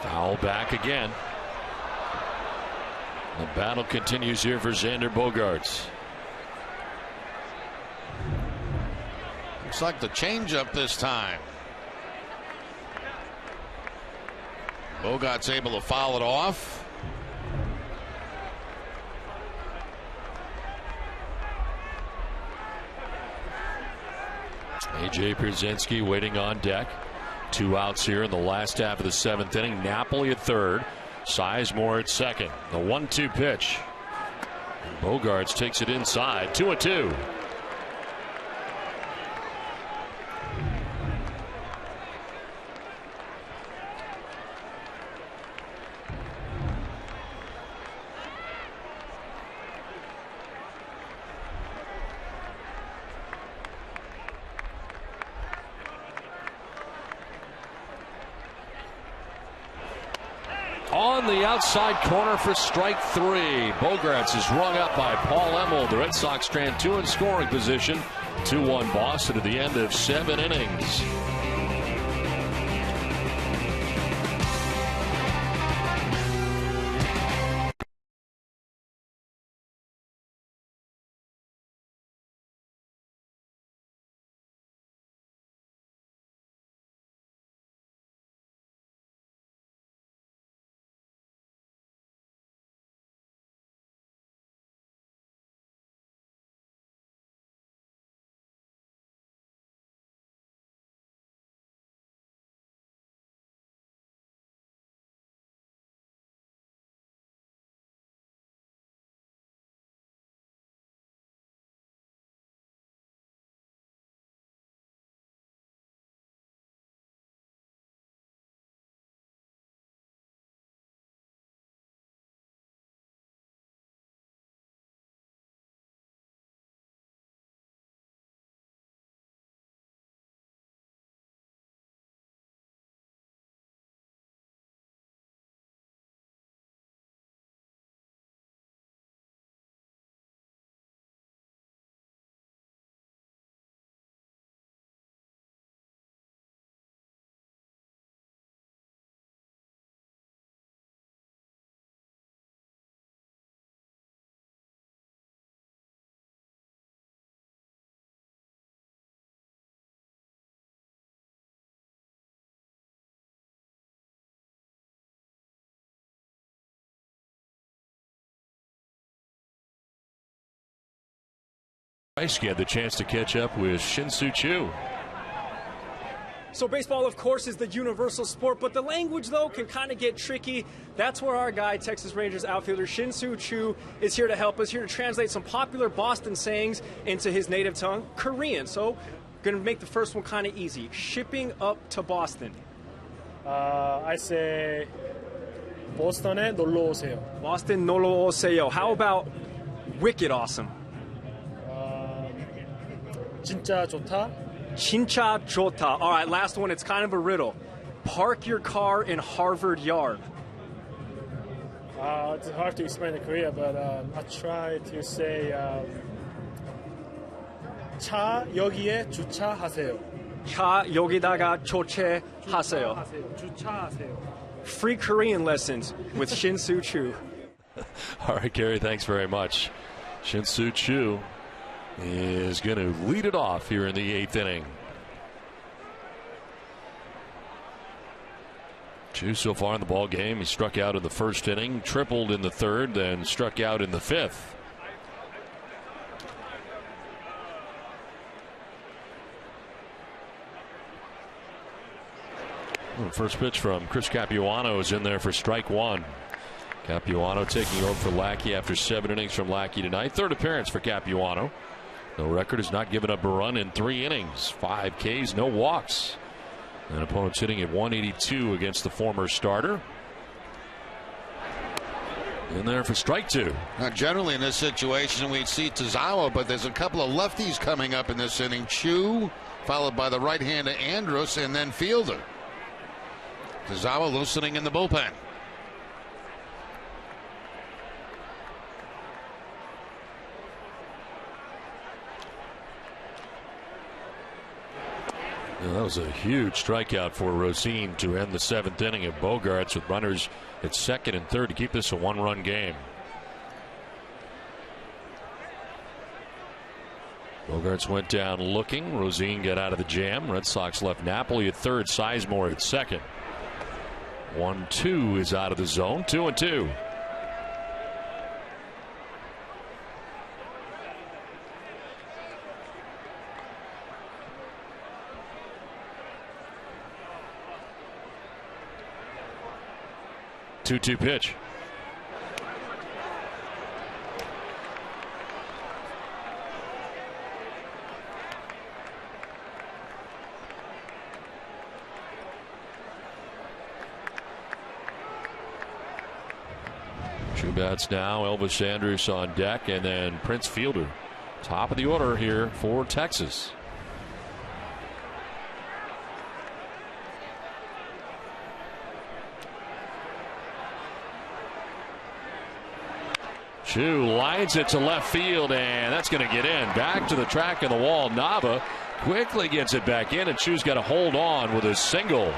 Foul back again. The battle continues here for Xander Bogaerts. Looks like the changeup this time. Bogaerts able to foul it off. A.J. Pierzynski waiting on deck. 2 outs here in the last half of the 7th inning. Napoli at third, Sizemore at second. The 1-2 pitch. Bogaerts takes it inside. 2-2. on the outside corner for strike 3. Bogaerts is rung up by Paul Emmel. The Red Sox strand 2 in scoring position. 2-1 Boston at the end of 7 innings. He had the chance to catch up with Shin-Soo Choo. So baseball, of course, is the universal sport, but the language, though, can kind of get tricky. That's where our guy, Texas Rangers outfielder Shin-Soo Choo, is here to help us, here to translate some popular Boston sayings into his native tongue, Korean. So going to make the first one kind of easy. Shipping up to Boston. I say 보스턴에 놀러 오세요. Boston 놀러 오세요. How about wicked awesome? 진짜 좋다. 진짜 좋다. All right, last one. It's kind of a riddle. Park your car in Harvard Yard. It's hard to explain in Korea, but I try to say 차 여기에 주차하세요. 차 여기다가 조치하세요. 주차하세요. Free Korean lessons with Shin-Soo Choo. All right, Gary, thanks very much. Shin-Soo Choo is going to lead it off here in the 8th inning. Choo so far in the ball game, he struck out in the first inning, tripled in the third, then struck out in the 5th. First pitch from Chris Capuano is in there for strike 1. Capuano taking over for Lackey after 7 innings from Lackey tonight. 3rd appearance for Capuano. The record has not given up a run in 3 innings. 5 Ks, no walks. And opponents hitting at 182 against the former starter. In there for strike 2. Now, generally in this situation, we'd see Tazawa, but there's a couple of lefties coming up in this inning. Choo, followed by the right-hander Andrus, and then Fielder. Tazawa loosening in the bullpen. That was a huge strikeout for Rosine to end the 7th inning of Bogaerts with runners at 2nd and 3rd to keep this a 1-run game. Bogaerts went down looking. Rosine got out of the jam. Red Sox left Napoli at 3rd, Sizemore at 2nd. 1-2 is out of the zone. 2-2. Two-two pitch. Two bats now. Elvis Andrus on deck, and then Prince Fielder. Top of the order here for Texas. Chu lines it to left field, and that's going to get in. Back to the track of the wall. Nava quickly gets it back in, and Chu's got to hold on with a single.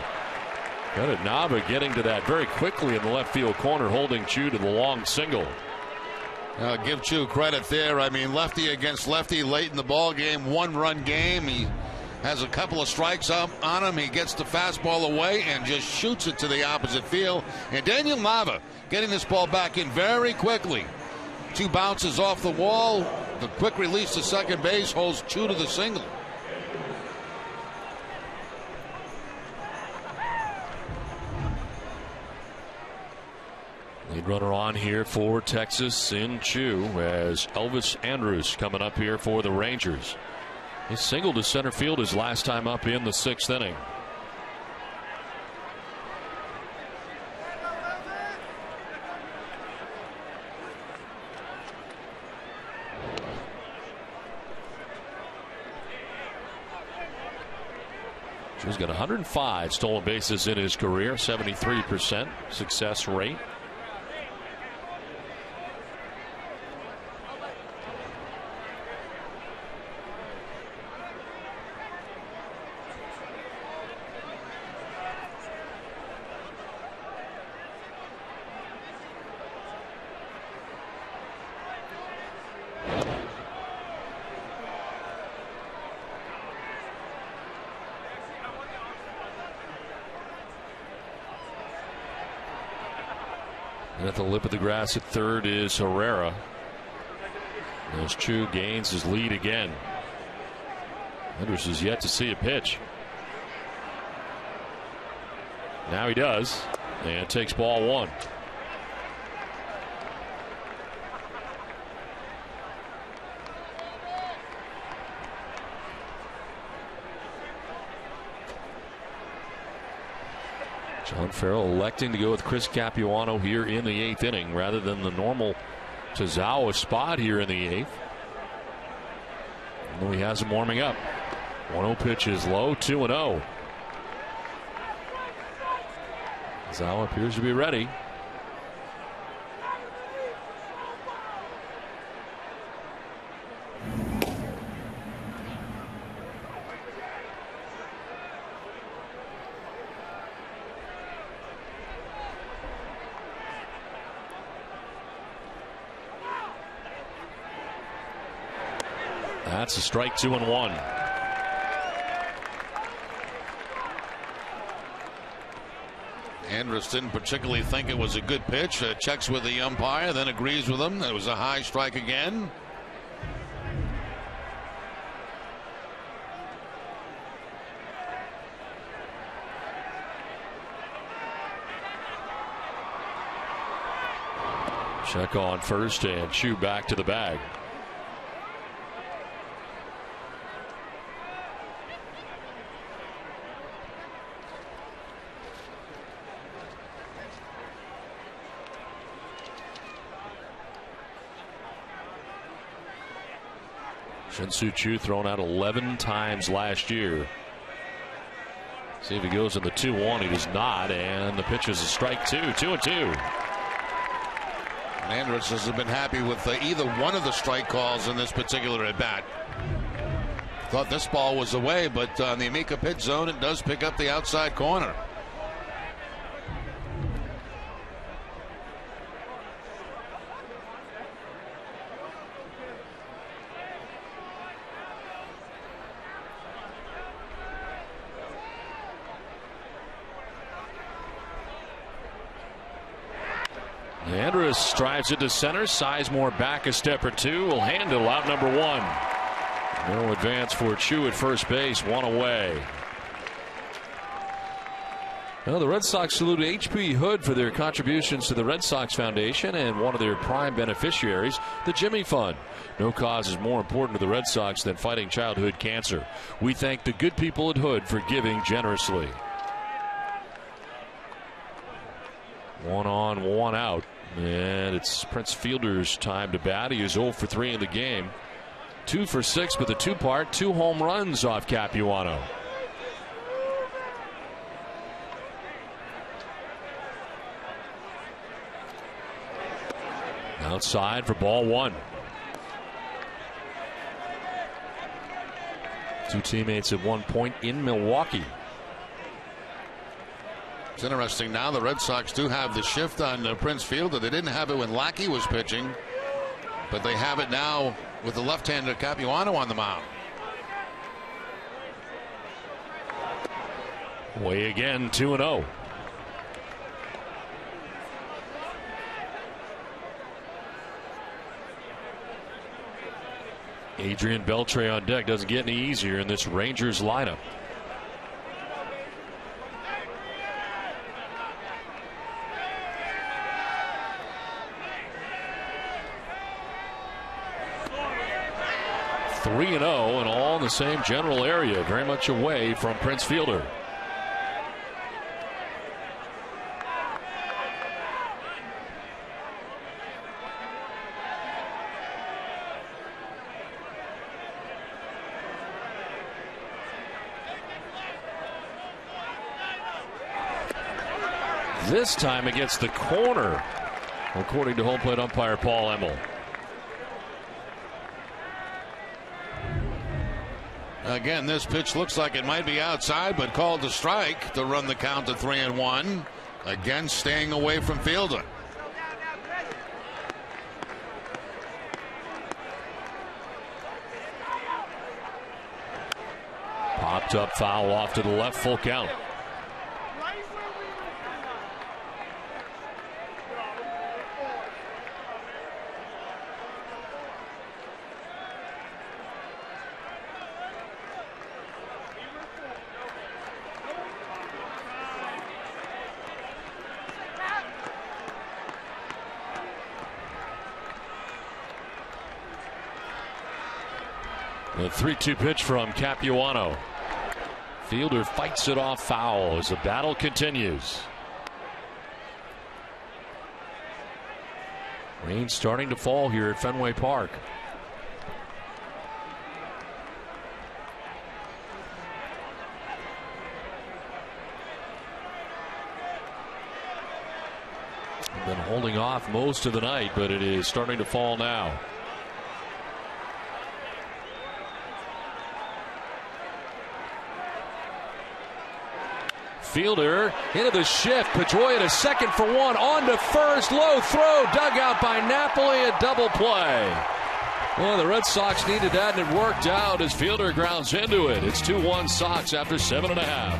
Got it, Nava getting to that very quickly in the left field corner, holding Chu to the long single. Give Chu credit there. I mean, lefty against lefty late in the ball game, 1-run game. He has a couple of strikes up on him. He gets the fastball away and just shoots it to the opposite field. And Daniel Nava getting this ball back in very quickly. 2 bounces off the wall. The quick release to second base holds Chu to the single. Lead runner on here for Texas in Chu as Elvis Andrus coming up here for the Rangers. He singled to center field his last time up in the 6th inning. Chu's got 105 stolen bases in his career, 73% success rate. And at the lip of the grass at third is Herrera. As Chu gains his lead again. Andrus is yet to see a pitch. Now he does, and takes ball 1. John Farrell electing to go with Chris Capuano here in the 8th inning rather than the normal Tazawa spot here in the 8th. Although he has him warming up. 1-0 pitch is low, 2-0. Tazawa appears to be ready. That's a strike, 2-1. Andrus didn't particularly think it was a good pitch. Checks with the umpire, then agrees with him. It was a high strike again. Check on first and Chu back to the bag. Shin-Soo Choo thrown out 11 times last year. See if he goes in the 2-1. He does not, and the pitch is a strike 2. 2-2. Andrus hasn't been happy with either one of the strike calls in this particular at bat. Thought this ball was away, but on the Amica pitch zone, it does pick up the outside corner. Andrus drives it to center. Sizemore back a step or two. Will handle out number 1. No advance for Chu at first base. 1 away. Well, the Red Sox salute H.P. Hood for their contributions to the Red Sox Foundation and one of their prime beneficiaries, the Jimmy Fund. No cause is more important to the Red Sox than fighting childhood cancer. We thank the good people at Hood for giving generously. 1 on, 1 out. And it's Prince Fielder's time to bat. He is 0 for 3 in the game. 2 for 6 with a 2-part, 2 home runs off Capuano. Outside for ball one. Two teammates at 1 point in Milwaukee. It's interesting now the Red Sox do have the shift on Prince Fielder. They didn't have it when Lackey was pitching, but they have it now with the left-hander Capuano on the mound. Way again, 2-0. Adrian Beltre on deck. Doesn't get any easier in this Rangers lineup. Three and 0, and all in the same general area, very much away from Prince Fielder. This time it gets the corner, according to home plate umpire Paul Emmel. Again, this pitch looks like it might be outside, but called to strike to run the count to 3-1. Again, staying away from Fielder. Popped up, foul off to the left, full count. The 3-2 pitch from Capuano. Fielder fights it off foul as the battle continues. Rain starting to fall here at Fenway Park. Been holding off most of the night, but it is starting to fall now. Fielder into the shift. Pedroia to second for one. On to first. Low throw. Dug out by Napoli. A double play. Well, the Red Sox needed that, and it worked out as Fielder grounds into it. It's 2-1 Sox after 7.5.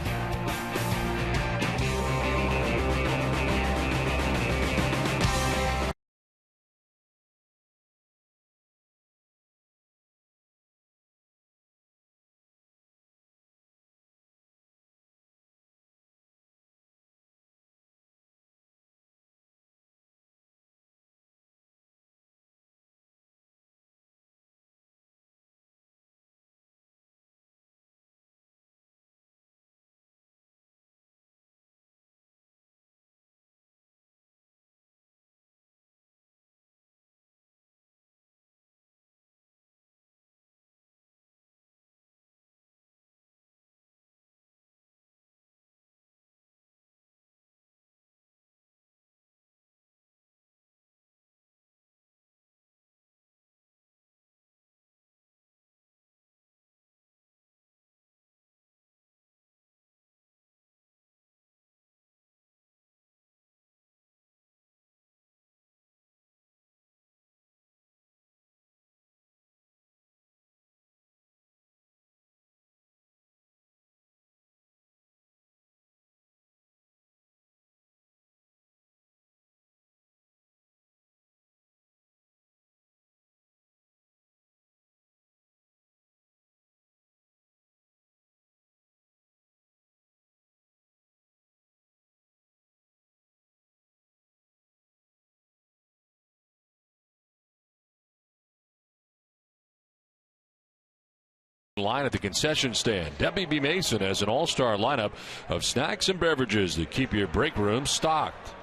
Line at the concession stand. WB Mason has an all-star lineup of snacks and beverages that keep your break room stocked.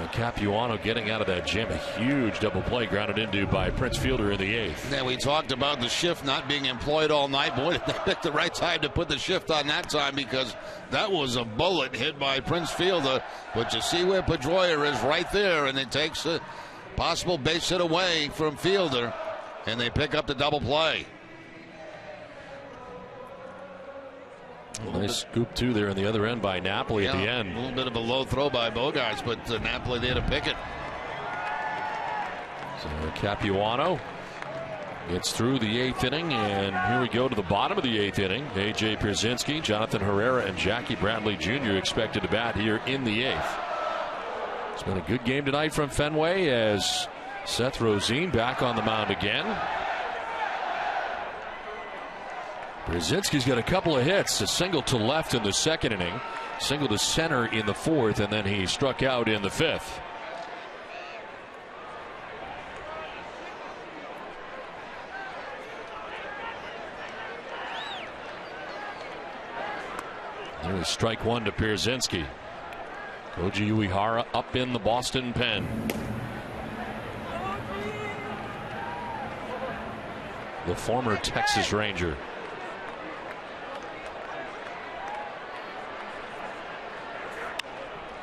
Capuano getting out of that jam. A huge double play grounded into by Prince Fielder in the 8th. Yeah, we talked about the shift not being employed all night. Boy, did they pick the right time to put the shift on that time, because that was a bullet hit by Prince Fielder. But you see where Pedroia is right there, and it takes a possible base hit away from Fielder, and they pick up the double play. Nice scoop, too, there in the other end by Napoli at the end. A little bit of a low throw by Bogaerts, but Napoli there to pick it. So Capuano gets through the 8th inning, and here we go to the bottom of the 8th inning. A.J. Pierzynski, Jonathan Herrera, and Jackie Bradley Jr. expected to bat here in the 8th. It's been a good game tonight from Fenway as Seth Rosine back on the mound again. Brzezinski's got a couple of hits, a single to left in the 2nd inning, single to center in the 4th, and then he struck out in the 5th. There's strike 1 to Pierzynski. Koji Uehara up in the Boston pen. The former Texas Ranger.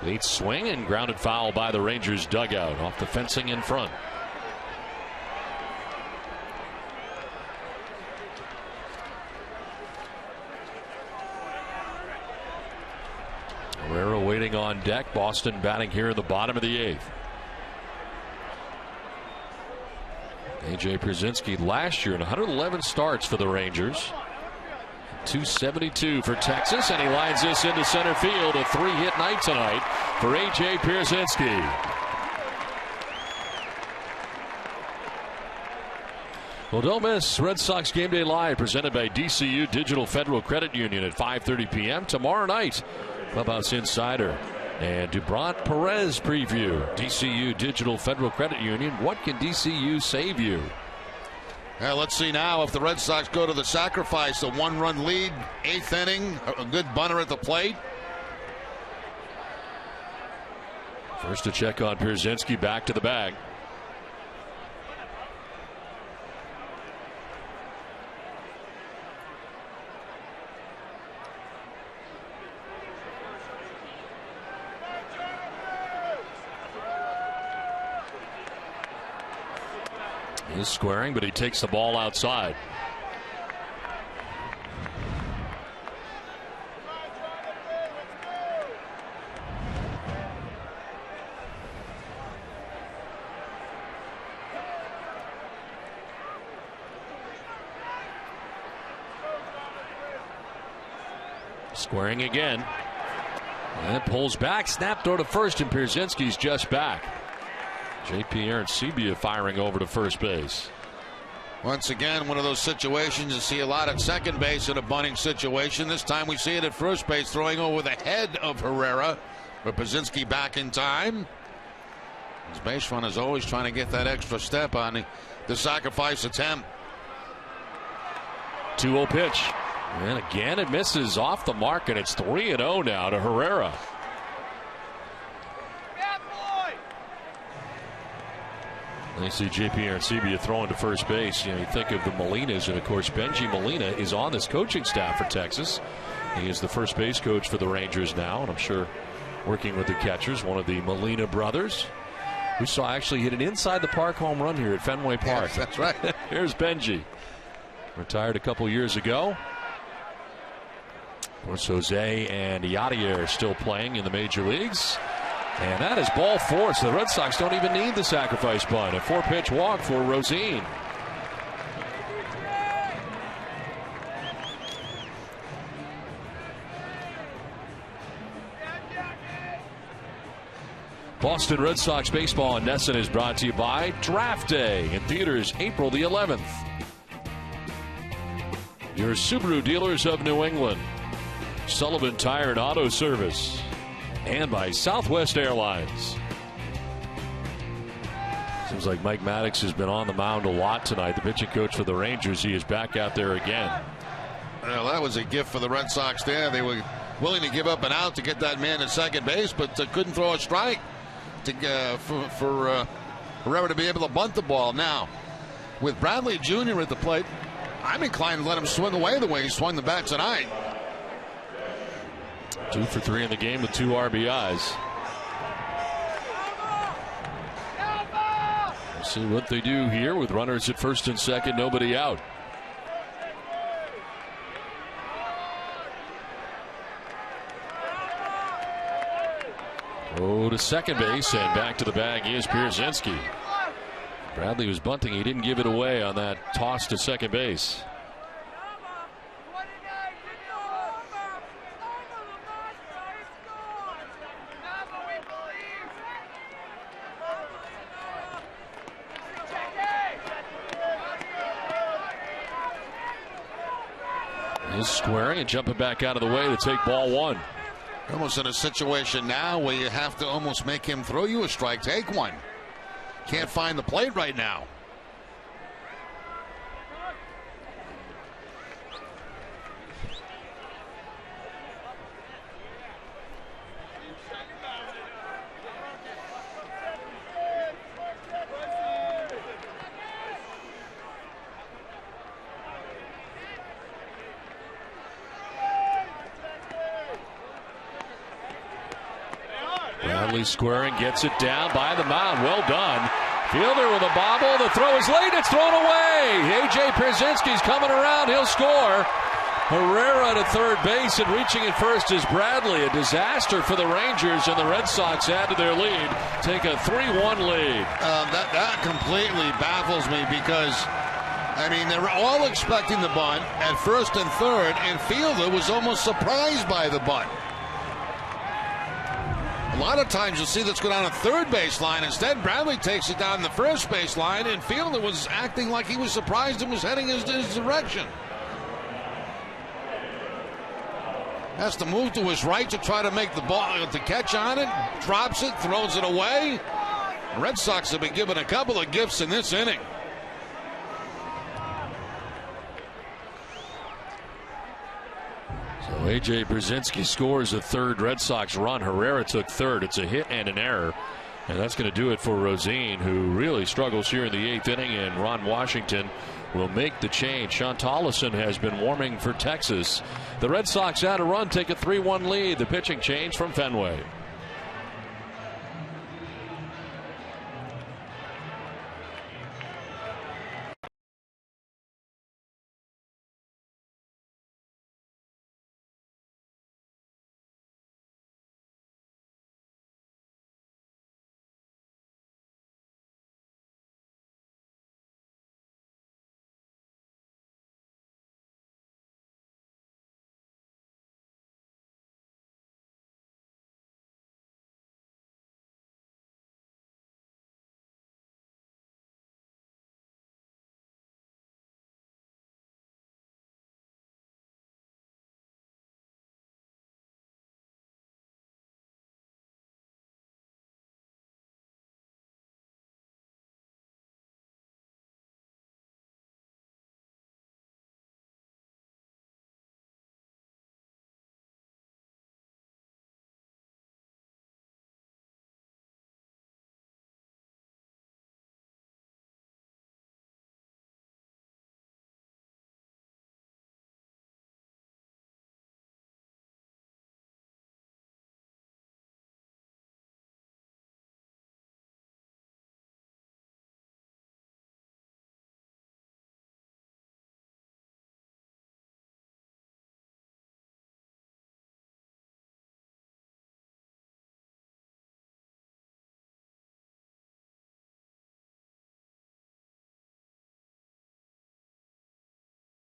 Late swing and grounded foul by the Rangers dugout off the fencing in front. Herrera waiting on deck. Boston batting here in the bottom of the 8th. A.J. Pierzynski last year in 111 starts for the Rangers. 272 for Texas, and he lines this into center field. A 3-hit night tonight for A.J. Pierzynski. Well, don't miss Red Sox Game Day Live, presented by DCU Digital Federal Credit Union at 5:30 p.m. tomorrow night. Clubhouse Insider and Dubront Perez preview. DCU Digital Federal Credit Union. What can DCU save you? Let's see now if the Red Sox go to the sacrifice. A 1-run lead, 8th inning, a good bunter at the plate. First to check on Pierzynski, back to the bag. He's squaring, but he takes the ball outside. Squaring again. And pulls back, snap throw to first, and Pierzynski's just back. J.P. Arancibia firing over to first base. Once again, one of those situations you see a lot at second base in a bunting situation. This time we see it at first base, throwing over the head of Herrera. But Pierzynski back in time. His base runner is always trying to get that extra step on the sacrifice attempt. 2-0 pitch. And again it misses off the mark, and it's 3-0 now to Herrera. And you see J.P. Arancibia throwing to first base. You think of the Molinas, and of course Benji Molina is on this coaching staff for Texas. He is the first base coach for the Rangers now, and I'm sure working with the catchers, one of the Molina brothers, who saw actually hit an inside the park home run here at Fenway Park. Yes, that's right. Here's Benji, retired a couple years ago. Of course, Jose and Yadier are still playing in the major leagues. And that is ball 4, so the Red Sox don't even need the sacrifice bunt. A 4-pitch walk for Rosine. Boston Red Sox baseball in Nesson is brought to you by Draft Day in theaters April the 11th. Your Subaru dealers of New England. Sullivan Tire and Auto Service. And by Southwest Airlines. Seems like Mike Maddox has been on the mound a lot tonight. The pitching coach for the Rangers, he is back out there again. Well, that was a gift for the Red Sox there. They were willing to give up an out to get that man at second base, but couldn't throw a strike. for Herrera to be able to bunt the ball. Now, with Bradley Jr. at the plate, I'm inclined to let him swing away the way he swung the bat tonight. 2 for 3 in the game with 2 RBIs. We'll see what they do here with runners at first and second, nobody out. Oh, to second base, and back to the bag is Pierzynski. Bradley was bunting. He didn't give it away on that toss to second base. He's squaring and jumping back out of the way to take ball 1. Almost in a situation now where you have to almost make him throw you a strike. Take one. Can't find the plate right now. Bradley squaring, gets it down by the mound. Well done. Fielder with a bobble. The throw is late. It's thrown away. A.J. Pierzynski's coming around. He'll score. Herrera to third base, and reaching at first is Bradley. A disaster for the Rangers, and the Red Sox add to their lead. Take a 3-1 lead. That completely baffles me because, I mean, they were all expecting the bunt at first and third, and Fielder was almost surprised by the bunt. A lot of times you'll see this go down the third base line. Instead, Bradley takes it down the first base line, and Fielder was acting like he was surprised and was heading his direction. Has to move to his right to try to make the ball, to catch on it, drops it, throws it away. The Red Sox have been given a couple of gifts in this inning. So A.J. Pierzynski scores a third Red Sox run. Herrera took third. It's a hit and an error. And that's going to do it for Rosine, who really struggles here in the 8th inning. And Ron Washington will make the change. Sean Tollison has been warming for Texas. The Red Sox add a run, take a 3-1 lead. The pitching change from Fenway.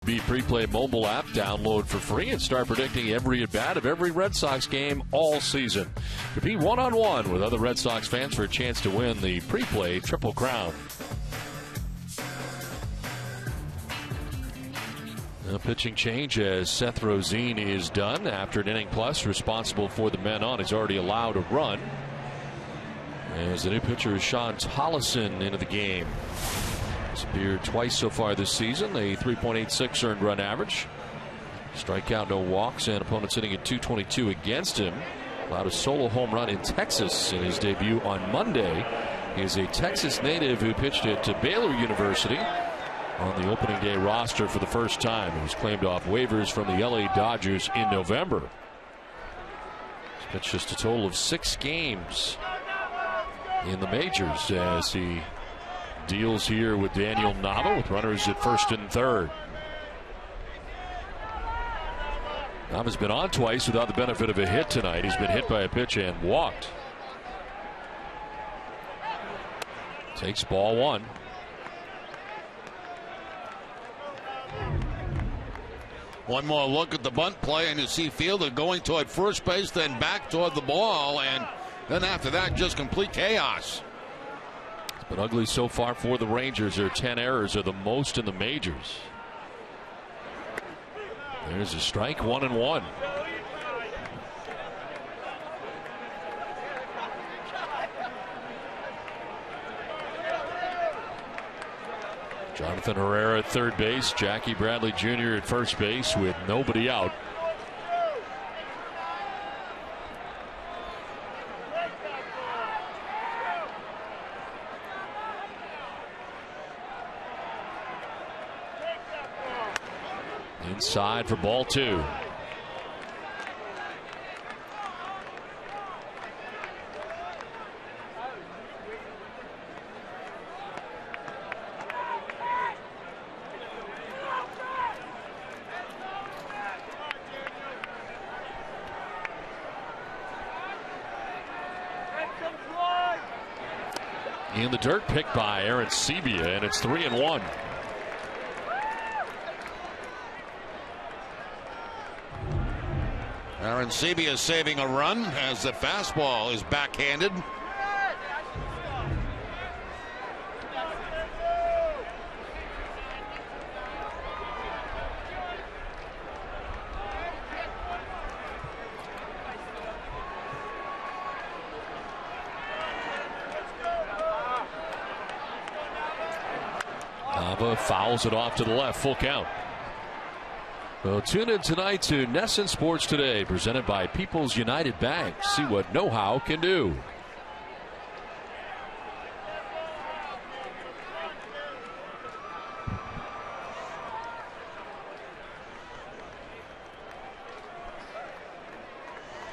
Be Preplay mobile app, download for free, and start predicting every at-bat of every Red Sox game all season. Compete one-on-one with other Red Sox fans for a chance to win the Preplay Triple Crown. A pitching change as Seth Rosine is done after an inning plus, responsible for the men on. He's already allowed a run. As the new pitcher is Sean Tollison into the game. He's appeared twice so far this season, a 3.86 earned run average. Strikeout, no walks, and opponents hitting at 222 against him. Allowed a solo home run in Texas in his debut on Monday. He is a Texas native who pitched at Baylor University on the opening day roster for the first time. He was claimed off waivers from the LA Dodgers in November. He's pitched just a total of 6 games in the majors as he deals here with Daniel Nava with runners at first and third. Nava's been on twice without the benefit of a hit tonight. He's been hit by a pitch and walked. Takes ball 1. One more look at the bunt play, and you see Fielder going toward first base, then back toward the ball, and then after that, just complete chaos. It's been ugly so far for the Rangers. Their 10 errors are the most in the majors. There's a strike, 1-1. Jonathan Herrera at third base, Jackie Bradley Jr. at first base with nobody out. Inside for ball 2. In the dirt, picked by Aaron Sebia, and it's 3-1. Aaron Sebia is saving a run as the fastball is backhanded. Fouls it off to the left, full count. Well, tune in tonight to NESN Sports Today, presented by People's United Bank. See what know-how can do.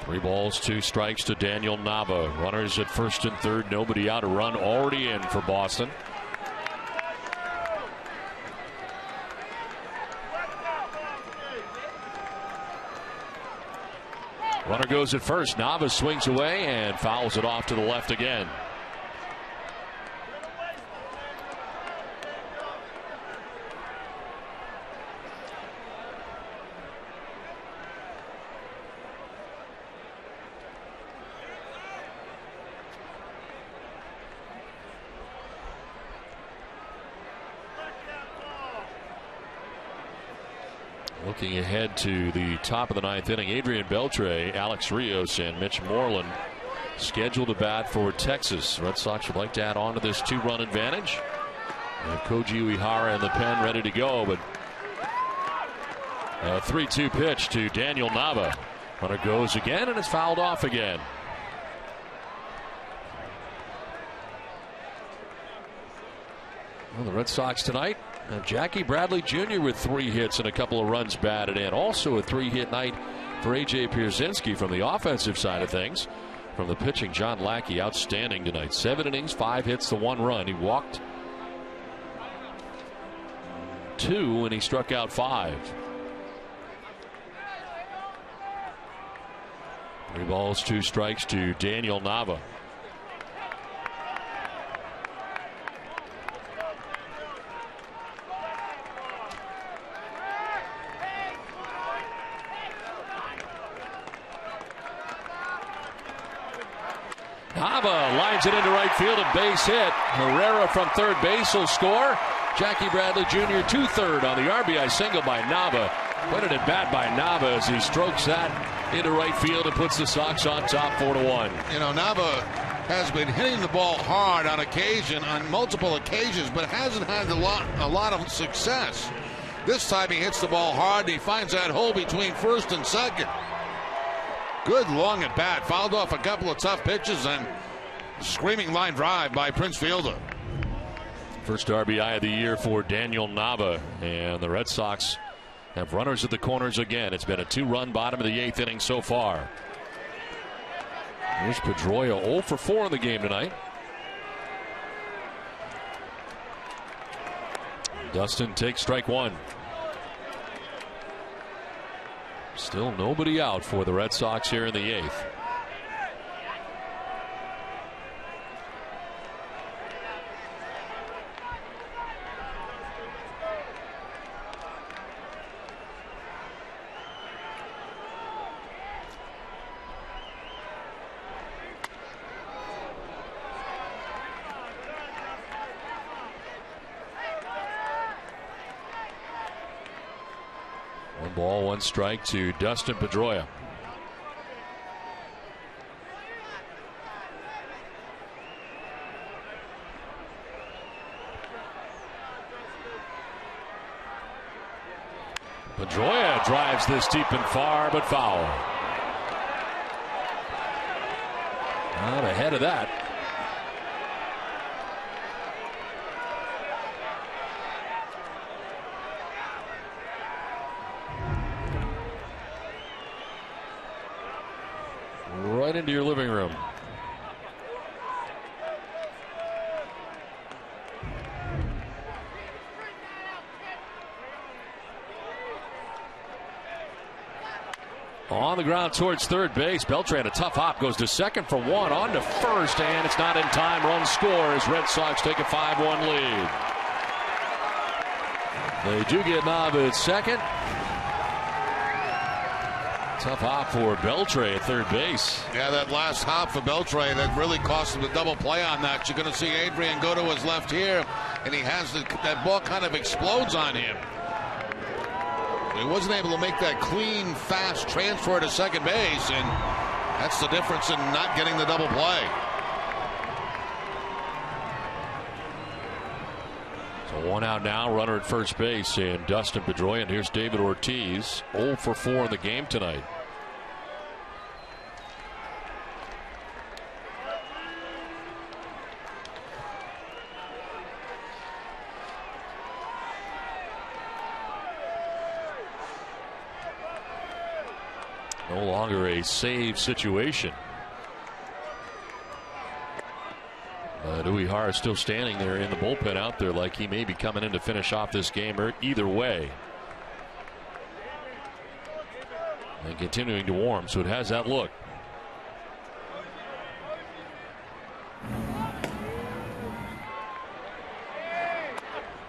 Three balls, 2 strikes to Daniel Nava. Runners at first and third, nobody out. A run already in for Boston. Runner goes at first. Nava swings away and fouls it off to the left again. Looking ahead to the top of the 9th inning, Adrian Beltre, Alex Rios, and Mitch Moreland scheduled to bat for Texas. Red Sox would like to add on to this 2-run advantage. And Koji Uehara in the pen ready to go, but a 3-2 pitch to Daniel Nava. Runner goes again, and it's fouled off again. Well, the Red Sox tonight, Jackie Bradley Jr. with 3 hits and a couple of runs batted in. Also a 3-hit night for A.J. Pierzynski from the offensive side of things. From the pitching, John Lackey outstanding tonight. 7 innings, 5 hits to 1 run. He walked 2 and he struck out 5. 3 balls, 2 strikes to Daniel Nava. Nava lines it into right field, a base hit. Herrera from third base will score. Jackie Bradley Jr. to third on the RBI single by Nava. Put it at bat by Nava as he strokes that into right field and puts the Sox on top 4-1. You know, Nava has been hitting the ball hard on occasion, on multiple occasions, but hasn't had a lot of success. This time he hits the ball hard and he finds that hole between first and second. Good long at bat. Fouled off a couple of tough pitches and screaming line drive by Prince Fielder. First RBI of the year for Daniel Nava. And the Red Sox have runners at the corners again. It's been a 2-run bottom of the 8th inning so far. Here's Pedroia 0 for 4 in the game tonight. Dustin takes strike 1. Still nobody out for the Red Sox here in the 8th. Ball, 1 strike to Dustin Pedroia. Pedroia drives this deep and far, but foul. Not ahead of that. Right into your living room. On the ground towards third base. Beltran, a tough hop, goes to second for 1, on to first, and it's not in time. Run scores. Red Sox take a 5-1 lead. They do get Nava at second. Tough hop for Beltran at third base. Yeah, that last hop for Beltran that really cost him the double play on that. You're going to see Adrian go to his left here, and he has that ball kind of explodes on him. He wasn't able to make that clean, fast transfer to second base, and that's the difference in not getting the double play. So 1 out now, runner at first base, and Dustin Pedroia. And here's David Ortiz, 0 for 4 in the game tonight. No longer a save situation. Uehara still standing there in the bullpen out there like he may be coming in to finish off this game, or either way. And continuing to warm, so it has that look.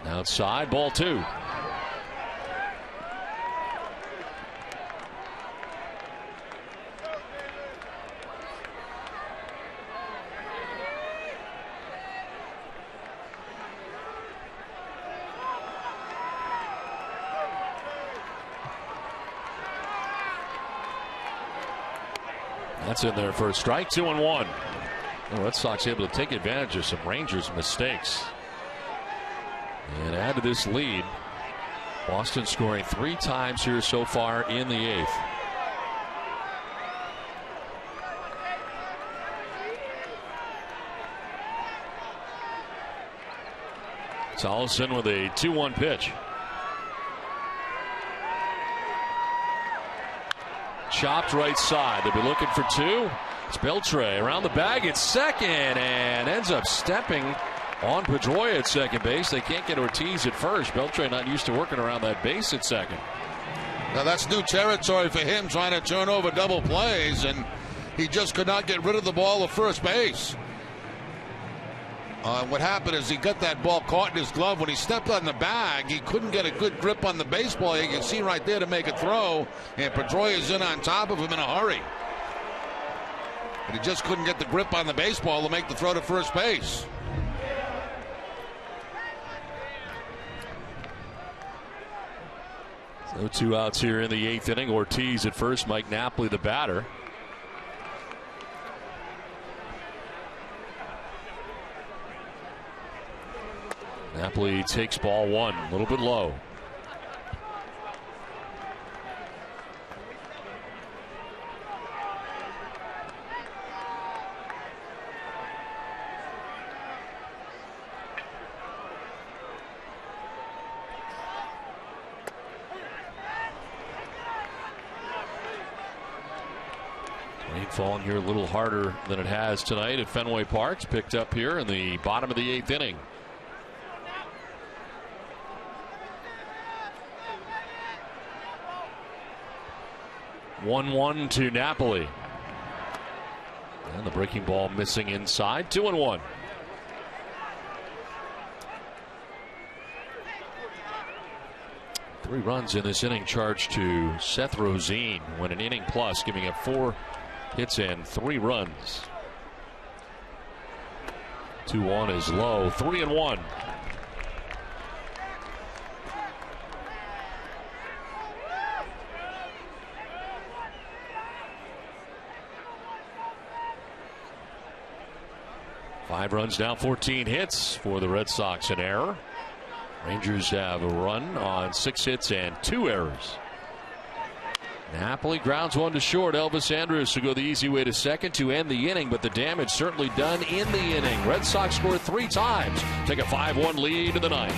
Outside, ball 2. That's in there for a strike. 2-1. The Red Sox able to take advantage of some Rangers mistakes and add to this lead. Boston scoring 3 times here so far in the 8th. Tollefson with a 2-1 pitch. Chopped right side. They'll be looking for 2. It's Beltran around the bag at second and ends up stepping on Pedroia at second base. They can't get Ortiz at first. Beltran not used to working around that base at second. Now that's new territory for him, trying to turn over double plays, and he just could not get rid of the ball at first base. What happened is he got that ball caught in his glove. When he stepped on the bag, he couldn't get a good grip on the baseball. You can see right there to make a throw, and Pedroia's in on top of him in a hurry. But he just couldn't get the grip on the baseball to make the throw to first base. So 2 outs here in the 8th inning. Ortiz at first, Mike Napoli the batter. Napoli takes ball 1, a little bit low. Rain falling here a little harder than it has tonight at Fenway Park. It's picked up here in the bottom of the 8th inning. (1-1) to Napoli. And the breaking ball missing inside. 2-1. Three runs in this inning charged to Seth Rosine. Went an inning plus, giving up 4 hits and 3 runs. 2-1 is low. 3-1. Five runs now, 14 hits for the Red Sox. An error. Rangers have a run on 6 hits and 2 errors. Napoli grounds one to short. Elvis Andrus will go the easy way to second to end the inning, but the damage certainly done in the inning. Red Sox scored 3 times, take a 5-1 lead in the ninth.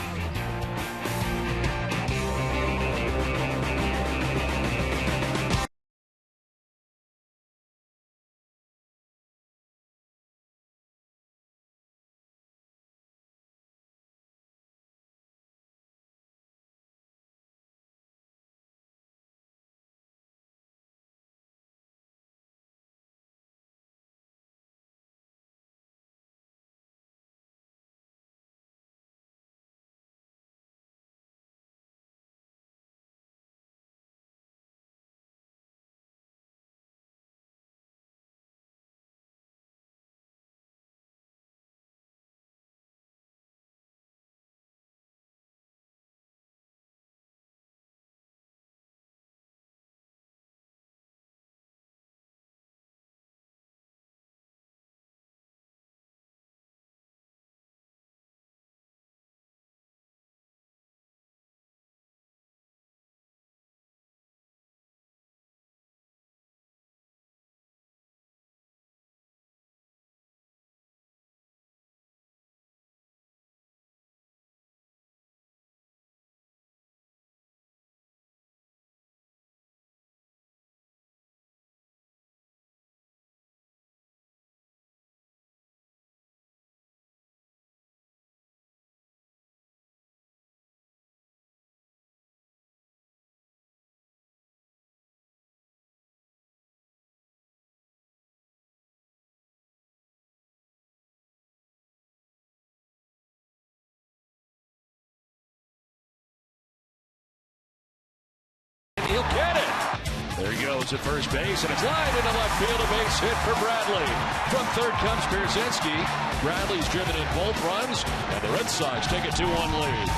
He'll get it. There he goes at first base, and it's lined into left field. A base hit for Bradley. From third comes Pierzynski. Bradley's driven in both runs, and the Red Sox take a 2-1 lead.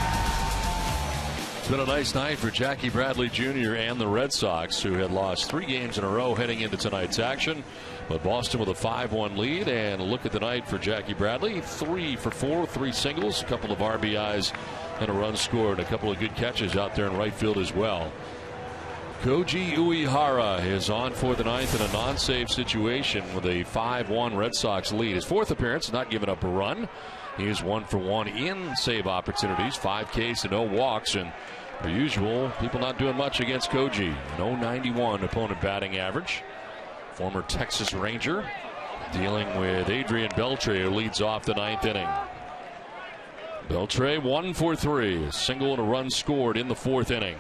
It's been a nice night for Jackie Bradley Jr. and the Red Sox, who had lost 3 games in a row heading into tonight's action. But Boston with a 5-1 lead, and a look at the night for Jackie Bradley. 3 for 4, 3 singles, a couple of RBIs, and a run scored. A couple of good catches out there in right field as well. Koji Uehara is on for the ninth in a non-save situation with a 5-1 Red Sox lead. His 4th appearance, not giving up a run. He is 1 for 1 in save opportunities, 5 Ks and no walks, and per usual, people not doing much against Koji. An .091 opponent batting average. Former Texas Ranger dealing with Adrian Beltre, who leads off the 9th inning. Beltre 1 for 3, a single and a run scored in the 4th inning.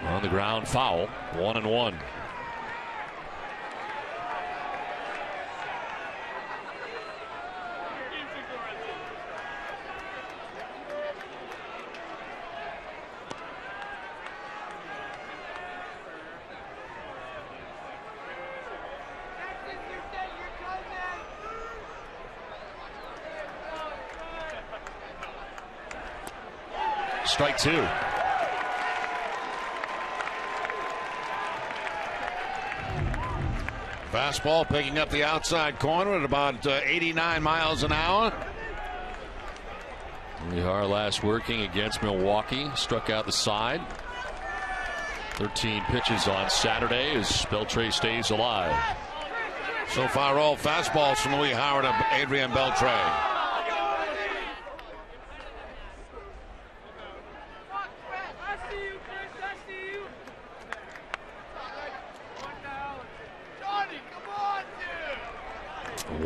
On the ground, foul. 1-1. Strike 2. Fastball picking up the outside corner at about 89 miles an hour. Uehara last working against Milwaukee, struck out the side. 13 pitches on Saturday as Beltre stays alive. So far, all fastballs from Uehara to Adrian Beltre.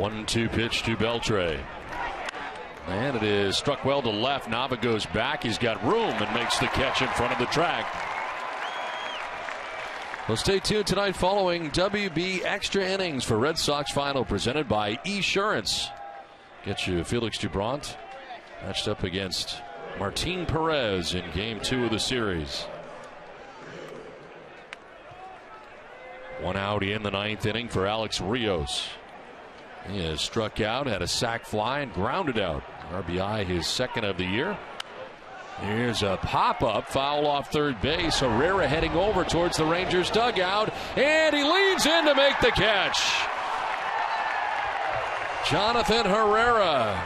1-2 pitch to Beltre. And it is struck well to left. Nava goes back. He's got room and makes the catch in front of the track. Well, stay tuned tonight following WB Extra Innings for Red Sox Final presented by Esurance. Get you Felix Dubront matched up against Martin Perez in Game 2 of the series. 1 out in the 9th inning for Alex Rios. He has struck out, had a sac fly, and grounded out. RBI, his 2nd of the year. Here's a pop-up, foul off third base. Herrera heading over towards the Rangers dugout, and he leans in to make the catch. Jonathan Herrera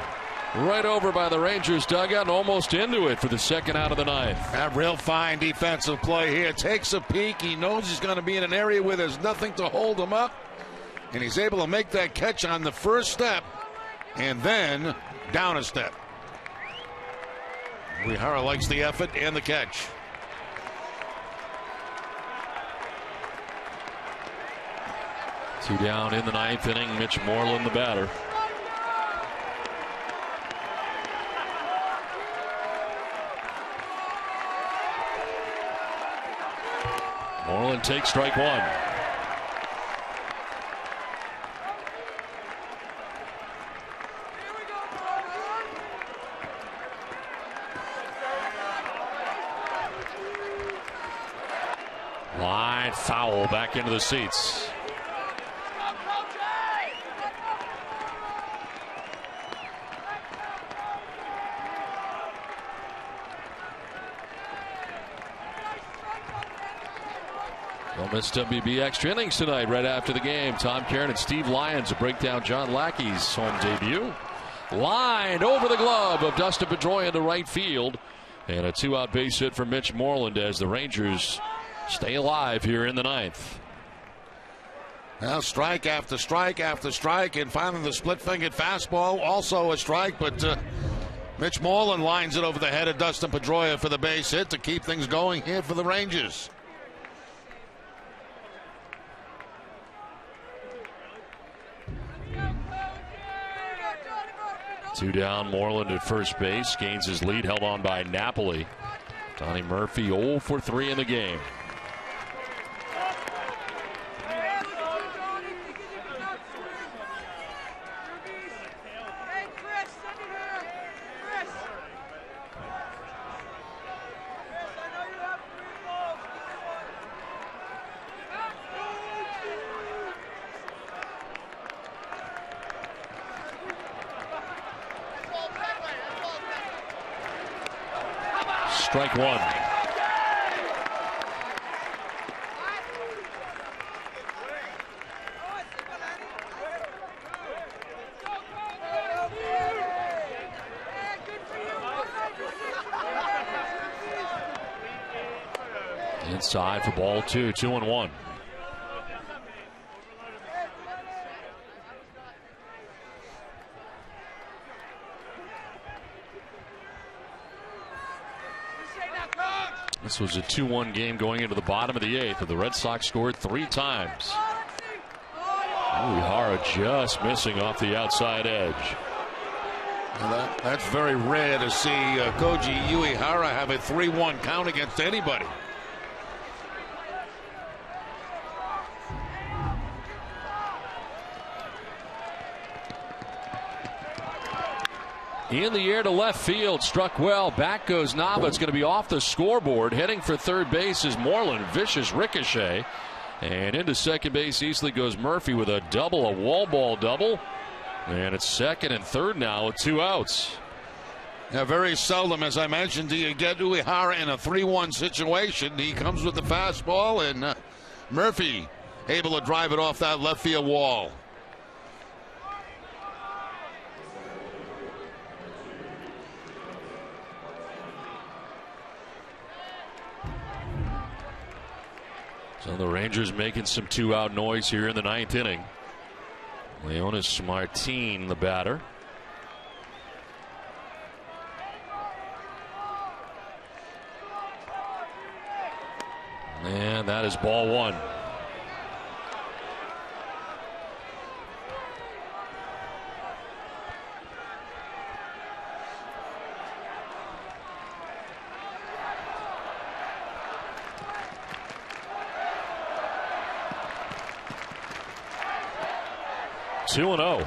right over by the Rangers dugout and almost into it for the 2nd out of the 9th. That real fine defensive play here. Takes a peek. He knows he's going to be in an area where there's nothing to hold him up, and he's able to make that catch on the first step and then down a step. Uehara likes the effort and the catch. Two down in the 9th inning. Mitch Moreland, the batter. Moreland takes strike 1. Line foul back into the seats. Don't miss WB Extra Innings tonight right after the game. Tom Caron and Steve Lyons will break down John Lackey's home debut. Lined over the glove of Dustin Pedroia into right field. And a 2-out base hit for Mitch Moreland as the Rangers stay alive here in the 9th. Now strike after strike after strike, and finally the split-fingered fastball, also a strike, but Mitch Moreland lines it over the head of Dustin Pedroia for the base hit to keep things going here for the Rangers. Two down, Moreland at first base, gains his lead, held on by Napoli. Donnie Murphy 0 for 3 in the game. Strike 1. Inside for ball 2, 2-1. This was a 2-1 game going into the bottom of the 8th, but the Red Sox scored 3 times. Uehara just missing off the outside edge. Well, that's very rare to see Koji Uehara have a 3-1 count against anybody. In the air to left field, struck well. Back goes Nava. It's going to be off the scoreboard. Heading for third base is Moreland. Vicious ricochet. And into second base easily goes Murphy with a double, a wall ball double. And it's second and third now with 2 outs. Yeah, very seldom, as I mentioned, do you get Uehara in a 3-1 situation. He comes with the fastball, and Murphy able to drive it off that left field wall. So the Rangers making some 2-out noise here in the 9th inning. Leonis Martin, the batter. And that is ball 1. 2-0.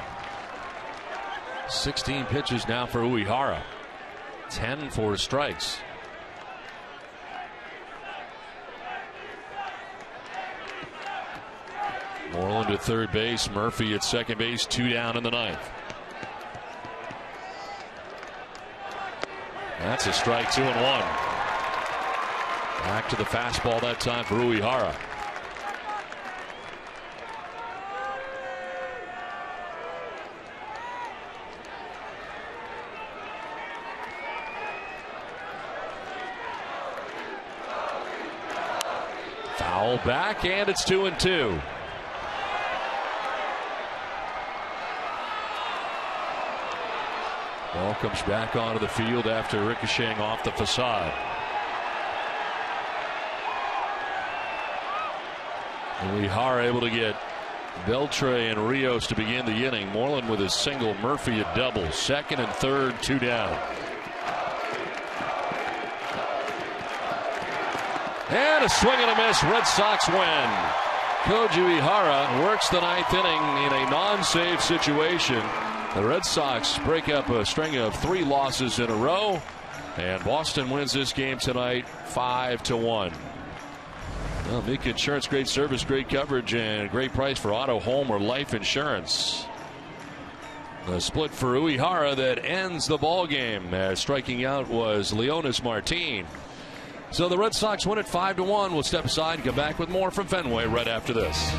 16 pitches now for Uehara. 10 for strikes. Moreland at third base. Murphy at second base. 2 down in the ninth. That's a strike. 2-1. Back to the fastball that time for Uehara. Foul back, and it's 2-2. Ball comes back onto the field after ricocheting off the facade. Uehara able to get Beltre and Rios to begin the inning. Moreland with his single, Murphy a double. Second and third, 2 down. And a swing and a miss. Red Sox win. Koji Uehara works the ninth inning in a non-save situation. The Red Sox break up a string of 3 losses in a row, and Boston wins this game tonight 5-1. Well, Mika Insurance, great service, great coverage, and great price for auto, home, or life insurance. The split for Uehara that ends the ball game, as striking out was Leonis Martin. So the Red Sox win it 5-1. We'll step aside and come back with more from Fenway right after this.